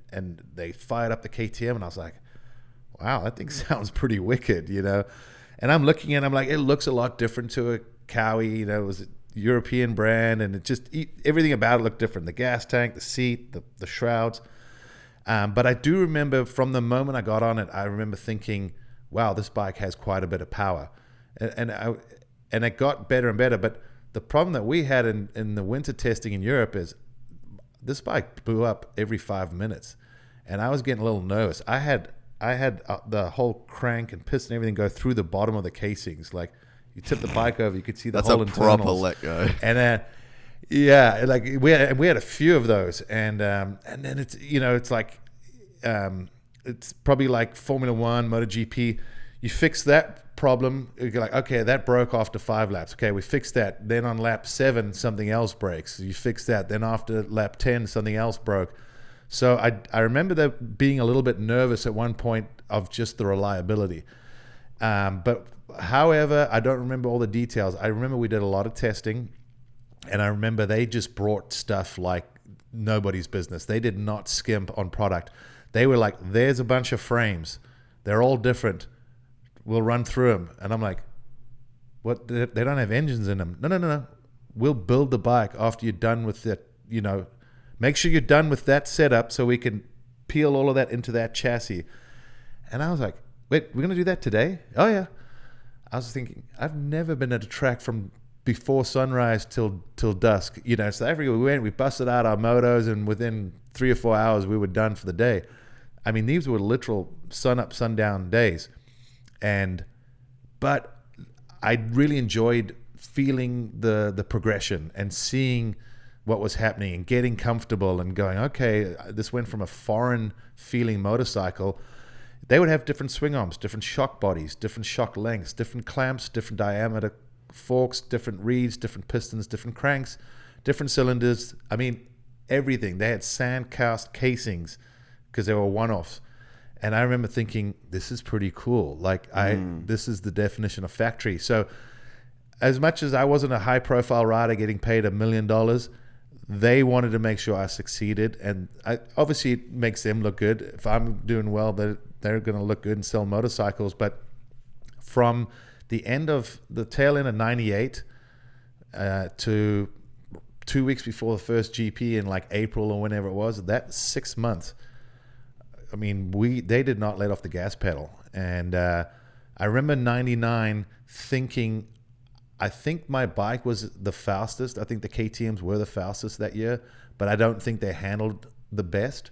they fired up the KTM, and I was like, wow, that thing sounds pretty wicked, you know. And I'm looking at it, I'm like, it looks a lot different to a Cowie, you know. It was a European brand, and it just, everything about it looked different. The gas tank, the seat, the shrouds. But I do remember from the moment I got on it, I remember thinking, wow, this bike has quite a bit of power. And it got better and better. But the problem that we had in the winter testing in Europe is this bike blew up every 5 minutes. And I was getting a little nervous. I had the whole crank and piston, everything go through the bottom of the casings. Like you tip the bike over, you could see the whole internals. That's a proper let go. And then, yeah, like we had a few of those. And then it's, it's like, it's probably like Formula One, MotoGP. You fix that problem, you're like, okay, that broke after 5 laps. Okay, we fixed that. Then on lap 7, something else breaks. You fix that. Then after lap 10, something else broke. So I remember that being a little bit nervous at one point of just the reliability. But however, I don't remember all the details. I remember we did a lot of testing, and I remember they just brought stuff like nobody's business. They did not skimp on product. They were like, there's a bunch of frames. They're all different. We'll run through them. And I'm like, what? They don't have engines in them. No. We'll build the bike after you're done with it. Make sure you're done with that setup so we can peel all of that into that chassis. And I was like, wait, we're going to do that today? Oh, yeah. I was thinking, I've never been at a track from before sunrise till dusk. So everywhere we went, we busted out our motos, and within 3 or 4 hours, we were done for the day. I mean, these were literal sun up, sundown days. But I really enjoyed feeling the progression and seeing what was happening and getting comfortable and going, okay, this went from a foreign feeling motorcycle. They would have different swing arms, different shock bodies, different shock lengths, different clamps, different diameter forks, different reeds, different pistons, different cranks, different cylinders. I mean, everything. They had sand cast casings because they were one-offs. And I remember thinking, this is pretty cool. Like this is the definition of factory. So as much as I wasn't a high profile rider getting paid $1 million, they wanted to make sure I succeeded. And obviously it makes them look good. If I'm doing well, they're going to look good and sell motorcycles. But from the tail end of 98 to 2 weeks before the first GP in like April or whenever it was, that 6 months, I mean, they did not let off the gas pedal. And I remember 99 thinking, I think my bike was the fastest. I think the KTMs were the fastest that year, but I don't think they handled the best.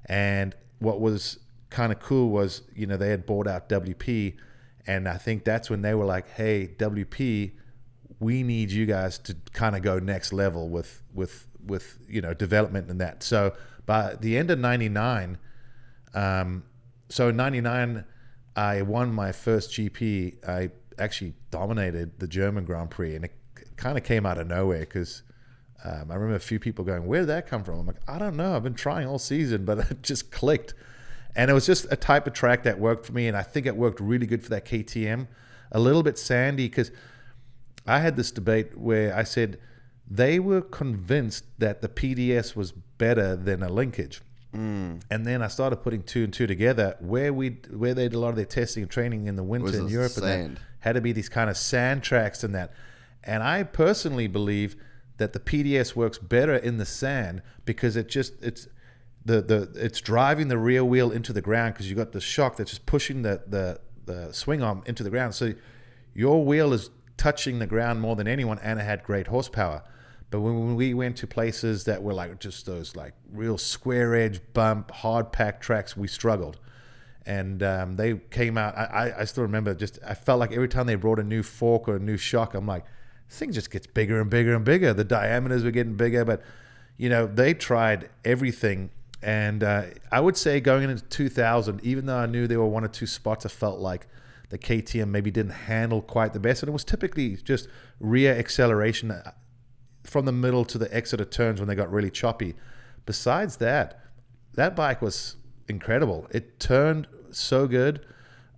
And what was kind of cool was, they had bought out WP, and I think that's when they were like, hey, WP, we need you guys to kind of go next level with development and that. So by the end of 99, so in 99, I won my first GP. I actually dominated the German Grand Prix, and it kind of came out of nowhere because I remember a few people going, where did that come from? I'm like, I don't know. I've been trying all season, but it just clicked. And it was just a type of track that worked for me, and I think it worked really good for that KTM. A little bit sandy, because I had this debate where I said they were convinced that the PDS was better than a linkage. And then I started putting 2 and 2 together, where they did a lot of their testing and training in the winter in Europe, and that had to be these kind of sand tracks and that. And I personally believe that the PDS works better in the sand because it's driving the rear wheel into the ground, because you got the shock that's just pushing the swing arm into the ground. So your wheel is touching the ground more than anyone, and it had great horsepower. But when we went to places that were like just those like real square edge bump, hard packed tracks, we struggled. And they came out, I still remember, I felt like every time they brought a new fork or a new shock, I'm like, this thing just gets bigger and bigger and bigger. The diameters were getting bigger, but they tried everything. And I would say going into 2000, even though I knew there were 1 or 2 spots I felt like the KTM maybe didn't handle quite the best, and it was typically just rear acceleration from the middle to the exit of turns when they got really choppy. Besides that bike was incredible. It turned so good.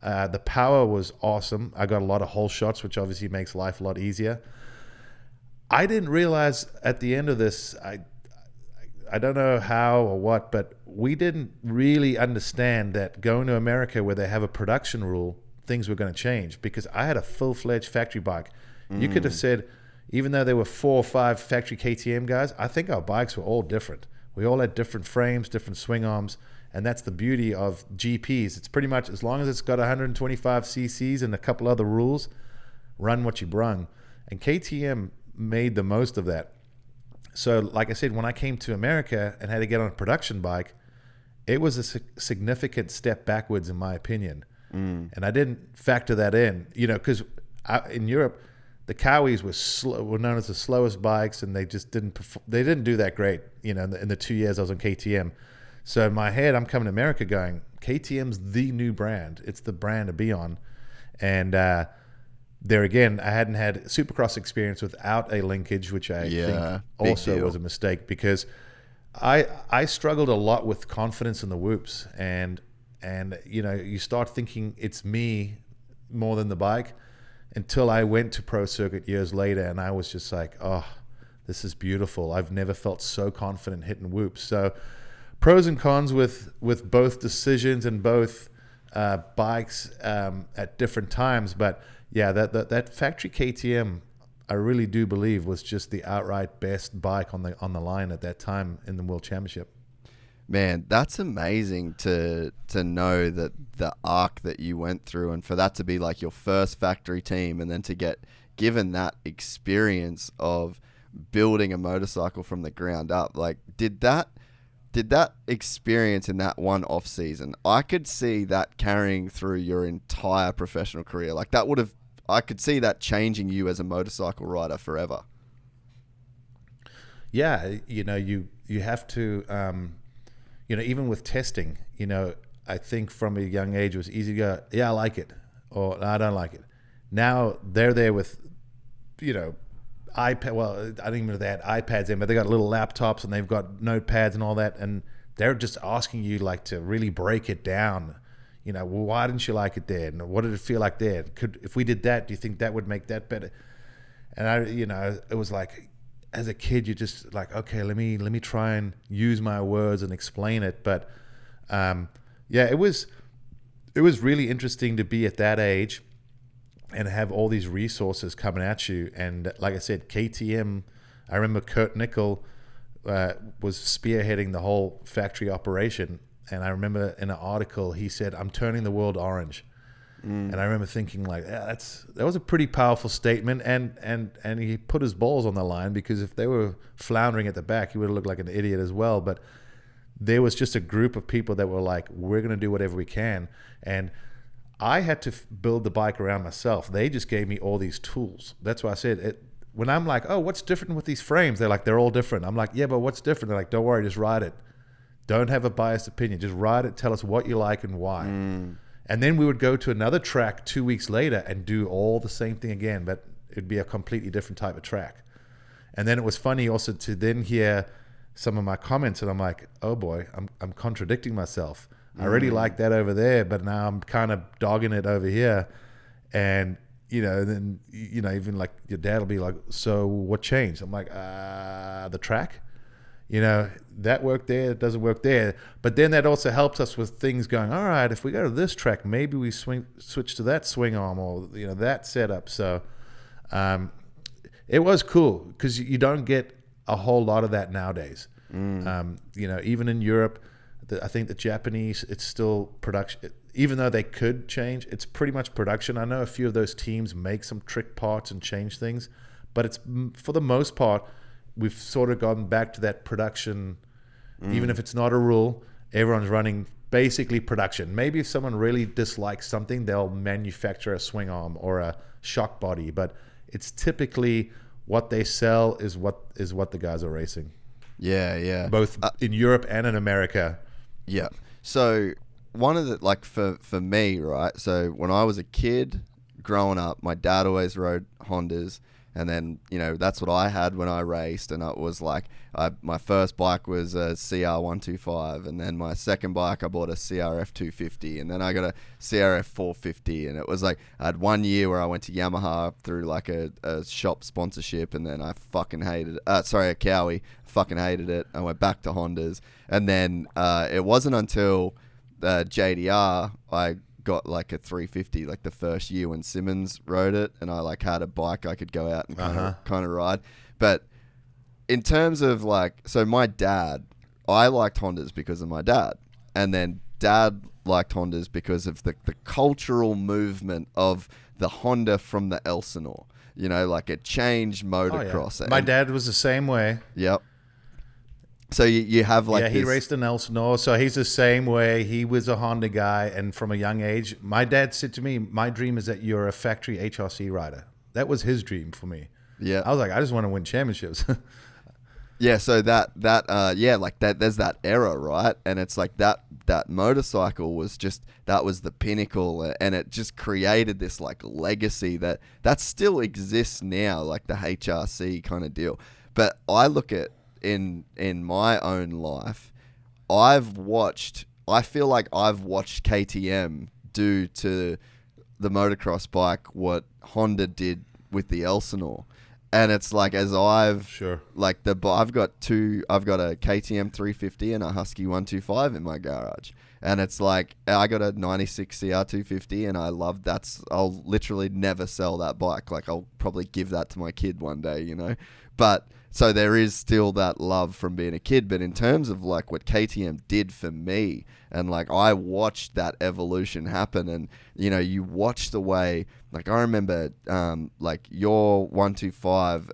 The power was awesome. I got a lot of hole shots, which obviously makes life a lot easier. I didn't realize at the end of this, I don't know how or what, but we didn't really understand that going to America where they have a production rule, things were going to change, because I had a full-fledged factory bike. You could have said, even though there were 4 or 5 factory KTM guys, I think our bikes were all different. We all had different frames, different swing arms, And that's the beauty of GPs. It's pretty much, as long as it's got 125 cc's and a couple other rules, run what you brung. And KTM made the most of that. So like I said, when I came to America and had to get on a production bike, it was a significant step backwards in my opinion. And I didn't factor that in, because in Europe, the Cowies were known as the slowest bikes, and they just didn't do that great, in the 2 years I was on KTM. So in my head, I'm coming to America going, KTM's the new brand. It's the brand to be on. And there again, I hadn't had Supercross experience without a linkage, which I think also was a mistake, because I struggled a lot with confidence in the whoops, and you start thinking it's me more than the bike, until I went to Pro Circuit years later, and I was just like, oh, this is beautiful. I've never felt so confident hitting whoops. So pros and cons with both decisions and both bikes at different times. But yeah, that factory KTM, I really do believe, was just the outright best bike on the line at that time in the World Championship. Man, that's amazing to know that the arc that you went through, and for that to be like your first factory team, and then to get given that experience of building a motorcycle from the ground up. Like, did that experience in that one off season, I could see that carrying through your entire professional career. Like, I could see that changing you as a motorcycle rider forever. Yeah, you have to. Even with testing, I think from a young age it was easy to go, yeah, I like it, or I don't like it. Now they're there with, iPad. Well, I don't even know if they had iPads in, but they got little laptops and they've got notepads and all that, and they're just asking you like to really break it down. Well, why didn't you like it there? And what did it feel like there? If we did that, do you think that would make that better? And it was like, as a kid, you're just like, okay, let me try and use my words and explain it. But it was really interesting to be at that age and have all these resources coming at you. And like I said, KTM, I remember Kurt Nickel was spearheading the whole factory operation. And I remember in an article, he said, I'm turning the world orange. And I remember thinking like, yeah, that was a pretty powerful statement, and he put his balls on the line, because if they were floundering at the back, he would have looked like an idiot as well. But there was just a group of people that were like, we're going to do whatever we can. And I had to build the bike around myself. They just gave me all these tools. That's why I said, when I'm like, oh, what's different with these frames? They're like, they're all different. I'm like, yeah, but what's different? They're like, don't worry, just ride it. Don't have a biased opinion. Just ride it. Tell us what you like and why. And then we would go to another track 2 weeks later and do all the same thing again, but it'd be a completely different type of track. And then it was funny also to then hear some of my comments, and I'm like, oh boy, I'm contradicting myself. I already like that over there, but now I'm kind of dogging it over here. And then even like your dad will be like, so what changed? I'm like, the track. That worked there, it doesn't work there. But then that also helps us with things going, all right, if we go to this track, maybe we switch to that swing arm, or that setup. So it was cool, because you don't get a whole lot of that nowadays. Even in Europe, I think the Japanese, it's still production. Even though they could change, it's pretty much production. I know a few of those teams make some trick parts and change things, but it's, for the most part, we've sort of gone back to that production. Even if it's not a rule, everyone's running basically production. Maybe if someone really dislikes something, they'll manufacture a swing arm or a shock body, but it's typically what they sell is what the guys are racing. Yeah. Both in Europe and in America. Yeah. So one of the, like, for me, right? So when I was a kid growing up, my dad always rode Hondas. And then, that's what I had when I raced. And it was like, my first bike was a CR125. And then my second bike, I bought a CRF 250. And then I got a CRF 450. And it was like, I had 1 year where I went to Yamaha through like a shop sponsorship. And then I fucking hated it. A Cowie. Fucking hated it. I went back to Hondas. And then it wasn't until JDR, I got like a 350 like the first year when Simmons rode it, and I like had a bike I could go out and kind of ride. But in terms of like, so my dad, I liked Hondas because of my dad. and then Dad liked Hondas because of the cultural movement of the Honda from the Elsinore. You know, like it changed motocross. My dad was the same way. Yep. So you have like he raced in Elsinore, so he's the same way. He was a Honda guy, and from a young age, my dad said to me, "My dream is that you're a factory HRC rider." That was his dream for me. Yeah, I was like, I just want to win championships. Yeah, so like that, there's that era, right? And it's like that motorcycle was that was the pinnacle, and it just created this like legacy that still exists now, like the HRC kind of deal. But I look at in my own life, I feel like I've watched KTM do to the motocross bike what Honda did with the Elsinore. And it's like, as I've like I've got a KTM 350 and a Husky 125 in my garage, and it's like I got a 96 CR 250, and I love that. I'll literally never sell that bike. Like I'll probably give that to my kid one day, you know. But so there is still that love from being a kid. But in terms of like what KTM did for me, and like I watched that evolution happen, and you know, you watch the way, like I remember like your 125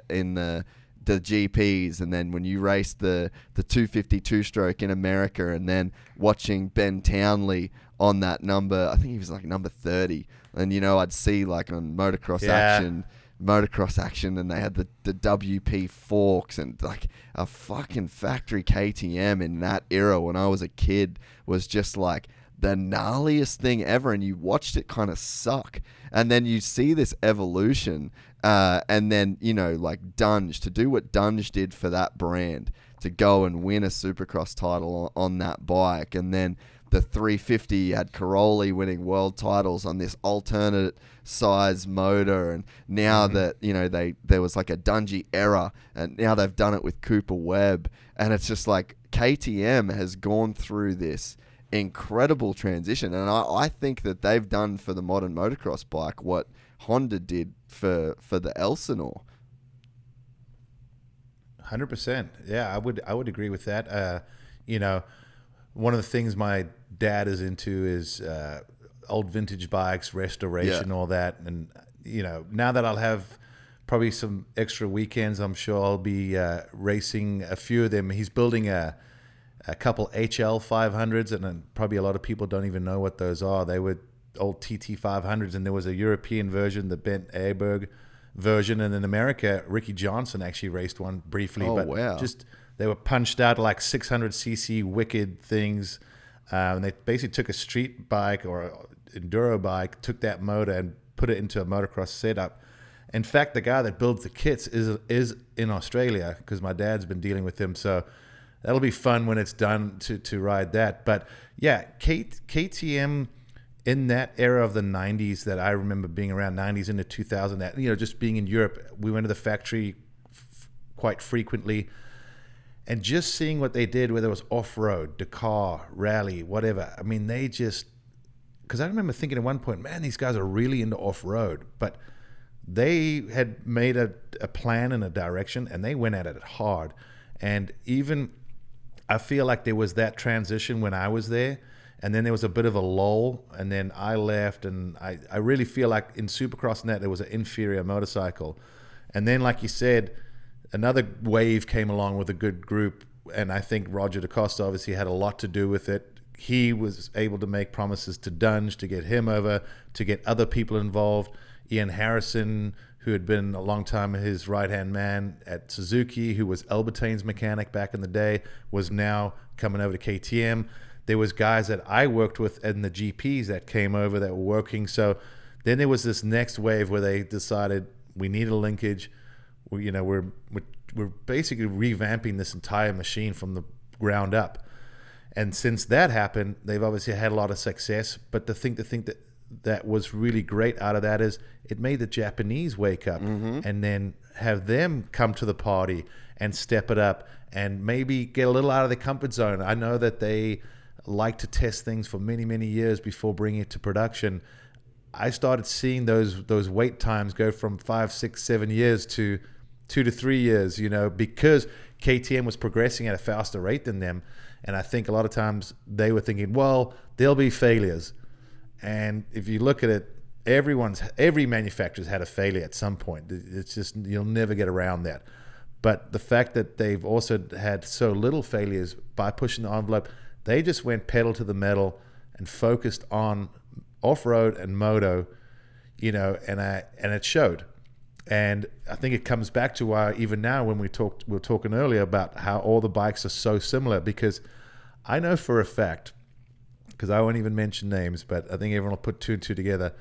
in the GPs, and then when you raced the 252 stroke in America, and then watching Ben Townley on that number, I think he was like number 30, and you know, I'd see like on Motocross Action, and they had the WP forks, and like a fucking factory KTM in that era when I was a kid was just like the gnarliest thing ever. And you watched it kind of suck, and then you see this evolution, and then, you know, like Dunge, to do what Dunge did for that brand, to go and win a Supercross title on that bike, and then the 350 had Caroli winning world titles on this alternate size motor, and now that, you know, there was like a Dungey era, and now they've done it with Cooper Webb, and it's just like KTM has gone through this incredible transition, and I think that they've done for the modern motocross bike what Honda did for the Elsinore. 100%. Yeah, I would agree with that. You know, one of the things my dad is into is old vintage bikes, restoration, all that. And, you know, now that I'll have probably some extra weekends, I'm sure I'll be racing a few of them. He's building a couple HL 500s, and probably a lot of people don't even know what those are. They were old TT 500s, and there was a European version, the Bent Aberg version, and in America, Ricky Johnson actually raced one briefly. Oh, but wow. Just they were punched out like 600cc wicked things. And they basically took a street bike or enduro bike, took that motor and put it into a motocross setup. In fact, the guy that builds the kits is in Australia, because my dad's been dealing with him. So that'll be fun when it's done to ride that. But yeah, KTM in that era of the 90s, that I remember being around 90s into 2000, that, you know, just being in Europe, we went to the factory quite frequently, and just seeing what they did, whether it was off-road, Dakar, rally, whatever. I mean, they just, because I remember thinking at one point, man, these guys are really into off-road, but they had made a plan and a direction, and they went at it hard. And even, I feel like there was that transition when I was there, and then there was a bit of a lull, and then I left, and I really feel like in Supercross and that, there was an inferior motorcycle. And then, like you said, another wave came along with a good group, and I think Roger DaCosta obviously had a lot to do with it. He was able to make promises to Dunge to get him over, to get other people involved. Ian Harrison, who had been a long time his right-hand man at Suzuki, who was Albertin's mechanic back in the day, was now coming over to KTM. There was guys that I worked with in the GPs that came over that were working. So then there was this next wave where they decided we need a linkage. We're basically revamping this entire machine from the ground up. And since that happened, they've obviously had a lot of success. But the thing that was really great out of that is it made the Japanese wake up, and then have them come to the party and step it up and maybe get a little out of their comfort zone. I know that they like to test things for many, many years before bringing it to production. I started seeing those wait times go from 5, 6, 7 years to 2 to 3 years, because KTM was progressing at a faster rate than them. And I think a lot of times they were thinking, well, there'll be failures. And if you look at it, every manufacturer's had a failure at some point. It's just, you'll never get around that. But the fact that they've also had so little failures by pushing the envelope, they just went pedal to the metal and focused on off-road and moto, and it showed. And I think it comes back to why even now when we were talking earlier about how all the bikes are so similar, because I know for a fact, because I won't even mention names, but I think everyone will put two and two together,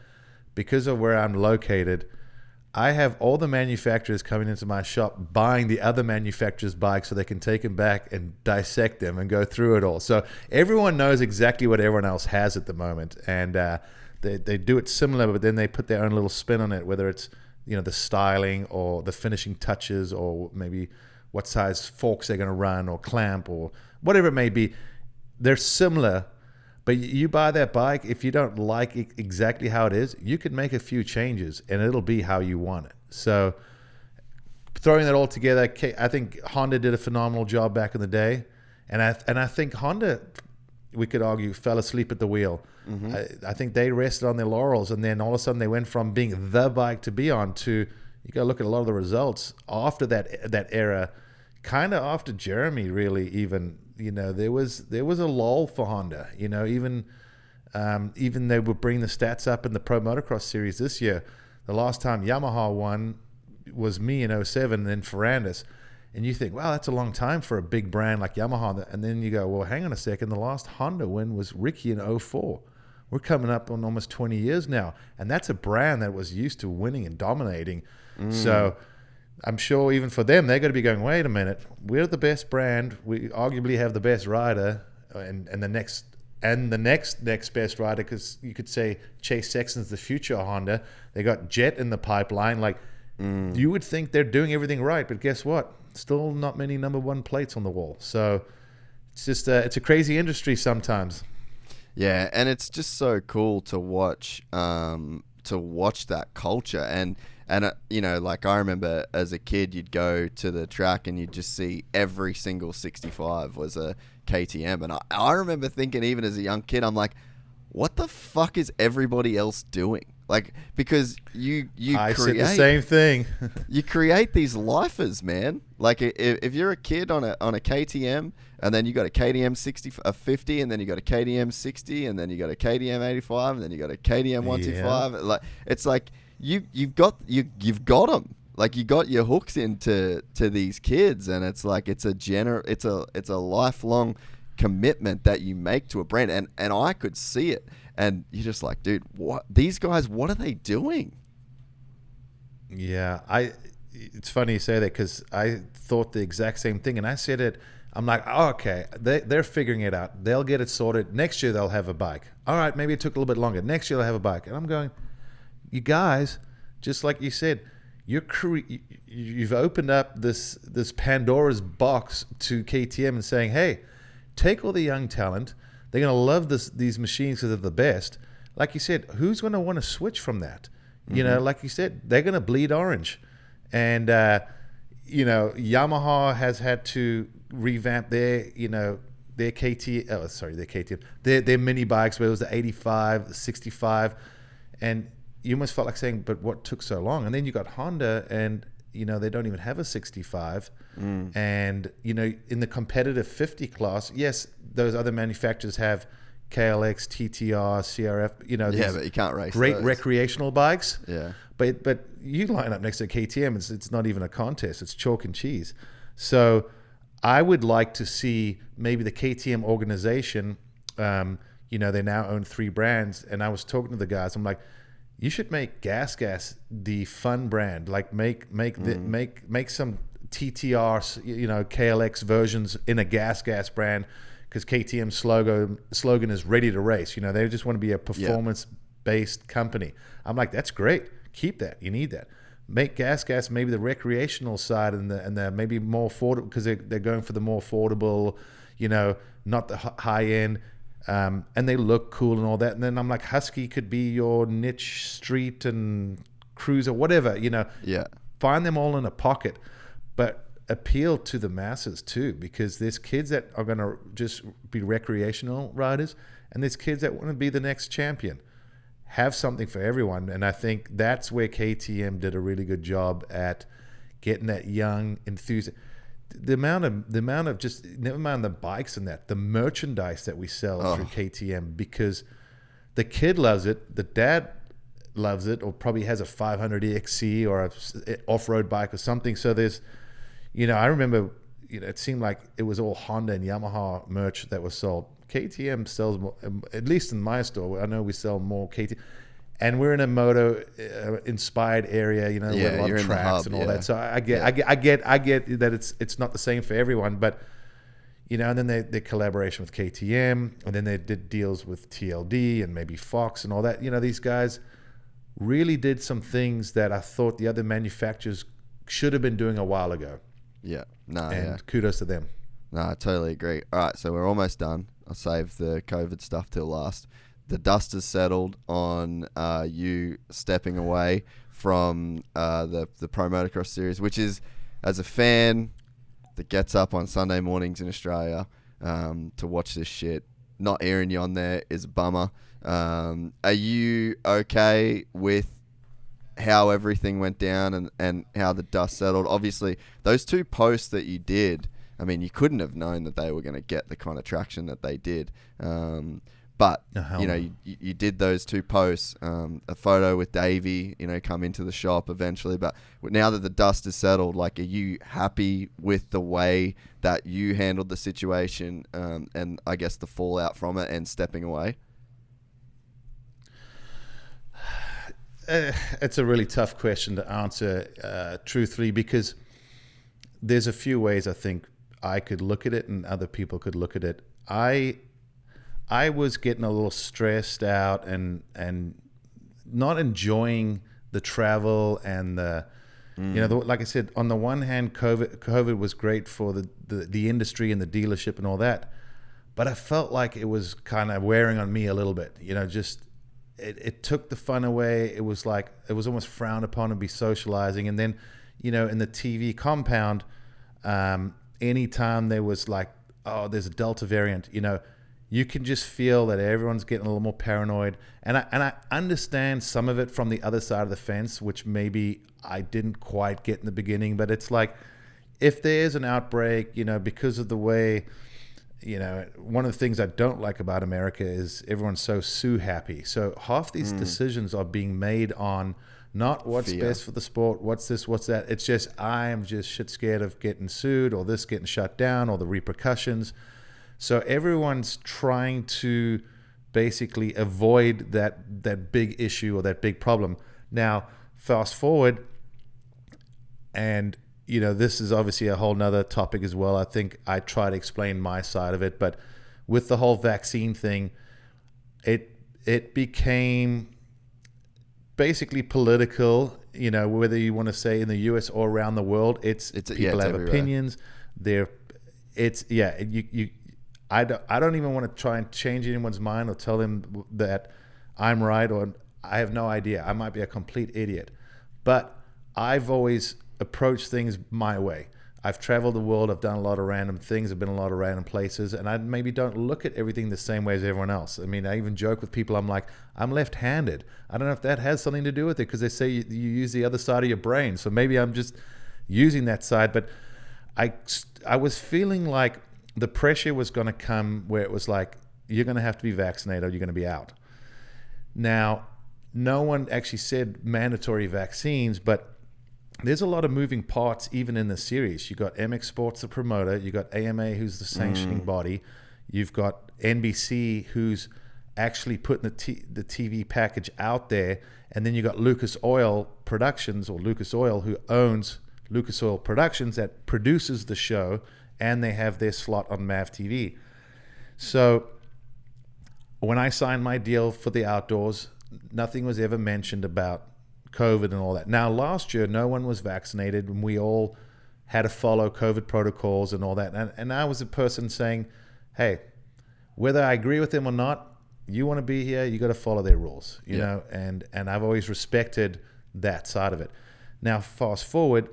because of where I'm located, I have all the manufacturers coming into my shop buying the other manufacturers' bikes so they can take them back and dissect them and go through it all. So everyone knows exactly what everyone else has at the moment. And they do it similar, but then they put their own little spin on it, whether it's the styling or the finishing touches, or maybe what size forks they're going to run or clamp or whatever it may be. They're similar, but you buy that bike, if you don't like it exactly how it is, you could make a few changes and it'll be how you want it. So throwing that all together, I think Honda did a phenomenal job back in the day. And I think Honda, we could argue, fell asleep at the wheel. Mm-hmm. I think they rested on their laurels, and then all of a sudden they went from being the bike to be on to, you got to look at a lot of the results after that era, kind of after Jeremy really even, there was a lull for Honda, even they would bring the stats up in the Pro Motocross series this year. The last time Yamaha won was me in 07 and then Ferrandis. And you think, wow, that's a long time for a big brand like Yamaha. And then you go, well, hang on a second. The last Honda win was Ricky in 04. We're coming up on almost 20 years now. And that's a brand that was used to winning and dominating. So I'm sure even for them, they're going to be going, wait a minute, we're the best brand. We arguably have the best rider and the next best rider, because you could say Chase Sexton's the future of Honda. They got Jet in the pipeline. You would think they're doing everything right, but guess what? Still not many number one plates on the wall. So it's just it's a crazy industry sometimes. Yeah, and it's just so cool to watch that culture. And I remember as a kid, you'd go to the track and you'd just see every single 65 was a KTM. And I remember thinking, even as a young kid, I'm like, what the fuck is everybody else doing? Because you I create said the same thing. You create these lifers, man. If you're a kid on a KTM, and then you got a KTM 50, and then you got a KTM 60, and then you got a KTM 85, and then you got a KTM 125. Yeah. It's like you've got them. You got your hooks into these kids, and it's like it's a lifelong commitment that you make to a brand, and I could see it. And you're just like, dude, what are they doing? Yeah, it's funny you say that, because I thought the exact same thing, and I said it. I'm like, oh, okay, they're figuring it out. They'll get it sorted. Next year they'll have a bike. All right, maybe it took a little bit longer. Next year they'll have a bike. And I'm going, you guys, just like you said, you've opened up this Pandora's box to KTM and saying, hey, take all the young talent. They're going to love these machines because they're the best. Like you said, who's going to want to switch from that? Mm-hmm. Like you said, they're going to bleed orange. And, Yamaha has had to revamp their KTM, their mini bikes, where it was the 85, the 65. And you almost felt like saying, but what took so long? And then you got Honda, and, they don't even have a 65. And, in the competitive 50 class, yes, those other manufacturers have KLX, TTR, CRF, but you can't race great those recreational bikes. Yeah. But you line up next to a KTM, it's not even a contest. It's chalk and cheese. So I would like to see maybe the KTM organization, they now own 3 brands. And I was talking to the guys, I'm like, you should make Gas the fun brand. Make some TTR, KLX versions in a Gas brand, because KTM's slogan is ready to race. They just want to be a performance-based company. I'm like, that's great. Keep that. You need that. Make Gas maybe the recreational side and the maybe more affordable, because they're going for the more affordable, not the high end. And they look cool and all that. And then I'm like, Husky could be your niche street and cruiser, whatever, Yeah. Find them all in a pocket. but appeal to the masses too, because there's kids that are going to just be recreational riders, and there's kids that want to be the next champion. Have something for everyone, and I think that's where KTM did a really good job at getting that young enthusiast. The amount of just, never mind the bikes and that, the merchandise that we sell through KTM, because the kid loves it, the dad loves it, or probably has a 500 EXC or a off-road bike or something. So there's, I remember, it seemed like it was all Honda and Yamaha merch that was sold. KTM sells more, at least in my store. I know we sell more KTM. And we're in a moto inspired area, with a lot of tracks and all that. So I get that it's not the same for everyone, but and then the collaboration with KTM, and then they did deals with TLD and maybe Fox and all that. These guys really did some things that I thought the other manufacturers should have been doing a while ago. Yeah, kudos to them. No, I totally agree. All right, so we're almost done. I'll save the COVID stuff till last. The dust has settled on you stepping away from the Pro Motocross series, which is, as a fan that gets up on Sunday mornings in Australia to watch this shit, not airing you on there is a bummer. Are you okay with how everything went down and how the dust settled? Obviously, those 2 posts that you did, I mean, you couldn't have known that they were going to get the kind of traction that they did. But, you did those 2 posts, a photo with Davey, come into the shop eventually. But now that the dust is settled, are you happy with the way that you handled the situation and I guess the fallout from it and stepping away? It's a really tough question to answer truthfully, because there's a few ways I think I could look at it and other people could look at it. I was getting a little stressed out and not enjoying the travel and like I said, on the one hand, COVID was great for the industry and the dealership and all that, but I felt like it was kind of wearing on me a little bit. It took the fun away. It was like it was almost frowned upon to be socializing. And then, in the TV compound, anytime there was there's a Delta variant, you can just feel that everyone's getting a little more paranoid. And I understand some of it from the other side of the fence, which maybe I didn't quite get in the beginning. But it's like, if there's an outbreak, because of the way, one of the things I don't like about America is everyone's so sue happy. So half these decisions are being made on not what's best for the sport, what's this, what's that. It's just, I am just shit scared of getting sued or this getting shut down or the repercussions. So everyone's trying to basically avoid that big issue or that big problem. Now, fast forward, and this is obviously a whole nother topic as well. I think I try to explain my side of it, but with the whole vaccine thing, it became basically political, whether you want to say in the US or around the world, it's people have everywhere. Opinions. I don't even want to try and change anyone's mind or tell them that I'm right, or I have no idea. I might be a complete idiot, but I've always approached things my way. I've traveled the world. I've done a lot of random things. I've been in a lot of random places, and I maybe don't look at everything the same way as everyone else. I mean, I even joke with people. I'm like, I'm left-handed. I don't know if that has something to do with it, because they say you use the other side of your brain. So maybe I'm just using that side. But I was feeling like the pressure was going to come where it was like, you're going to have to be vaccinated or you're going to be out. Now, no one actually said mandatory vaccines, but there's a lot of moving parts even in the series. You got MX Sports, the promoter. You got AMA, who's the sanctioning body. You've got NBC, who's actually putting the TV package out there. And then you got Lucas Oil Productions, or Lucas Oil, who owns Lucas Oil Productions, that produces the show, and they have their slot on MAV TV. So when I signed my deal for the outdoors, nothing was ever mentioned about COVID and all that. Now, last year, no one was vaccinated, and we all had to follow COVID protocols and all that. And I was a person saying, hey, whether I agree with them or not, you want to be here, you got to follow their rules, you know, and I've always respected that side of it. Now, fast forward,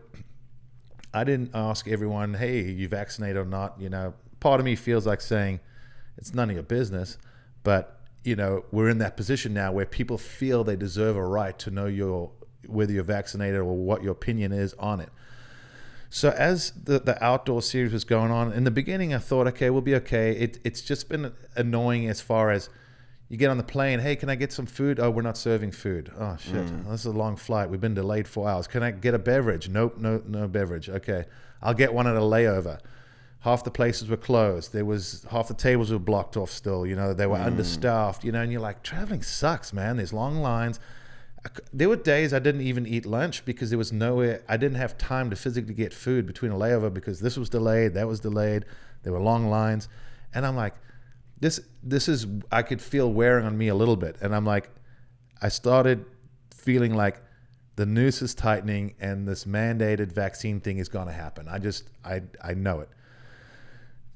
I didn't ask everyone, hey, you vaccinated or not? Part of me feels like saying it's none of your business, but we're in that position now where people feel they deserve a right to know whether you're vaccinated or what your opinion is on it. So as the outdoor series was going on, in the beginning I thought, okay, we'll be okay. It's just been annoying as far as you get on the plane, hey, can I get some food? Oh, we're not serving food. Oh, shit. This is a long flight. We've been delayed 4 hours. Can I get a beverage? Nope, no beverage. Okay, I'll get one at a layover. Half the places were closed. Half the tables were blocked off still. They were understaffed, and you're like, traveling sucks, man. There's long lines. There were days I didn't even eat lunch because there was nowhere. I didn't have time to physically get food between a layover because this was delayed, that was delayed. There were long lines. And I'm like, This is, I could feel wearing on me a little bit. And I'm like, I started feeling like the noose is tightening and this mandated vaccine thing is going to happen. I know it.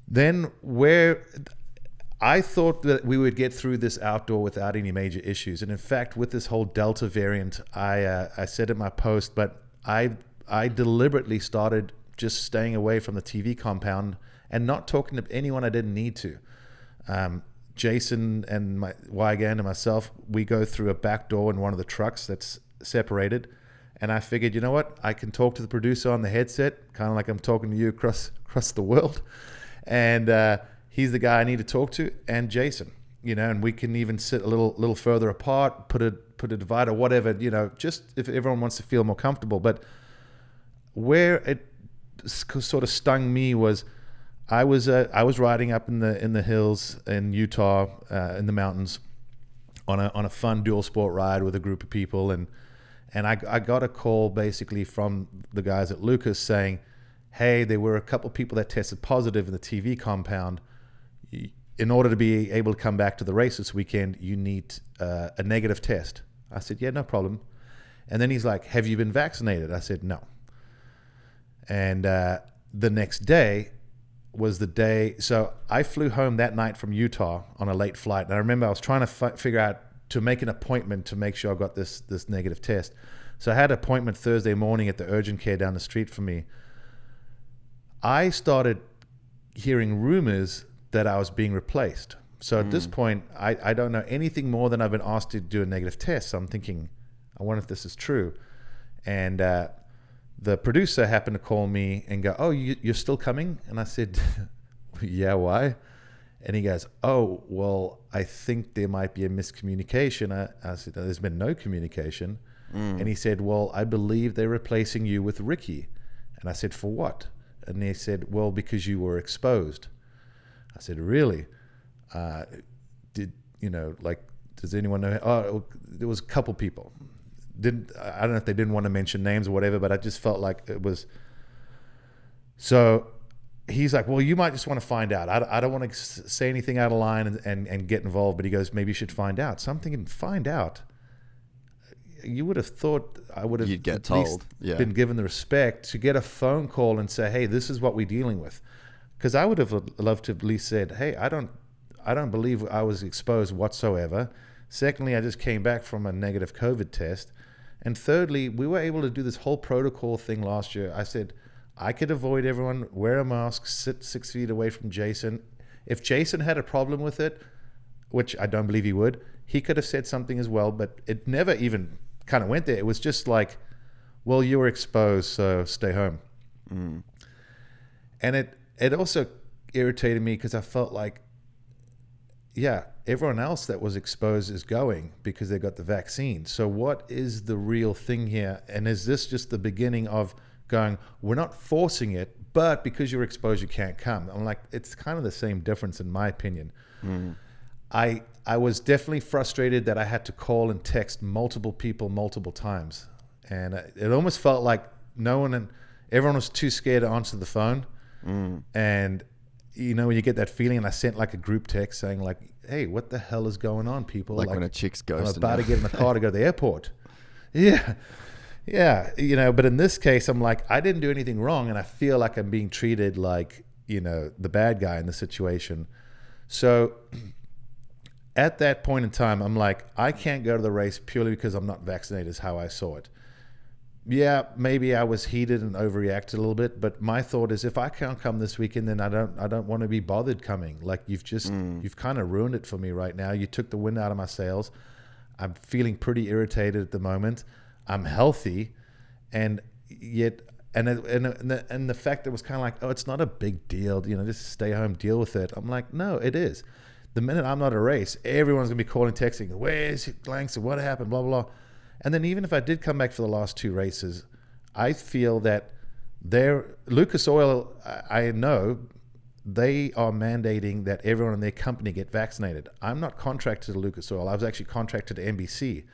Then where I thought that we would get through this outdoor without any major issues. And in fact, with this whole Delta variant, I said in my post, but I deliberately started just staying away from the TV compound and not talking to anyone I didn't need to. Jason and Weigant and myself, we go through a back door in one of the trucks that's separated. And I figured, you know what? I can talk to the producer on the headset, kind of like I'm talking to you across the world. And he's the guy I need to talk to, and Jason, and we can even sit a little further apart, put a divider, whatever, just if everyone wants to feel more comfortable. But where it sort of stung me was I was riding up in the hills in Utah, in the mountains, on a fun dual sport ride with a group of people, and I got a call basically from the guys at Lucas saying, hey, there were a couple of people that tested positive in the TV compound. In order to be able to come back to the race this weekend, you need a negative test. I said, yeah, no problem. And then he's like, have you been vaccinated? I said, no. And the next day was the day. So I flew home that night from Utah on a late flight. And I remember I was trying to figure out to make an appointment to make sure I got this negative test. So I had an appointment Thursday morning at the urgent care down the street from me. I started hearing rumors that I was being replaced. So at this point, I don't know anything more than I've been asked to do a negative test. So I'm thinking, I wonder if this is true. And the producer happened to call me and go, oh, you're still coming? And I said, yeah, why? And he goes, oh, well, I think there might be a miscommunication. I said, there's been no communication. And he said, well, I believe they're replacing you with Ricky. And I said, for what? And they said, well, because you were exposed. I said, really? Does anyone know? Oh, there was a couple people. I don't know if they didn't want to mention names or whatever, but I just felt like it was. So he's like, well, you might just want to find out. I don't want to say anything out of line and get involved, but he goes, maybe you should find out. So I'm thinking, find out. You would have thought I would have You'd get told. Been given the respect to get a phone call and say, hey, this is what we're dealing with. Because I would have loved to have at least said, hey, I don't believe I was exposed whatsoever. Secondly, I just came back from a negative COVID test. And thirdly, we were able to do this whole protocol thing last year. I said, I could avoid everyone, wear a mask, sit 6 feet away from Jason. If Jason had a problem with it, which I don't believe he would, he could have said something as well, but it never even kind of went there. It was just like, well, you were exposed, so stay home. And it also irritated me because I felt like, yeah, everyone else that was exposed is going because they got the vaccine. So what is the real thing here? And is this just the beginning of going, we're not forcing it, but because you're exposed, you can't come? I'm like, it's kind of the same difference in my opinion. I was definitely frustrated that I had to call and text multiple people multiple times. And it almost felt like everyone was too scared to answer the phone. And when you get that feeling, and I sent like a group text saying like, hey, what the hell is going on, people? Like when a chick's ghosting. I'm about to get in the car to go to the airport. Yeah. But in this case, I'm like, I didn't do anything wrong. And I feel like I'm being treated like, the bad guy in the situation. So at that point in time, I'm like, I can't go to the race purely because I'm not vaccinated is how I saw it. yeah, maybe I was heated and overreacted a little bit, but my thought is if I can't come this weekend, then I don't want to be bothered coming. Like you've kind of ruined it for me right now. You took the wind out of my sails. I'm feeling pretty irritated at the moment. I'm healthy, and yet, and the fact that it was kind of like, oh, it's not a big deal, you know, just stay home, deal with it. I'm like, no, it is. The minute I'm not at a race, everyone's gonna be calling, texting, where's Langston? What happened? Blah, blah, blah. And then even if I did come back for the last 2 races, I feel that Lucas Oil, I know they are mandating that everyone in their company get vaccinated. I'm not contracted to Lucas Oil. I was actually contracted to NBC.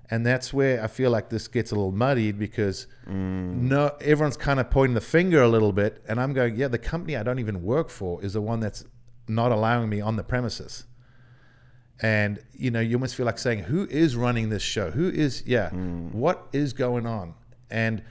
And that's where I feel like this gets a little muddied because no, everyone's kind of pointing the finger a little bit. And I'm going, yeah, the company I don't even work for is the one that's not allowing me on the premises. And, you know, you almost feel like saying, who is running this show? What is going on? And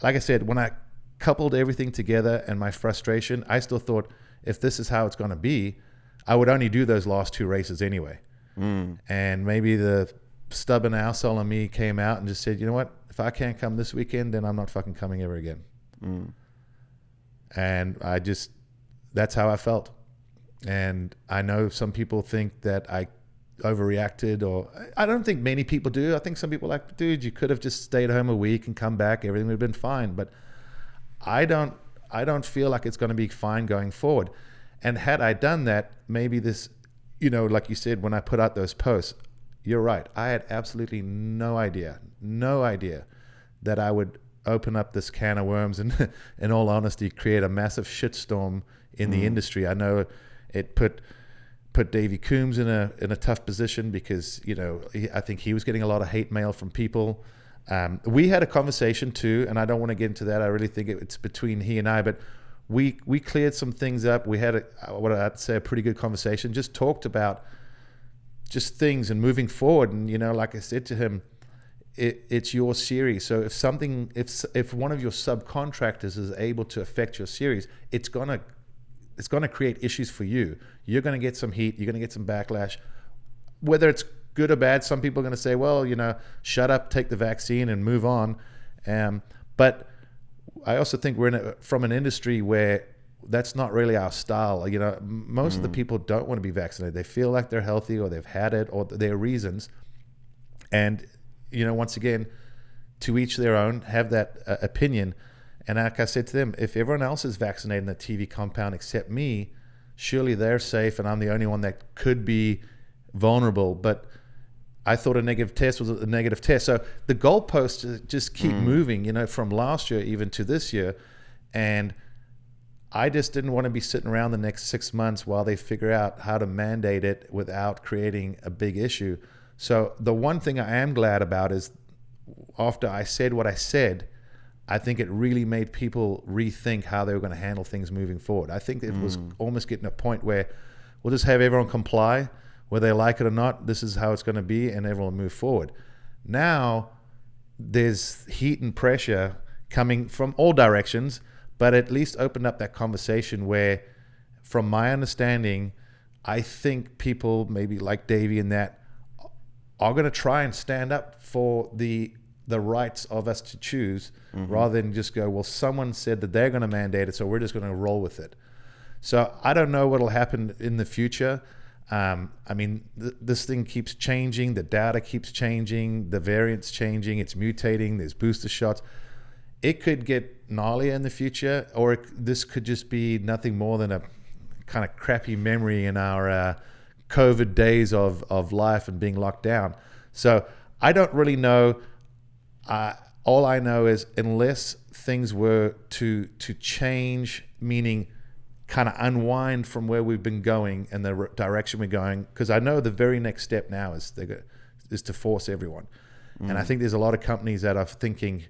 like I said, when I coupled everything together and my frustration, I still thought if this is how it's going to be, I would only do those last 2 races anyway. And maybe the stubborn asshole in me came out and just said, you know what, if I can't come this weekend, then I'm not fucking coming ever again. And that's how I felt. And I know some people think that I overreacted, or I don't think many people do. I think some people are like, dude, you could have just stayed home a week and come back. Everything would have been fine. But I don't feel like it's going to be fine going forward. And had I done that, maybe this, you know, like you said, when I put out those posts, you're right. I had absolutely no idea that I would open up this can of worms and, in all honesty, create a massive shitstorm in the industry. I know it put Davey Coombs in a tough position because, you know, I think he was getting a lot of hate mail from people. We had a conversation too, and I don't want to get into that. I really think it's between he and I, but we cleared some things up. We had what I'd say a pretty good conversation. Just talked about just things and moving forward. And, you know, like I said to him, it's your series. So if one of your subcontractors is able to affect your series, it's gonna create issues for you. You're gonna get some heat. You're gonna get some backlash. Whether it's good or bad, some people are gonna say, well, you know, shut up, take the vaccine, and move on. But I also think we're from an industry where that's not really our style. You know, most of the people don't want to be vaccinated. They feel like they're healthy, or they've had it, or their reasons. And, you know, once again, to each their own, have that opinion. And like I said to them, if everyone else is vaccinated in the TV compound except me, surely they're safe and I'm the only one that could be vulnerable. But I thought a negative test was a negative test. So the goalposts just keep moving, you know, from last year even to this year. And I just didn't want to be sitting around the next 6 months while they figure out how to mandate it without creating a big issue. So the one thing I am glad about is after I said what I said, I think it really made people rethink how they were going to handle things moving forward. I think it was almost getting a point where we'll just have everyone comply, whether they like it or not. This is how it's going to be, and everyone will move forward. Now, there's heat and pressure coming from all directions, but at least opened up that conversation where, from my understanding, I think people maybe like Davey and that are going to try and stand up for the rights of us to choose, rather than just go, well, someone said that they're going to mandate it, so we're just going to roll with it. So I don't know what will happen in the future. I mean, this thing keeps changing. The data keeps changing. The variant's changing. It's mutating. There's booster shots. It could get gnarlier in the future, or this could just be nothing more than a kind of crappy memory in our COVID days of life and being locked down. So I don't really know. All I know is unless things were to change, meaning kind of unwind from where we've been going and the direction we're going, because I know the very next step now is to force everyone. And I think there's a lot of companies that are thinking,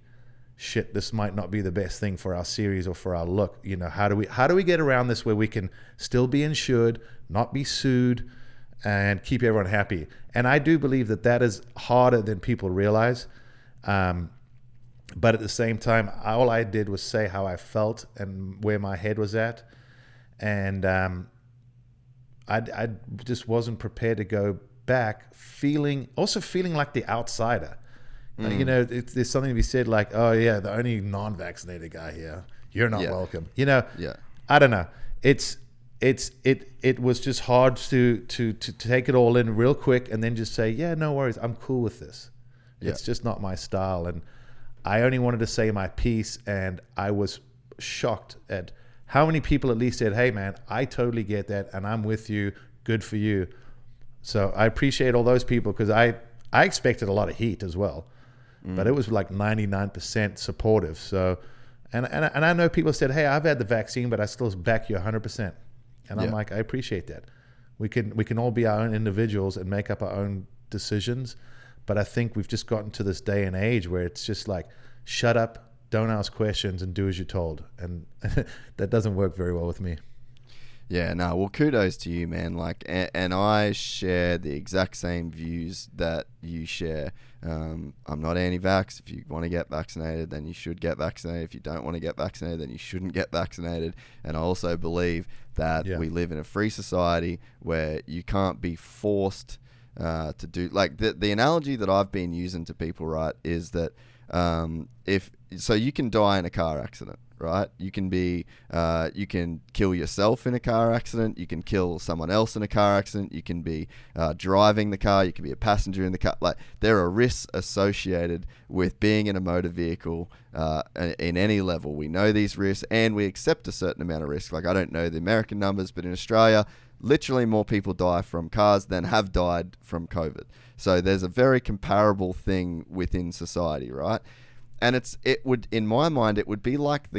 shit, this might not be the best thing for our series or for our look. You know, how do we get around this where we can still be insured, not be sued, and keep everyone happy? And I do believe that is harder than people realize. But at the same time, all I did was say how I felt and where my head was at. And I just wasn't prepared to go back feeling like the outsider. You know, there's something to be said like, oh yeah, the only non-vaccinated guy here, you're not welcome. You know, I don't know. It was just hard to take it all in real quick and then just say, yeah, no worries, I'm cool with this. It's just not my style. And I only wanted to say my piece, and I was shocked at how many people at least said, hey man, I totally get that and I'm with you, good for you. So I appreciate all those people, because I expected a lot of heat as well, but it was like 99% supportive. So, and I know people said, hey, I've had the vaccine, but I still back you 100%. And I'm like, I appreciate that. We can all be our own individuals and make up our own decisions. But I think we've just gotten to this day and age where it's just like, shut up, don't ask questions, and do as you're told. And that doesn't work very well with me. Yeah, no, well, kudos to you, man. Like, and I share the exact same views that you share. I'm not anti-vax. If you want to get vaccinated, then you should get vaccinated. If you don't want to get vaccinated, then you shouldn't get vaccinated. And I also believe that we live in a free society where you can't be forced to do, like, the analogy that I've been using to people, right, is that so you can die in a car accident. Right, you can kill yourself in a car accident. You can kill someone else in a car accident. You can be driving the car. You can be a passenger in the car. Like, there are risks associated with being in a motor vehicle in any level. We know these risks, and we accept a certain amount of risk. Like, I don't know the American numbers, but in Australia, literally more people die from cars than have died from COVID. So there's a very comparable thing within society, right? And it would, in my mind, it would be like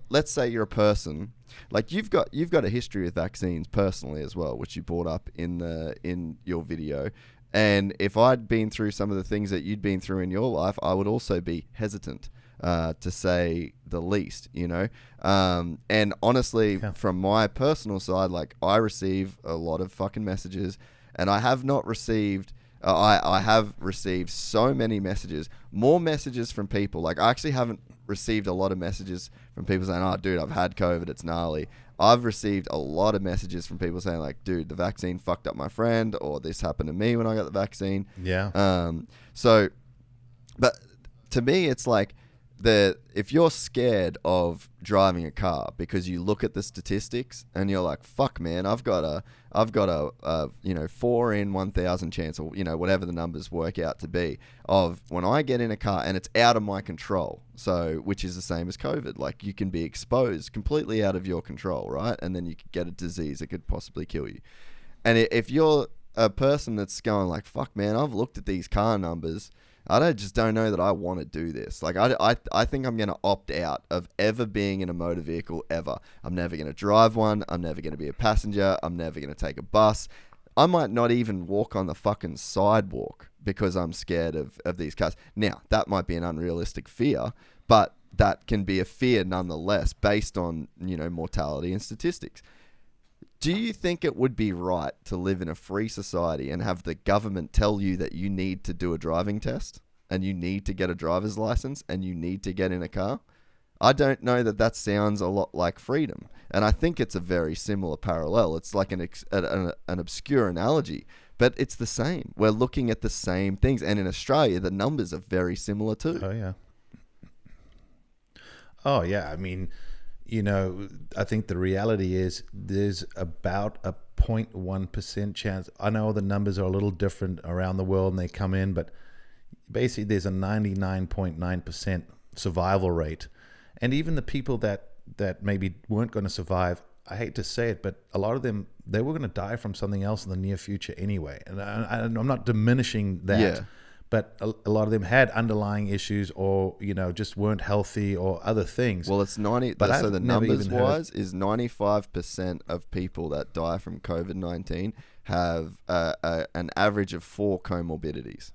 let's say you're a person, like you've got a history with vaccines personally as well, which you brought up in your video. And if I'd been through some of the things that you'd been through in your life, I would also be hesitant, to say the least, you know. And honestly, from my personal side, like, I receive a lot of fucking messages, and I have not received. I have received so many messages, more messages from people. Like, I actually haven't received a lot of messages from people saying, oh, dude, I've had COVID, it's gnarly. I've received a lot of messages from people saying, like, dude, the vaccine fucked up my friend, or this happened to me when I got the vaccine. Yeah. So, but to me, it's like, if you're scared of driving a car because you look at the statistics and you're like, fuck, man, I've got a 4 in 1,000 chance, or, you know, whatever the numbers work out to be, of when I get in a car and it's out of my control. So, which is the same as COVID. Like, you can be exposed completely out of your control, right? And then you could get a disease that could possibly kill you. And if you're a person that's going like, fuck, man, I've looked at these car numbers, I just don't know that I want to do this. Like, I think I'm going to opt out of ever being in a motor vehicle ever. I'm never going to drive one. I'm never going to be a passenger. I'm never going to take a bus. I might not even walk on the fucking sidewalk because I'm scared of these cars. Now, that might be an unrealistic fear, but that can be a fear nonetheless based on, you know, mortality and statistics. Do you think it would be right to live in a free society and have the government tell you that you need to do a driving test and you need to get a driver's license and you need to get in a car? I don't know that sounds a lot like freedom. And I think it's a very similar parallel. It's like an obscure analogy, but it's the same. We're looking at the same things. And in Australia, the numbers are very similar too. Oh, yeah. I mean, you know, I think the reality is there's about a 0.1% chance. I know the numbers are a little different around the world and they come in, but basically there's a 99.9% survival rate. And even the people that maybe weren't going to survive, I hate to say it, but a lot of them, they were going to die from something else in the near future anyway. And I'm not diminishing that. Yeah. But a lot of them had underlying issues, or, you know, just weren't healthy, or other things. Well, it's 90. But so the numbers wise is 95% of people that die from COVID-19 have an average of 4 comorbidities.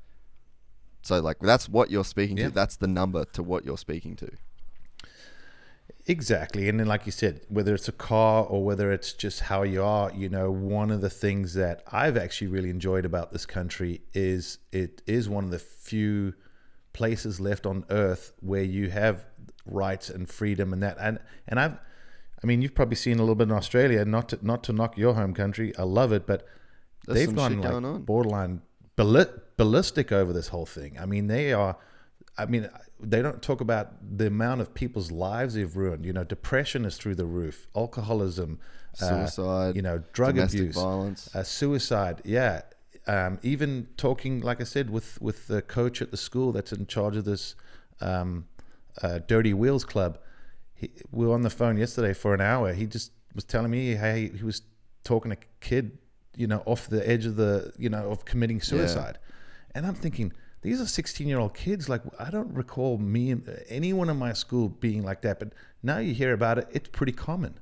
So, like, that's what you're speaking to. That's the number to what you're speaking to. Exactly. And then, like you said, whether it's a car or whether it's just how you are, you know, one of the things that I've actually really enjoyed about this country is it is one of the few places left on earth where you have rights and freedom and that. And I mean, you've probably seen a little bit in Australia, not to knock your home country. I love it, but they've gone like borderline ballistic over this whole thing. I mean, they are I mean, they don't talk about the amount of people's lives they've ruined. Depression is through the roof, alcoholism, suicide, drug domestic abuse, violence, suicide. Yeah. Even talking, like I said, with the coach at the school that's in charge of this Dirty Wheels Club. We were on the phone yesterday for an hour. He just was telling me, hey, he was talking to a kid, off the edge of of committing suicide. And I'm thinking, these are 16-year-old kids. Like, I don't recall anyone in my school being like that. But now you hear about it, it's pretty common.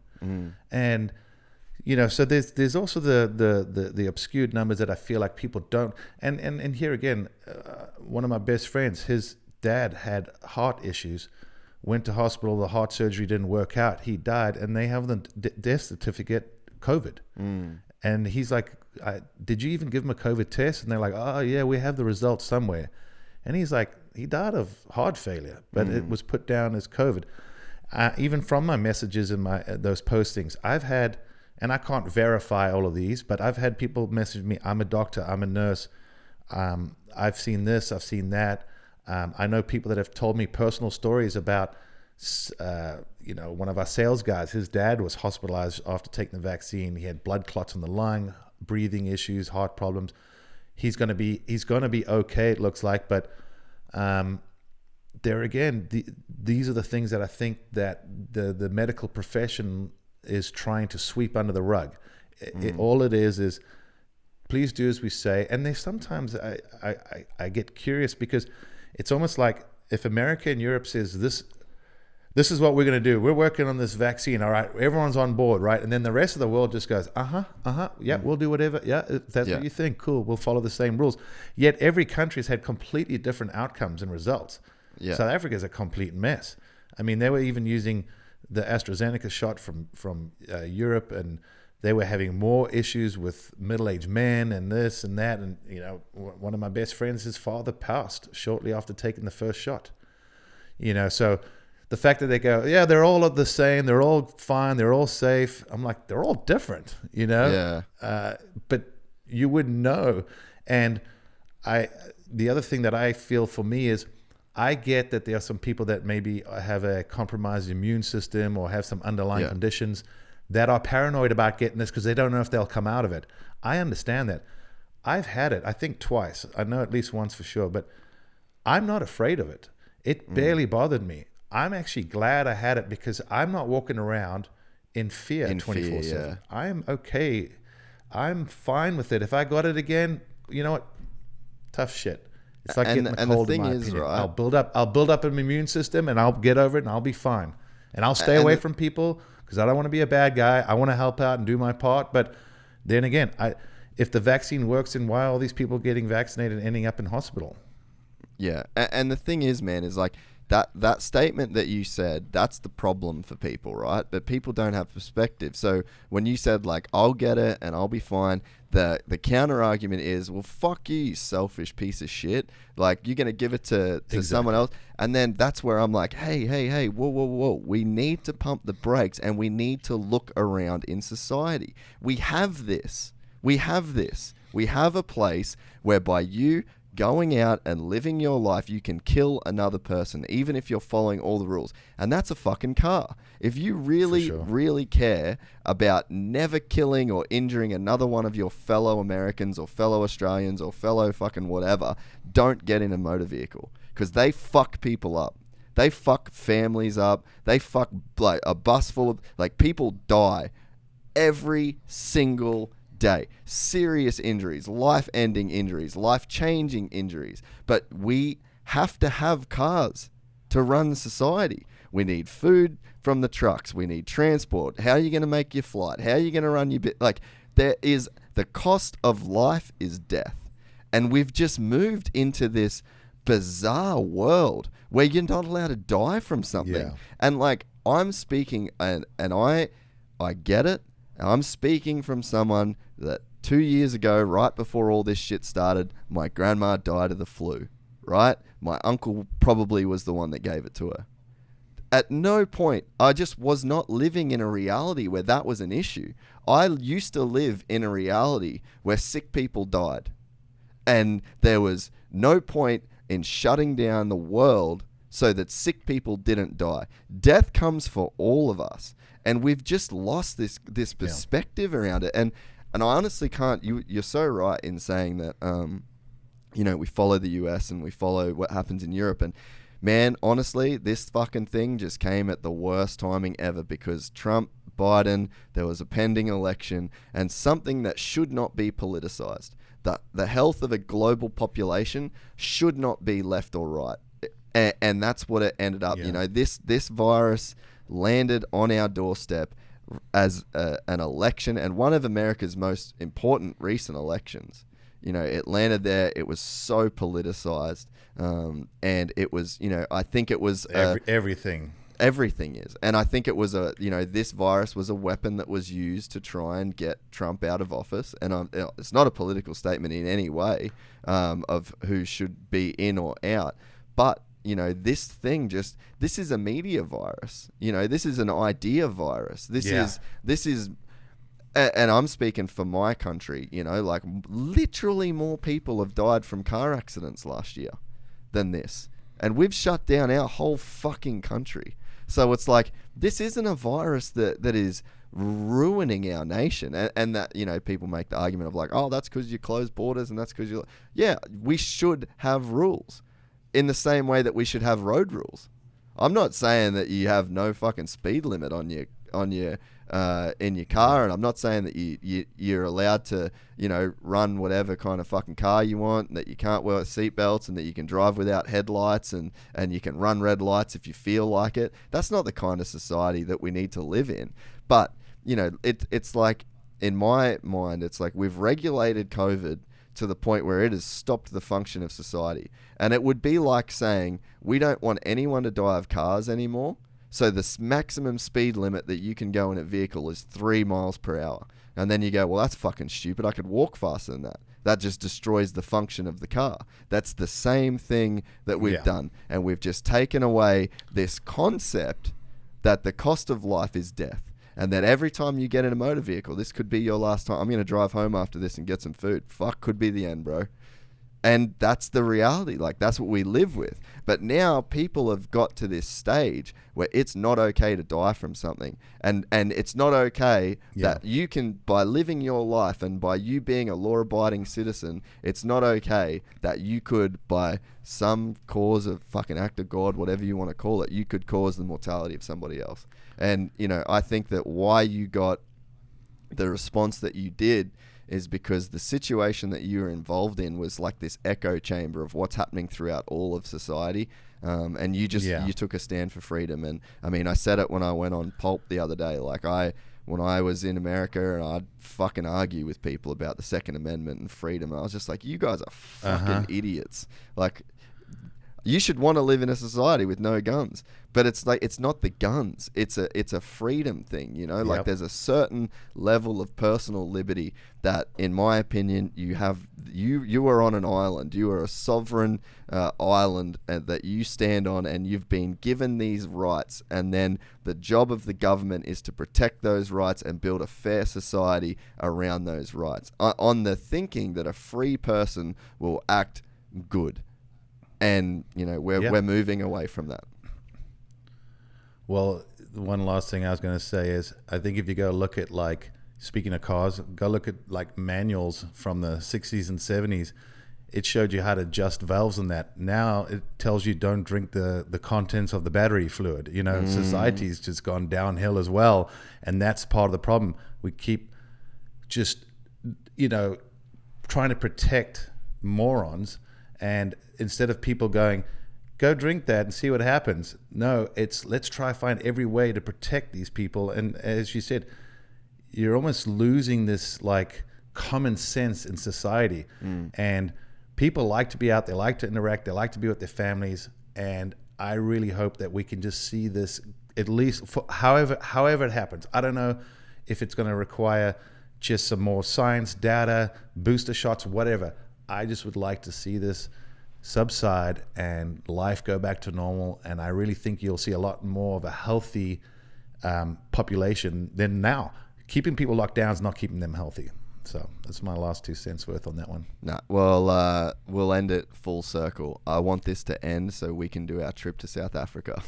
And, so there's also the obscured numbers that I feel like people don't. And here again, one of my best friends, his dad had heart issues, went to hospital, the heart surgery didn't work out, he died, and they have the death certificate COVID. And he's like, did you even give him a COVID test? And they're like, oh yeah, we have the results somewhere. And he's like, he died of heart failure, but it was put down as COVID. Even from my messages and those postings, I've had, and I can't verify all of these, but I've had people message me, I'm a doctor, I'm a nurse, I've seen this, I've seen that. I know people that have told me personal stories about, one of our sales guys, his dad was hospitalized after taking the vaccine. He had blood clots in the lung, breathing issues, heart problems. He's going to be okay, it looks like. But there again, these are the things that I think that the medical profession is trying to sweep under the rug. All it is please do as we say. And there's sometimes I get curious, because it's almost like if America and Europe says this is what we're going to do. We're working on this vaccine. All right. Everyone's on board. Right. And then the rest of the world just goes, yeah, we'll do whatever. Yeah. If that's what you think. Cool. We'll follow the same rules. Yet every country's had completely different outcomes and results. Yeah. South Africa is a complete mess. I mean, they were even using the AstraZeneca shot from Europe, and they were having more issues with middle-aged men and this and that. And, one of my best friends, his father passed shortly after taking the first shot. So the fact that they go, yeah, they're all the same, they're all fine, they're all safe. I'm like, they're all different, Yeah. But you wouldn't know. And the other thing that I feel for me is, I get that there are some people that maybe have a compromised immune system or have some underlying conditions that are paranoid about getting this because they don't know if they'll come out of it. I understand that. I've had it, I think twice. I know at least once for sure, but I'm not afraid of it. It barely bothered me. I'm actually glad I had it, because I'm not walking around in fear 24/7. I'm okay. I'm fine with it. If I got it again, you know what? Tough shit. It's like getting a cold, in my opinion. Right? I'll build up an immune system, and I'll get over it, and I'll be fine. And I'll stay away from people, because I don't want to be a bad guy. I want to help out and do my part. But then again, if the vaccine works, then why are all these people getting vaccinated and ending up in hospital? Yeah. And the thing is, man, is like that statement that you said, that's the problem for people, right? But people don't have perspective. So when you said, like, I'll get it and I'll be fine, the counter argument is, well, fuck you selfish piece of shit. Like, you're going to give it to someone else. And then that's where I'm like, hey, whoa. We need to pump the brakes, and we need to look around in society. We have this. We have a place whereby you going out and living your life, you can kill another person, even if you're following all the rules. And that's a fucking car. If you really care about never killing or injuring another one of your fellow Americans or fellow Australians or fellow fucking whatever, don't get in a motor vehicle, because they fuck people up. They fuck families up. They fuck, like, a bus full of, like, people die every single day. Serious injuries, life-ending injuries, life-changing injuries. But we have to have cars to run society. We need food from the trucks. We need transport. How are you going to make your flight? How are you going to run your bit? Like, the cost of life is death. And we've just moved into this bizarre world where you're not allowed to die from something. Yeah. And, like, I'm speaking, and I get it. I'm speaking from someone that 2 years ago, right before all this shit started, my grandma died of the flu, right? My uncle probably was the one that gave it to her. At no point, I just was not living in a reality where that was an issue. I used to live in a reality where sick people died. And there was no point in shutting down the world so that sick people didn't die. Death comes for all of us, and we've just lost this perspective around it. And I honestly can't. You're so right in saying that. We follow the US and we follow what happens in Europe, and man, honestly, this fucking thing just came at the worst timing ever, because Trump, Biden, there was a pending election, and something that should not be politicized. The health of a global population should not be left or right. And that's what it ended up. Yeah. This virus landed on our doorstep as an election, and one of America's most important recent elections. It landed there. It was so politicized, and it was, I think it was everything. Everything is, and I think it was this virus was a weapon that was used to try and get Trump out of office. And it's not a political statement in any way of who should be in or out, but this thing this is a media virus. This is an idea virus. This is. And I'm speaking for my country, like literally more people have died from car accidents last year than this. And we've shut down our whole fucking country. So it's like, this isn't a virus that is ruining our nation. And that, people make the argument of like, oh, that's because you close borders and that's because yeah, we should have rules in the same way that we should have road rules. I'm not saying that you have no fucking speed limit on your in your car, and I'm not saying that you're allowed to run whatever kind of fucking car you want, and that you can't wear seatbelts, and that you can drive without headlights, and you can run red lights if you feel like it. That's not the kind of society that we need to live in. But it's like, in my mind, it's like we've regulated COVID to the point where it has stopped the function of society. And it would be like saying, we don't want anyone to die of cars anymore, so the maximum speed limit that you can go in a vehicle is 3 miles per hour. And then you go, well, that's fucking stupid. I could walk faster than that. That just destroys the function of the car. That's the same thing that we've done. And we've just taken away this concept that the cost of life is death. And that every time you get in a motor vehicle, this could be your last time. I'm going to drive home after this and get some food. Fuck, could be the end, bro. And that's the reality. Like, that's what we live with. But now people have got to this stage where it's not okay to die from something. And it's not okay that you can, by living your life and by you being a law-abiding citizen, it's not okay that you could, by some cause of fucking act of God, whatever you want to call it, you could cause the mortality of somebody else. And, I think that why you got the response that you did is because the situation that you were involved in was like this echo chamber of what's happening throughout all of society. And you just, you took a stand for freedom. And I mean, I said it when I went on Pulp the other day, like when I was in America and I'd fucking argue with people about the Second Amendment and freedom. And I was just like, you guys are fucking idiots. Like, you should want to live in a society with no guns, but it's like, it's not the guns. It's a freedom thing, like there's a certain level of personal liberty that, in my opinion, you have. You are on an island. You are a sovereign island that you stand on, and you've been given these rights. And then the job of the government is to protect those rights and build a fair society around those rights, on the thinking that a free person will act good. And, we're moving away from that. Well, the one last thing I was going to say is, I think if you go look at, like, speaking of cars, go look at, like, manuals from the 60s and 70s. It showed you how to adjust valves and that. Now it tells you don't drink the contents of the battery fluid. Society's just gone downhill as well. And that's part of the problem. We keep just, trying to protect morons. And instead of people going, go drink that and see what happens. No, it's let's try find every way to protect these people. And as you said, you're almost losing this like common sense in society. And people like to be out, they like to interact, they like to be with their families. And I really hope that we can just see this, at least for however it happens. I don't know if it's going to require just some more science, data, booster shots, whatever. I just would like to see this subside and life go back to normal. And I really think you'll see a lot more of a healthy population than now. Keeping people locked down is not keeping them healthy. So that's my last 2 cents worth on that one. Nah, well, we'll end it full circle. I want this to end so we can do our trip to South Africa.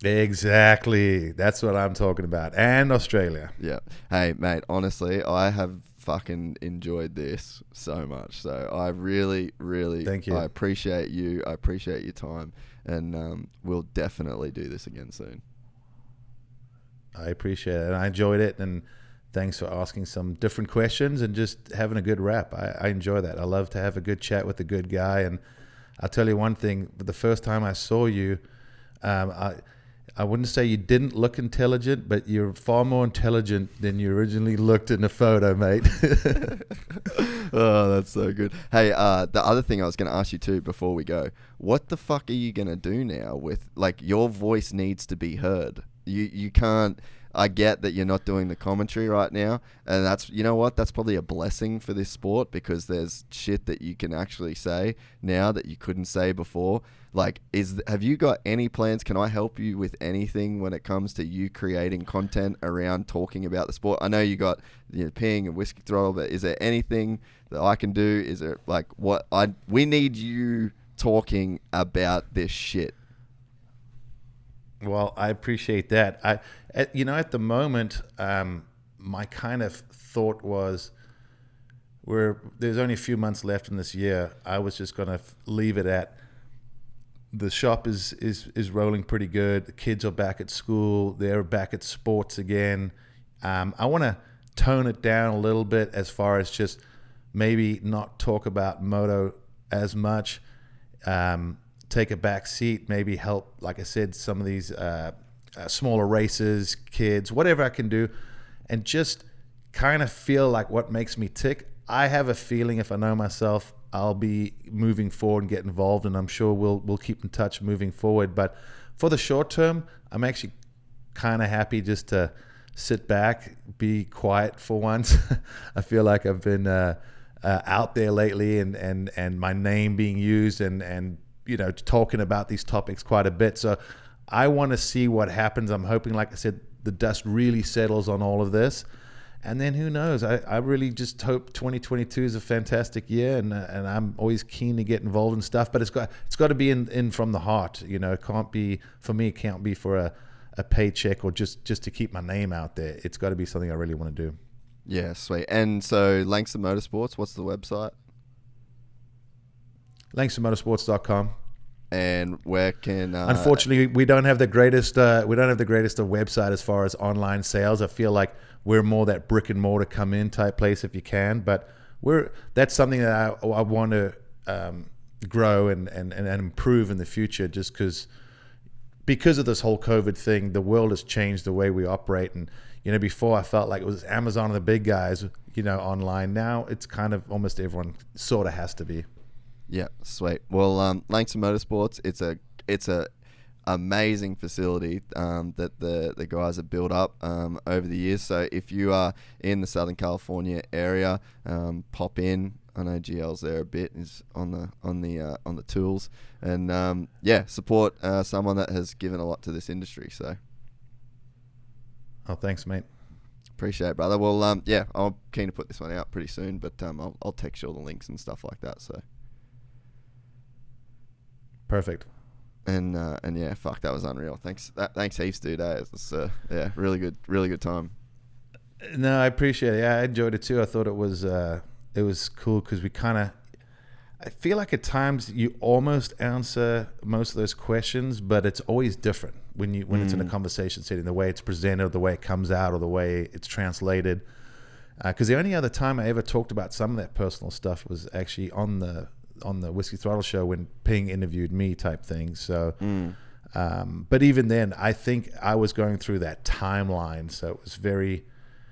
Exactly. That's what I'm talking about. And Australia. Yeah. Hey, mate, honestly, I have fucking enjoyed this so much. So I really, really, Thank you. I appreciate you. I appreciate your time. And we'll definitely do this again soon. I appreciate it. And I enjoyed it. And thanks for asking some different questions and just having a good rap. I enjoy that. I love to have a good chat with a good guy. And I'll tell you one thing. The first time I saw you, I wouldn't say you didn't look intelligent, but you're far more intelligent than you originally looked in the photo, mate. Oh, that's so good. Hey, the other thing I was going to ask you too before we go, what the fuck are you going to do now with, like, your voice needs to be heard. You can't, I get that you're not doing the commentary right now, and that's, you know what, that's probably a blessing for this sport, because there's shit that you can actually say now that you couldn't say before. Like, have you got any plans? Can I help you with anything when it comes to you creating content around talking about the sport? I know you got, peeing and whiskey throttle, but is there anything that I can do? Is there, like, we need you talking about this shit. Well, I appreciate that. At the moment, my kind of thought was, there's only a few months left in this year. I was just going to leave it at, the shop is rolling pretty good. The kids are back at school. They're back at sports again. I want to tone it down a little bit as far as just maybe not talk about moto as much. Take a back seat, maybe help, like I said, some of these smaller races, kids, whatever I can do, and just kind of feel like what makes me tick. I have a feeling, if I know myself, I'll be moving forward and get involved, and I'm sure we'll keep in touch moving forward. But for the short term, I'm actually kind of happy just to sit back, be quiet for once. I feel like I've been out there lately, and my name being used, and talking about these topics quite a bit. So I want to see what happens. I'm hoping, like I said, the dust really settles on all of this. And then who knows? I really just hope 2022 is a fantastic year, and I'm always keen to get involved in stuff. But it's got to be in from the heart. It can't be, for me, it can't be for a paycheck or just to keep my name out there. It's got to be something I really want to do. Yeah, sweet. And so Langston Motorsports, what's the website? LangstonMotorsports.com. And where can? Unfortunately, we don't have the greatest. We don't have the greatest of website as far as online sales. I feel like we're more that brick and mortar come in type place if you can. But that's something that I want to grow and improve in the future. Just because of this whole COVID thing, the world has changed the way we operate. And before I felt like it was Amazon and the big guys, online. Now it's kind of almost everyone sort of has to be. Yeah, sweet. Well, Langston Motorsports, it's a amazing facility that the guys have built up over the years. So if you are in the Southern California area, pop in. I know GL's there a bit. Is on the tools, and support someone that has given a lot to this industry. So, oh, thanks, mate. Appreciate it, brother. Well, I'm keen to put this one out pretty soon, but I'll text you all the links and stuff like that. So. Perfect. And yeah, fuck, that was unreal. Thanks heaps, dude. It's really good time. No, I appreciate it. Yeah, I enjoyed it too. I thought it was cool because I feel like at times you almost answer most of those questions, but it's always different when it's in a conversation setting, the way it's presented, the way it comes out, or the way it's translated. Because the only other time I ever talked about some of that personal stuff was actually on the Whiskey Throttle show when Ping interviewed me type thing. So, but even then, I think I was going through that timeline. So it was very,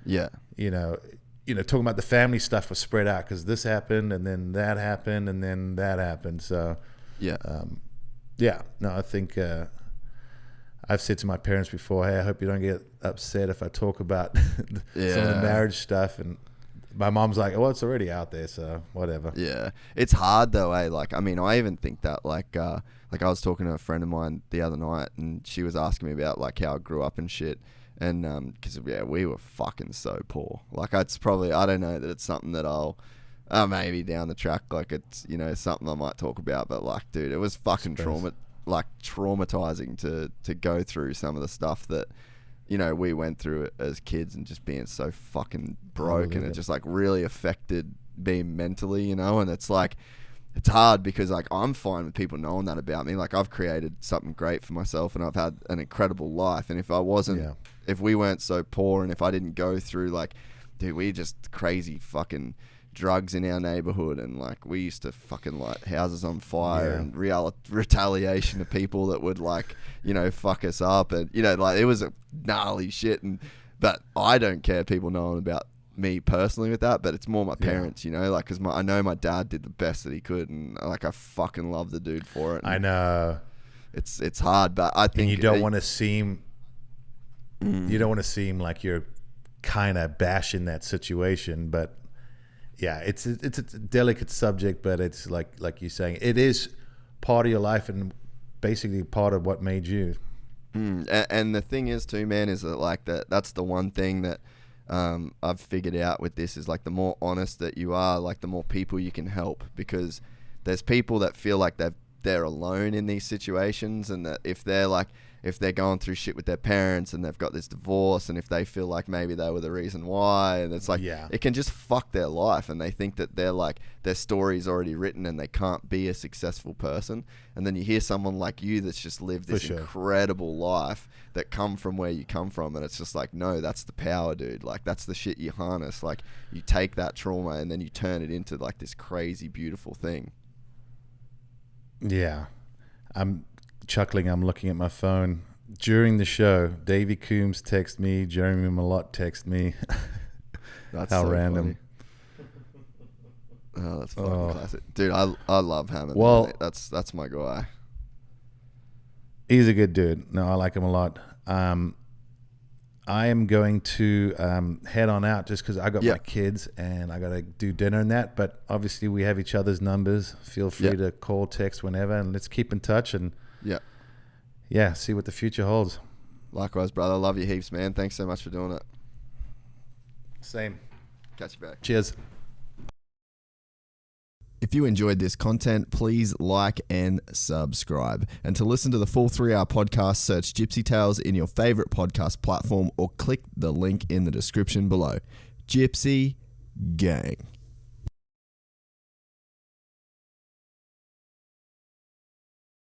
talking about the family stuff was spread out because this happened and then that happened and then that happened. So, I think I've said to my parents before, hey, I hope you don't get upset if I talk about some of the marriage stuff. And my mom's like, well, it's already out there, so whatever. Yeah. It's hard though, eh? Like, I mean, I even think that like I was talking to a friend of mine the other night and she was asking me about like how I grew up and shit. And because we were fucking so poor. Like it's probably, I don't know that it's something that I'll maybe down the track, like it's, you know, something I might talk about, but like, dude, it was fucking traumatizing to go through some of the stuff that, you know, we went through as kids, and just being so fucking broke, and it just like really affected me mentally, you know. And it's like, it's hard because like I'm fine with people knowing that about me. Like I've created something great for myself, and I've had an incredible life. And if I wasn't, if we weren't so poor, and if I didn't go through like, dude, we just crazy fucking drugs in our neighborhood, and like we used to fucking light houses on fire, and retaliation to people that would like, you know, fuck us up, and you know, like it was a gnarly shit. And but I don't care people knowing about me personally with that, but it's more my parents, you know, like because I know my dad did the best that he could, and like I fucking love the dude for it. I know it's hard, but I think you don't want to seem like you're kind of bashing that situation, but yeah, it's a delicate subject, but it's like you're saying, it is part of your life and basically part of what made you. And the thing is too, man, is that like that's the one thing that I've figured out with this is like the more honest that you are, like the more people you can help, because there's people that feel like they're alone in these situations, and that if they're going through shit with their parents and they've got this divorce, and if they feel like maybe they were the reason why, and it's like it can just fuck their life, and they think that they're like their story's already written and they can't be a successful person. And then you hear someone like you that's just lived this incredible life that come from where you come from, and it's just like, no, that's the power, dude. Like that's the shit you harness. Like you take that trauma and then you turn it into like this crazy beautiful thing. Yeah, I'm chuckling. I'm looking at my phone during the show. Davey Coombs text me. Jeremy Malott text me. That's how so random. Funny. Oh, that's fucking classic, dude. I love Hammond. Well, man. That's my guy. He's a good dude. No, I like him a lot. I am going to head on out just because I got my kids and I got to do dinner and that. But obviously we have each other's numbers. Feel free to call, text whenever, and let's keep in touch and see what the future holds. Likewise, brother. Love you heaps, man. Thanks so much for doing it. Same. Catch you back. Cheers. If you enjoyed this content, please like and subscribe. And to listen to the full 3-hour podcast, search Gypsy Tales in your favorite podcast platform or click the link in the description below. Gypsy Gang.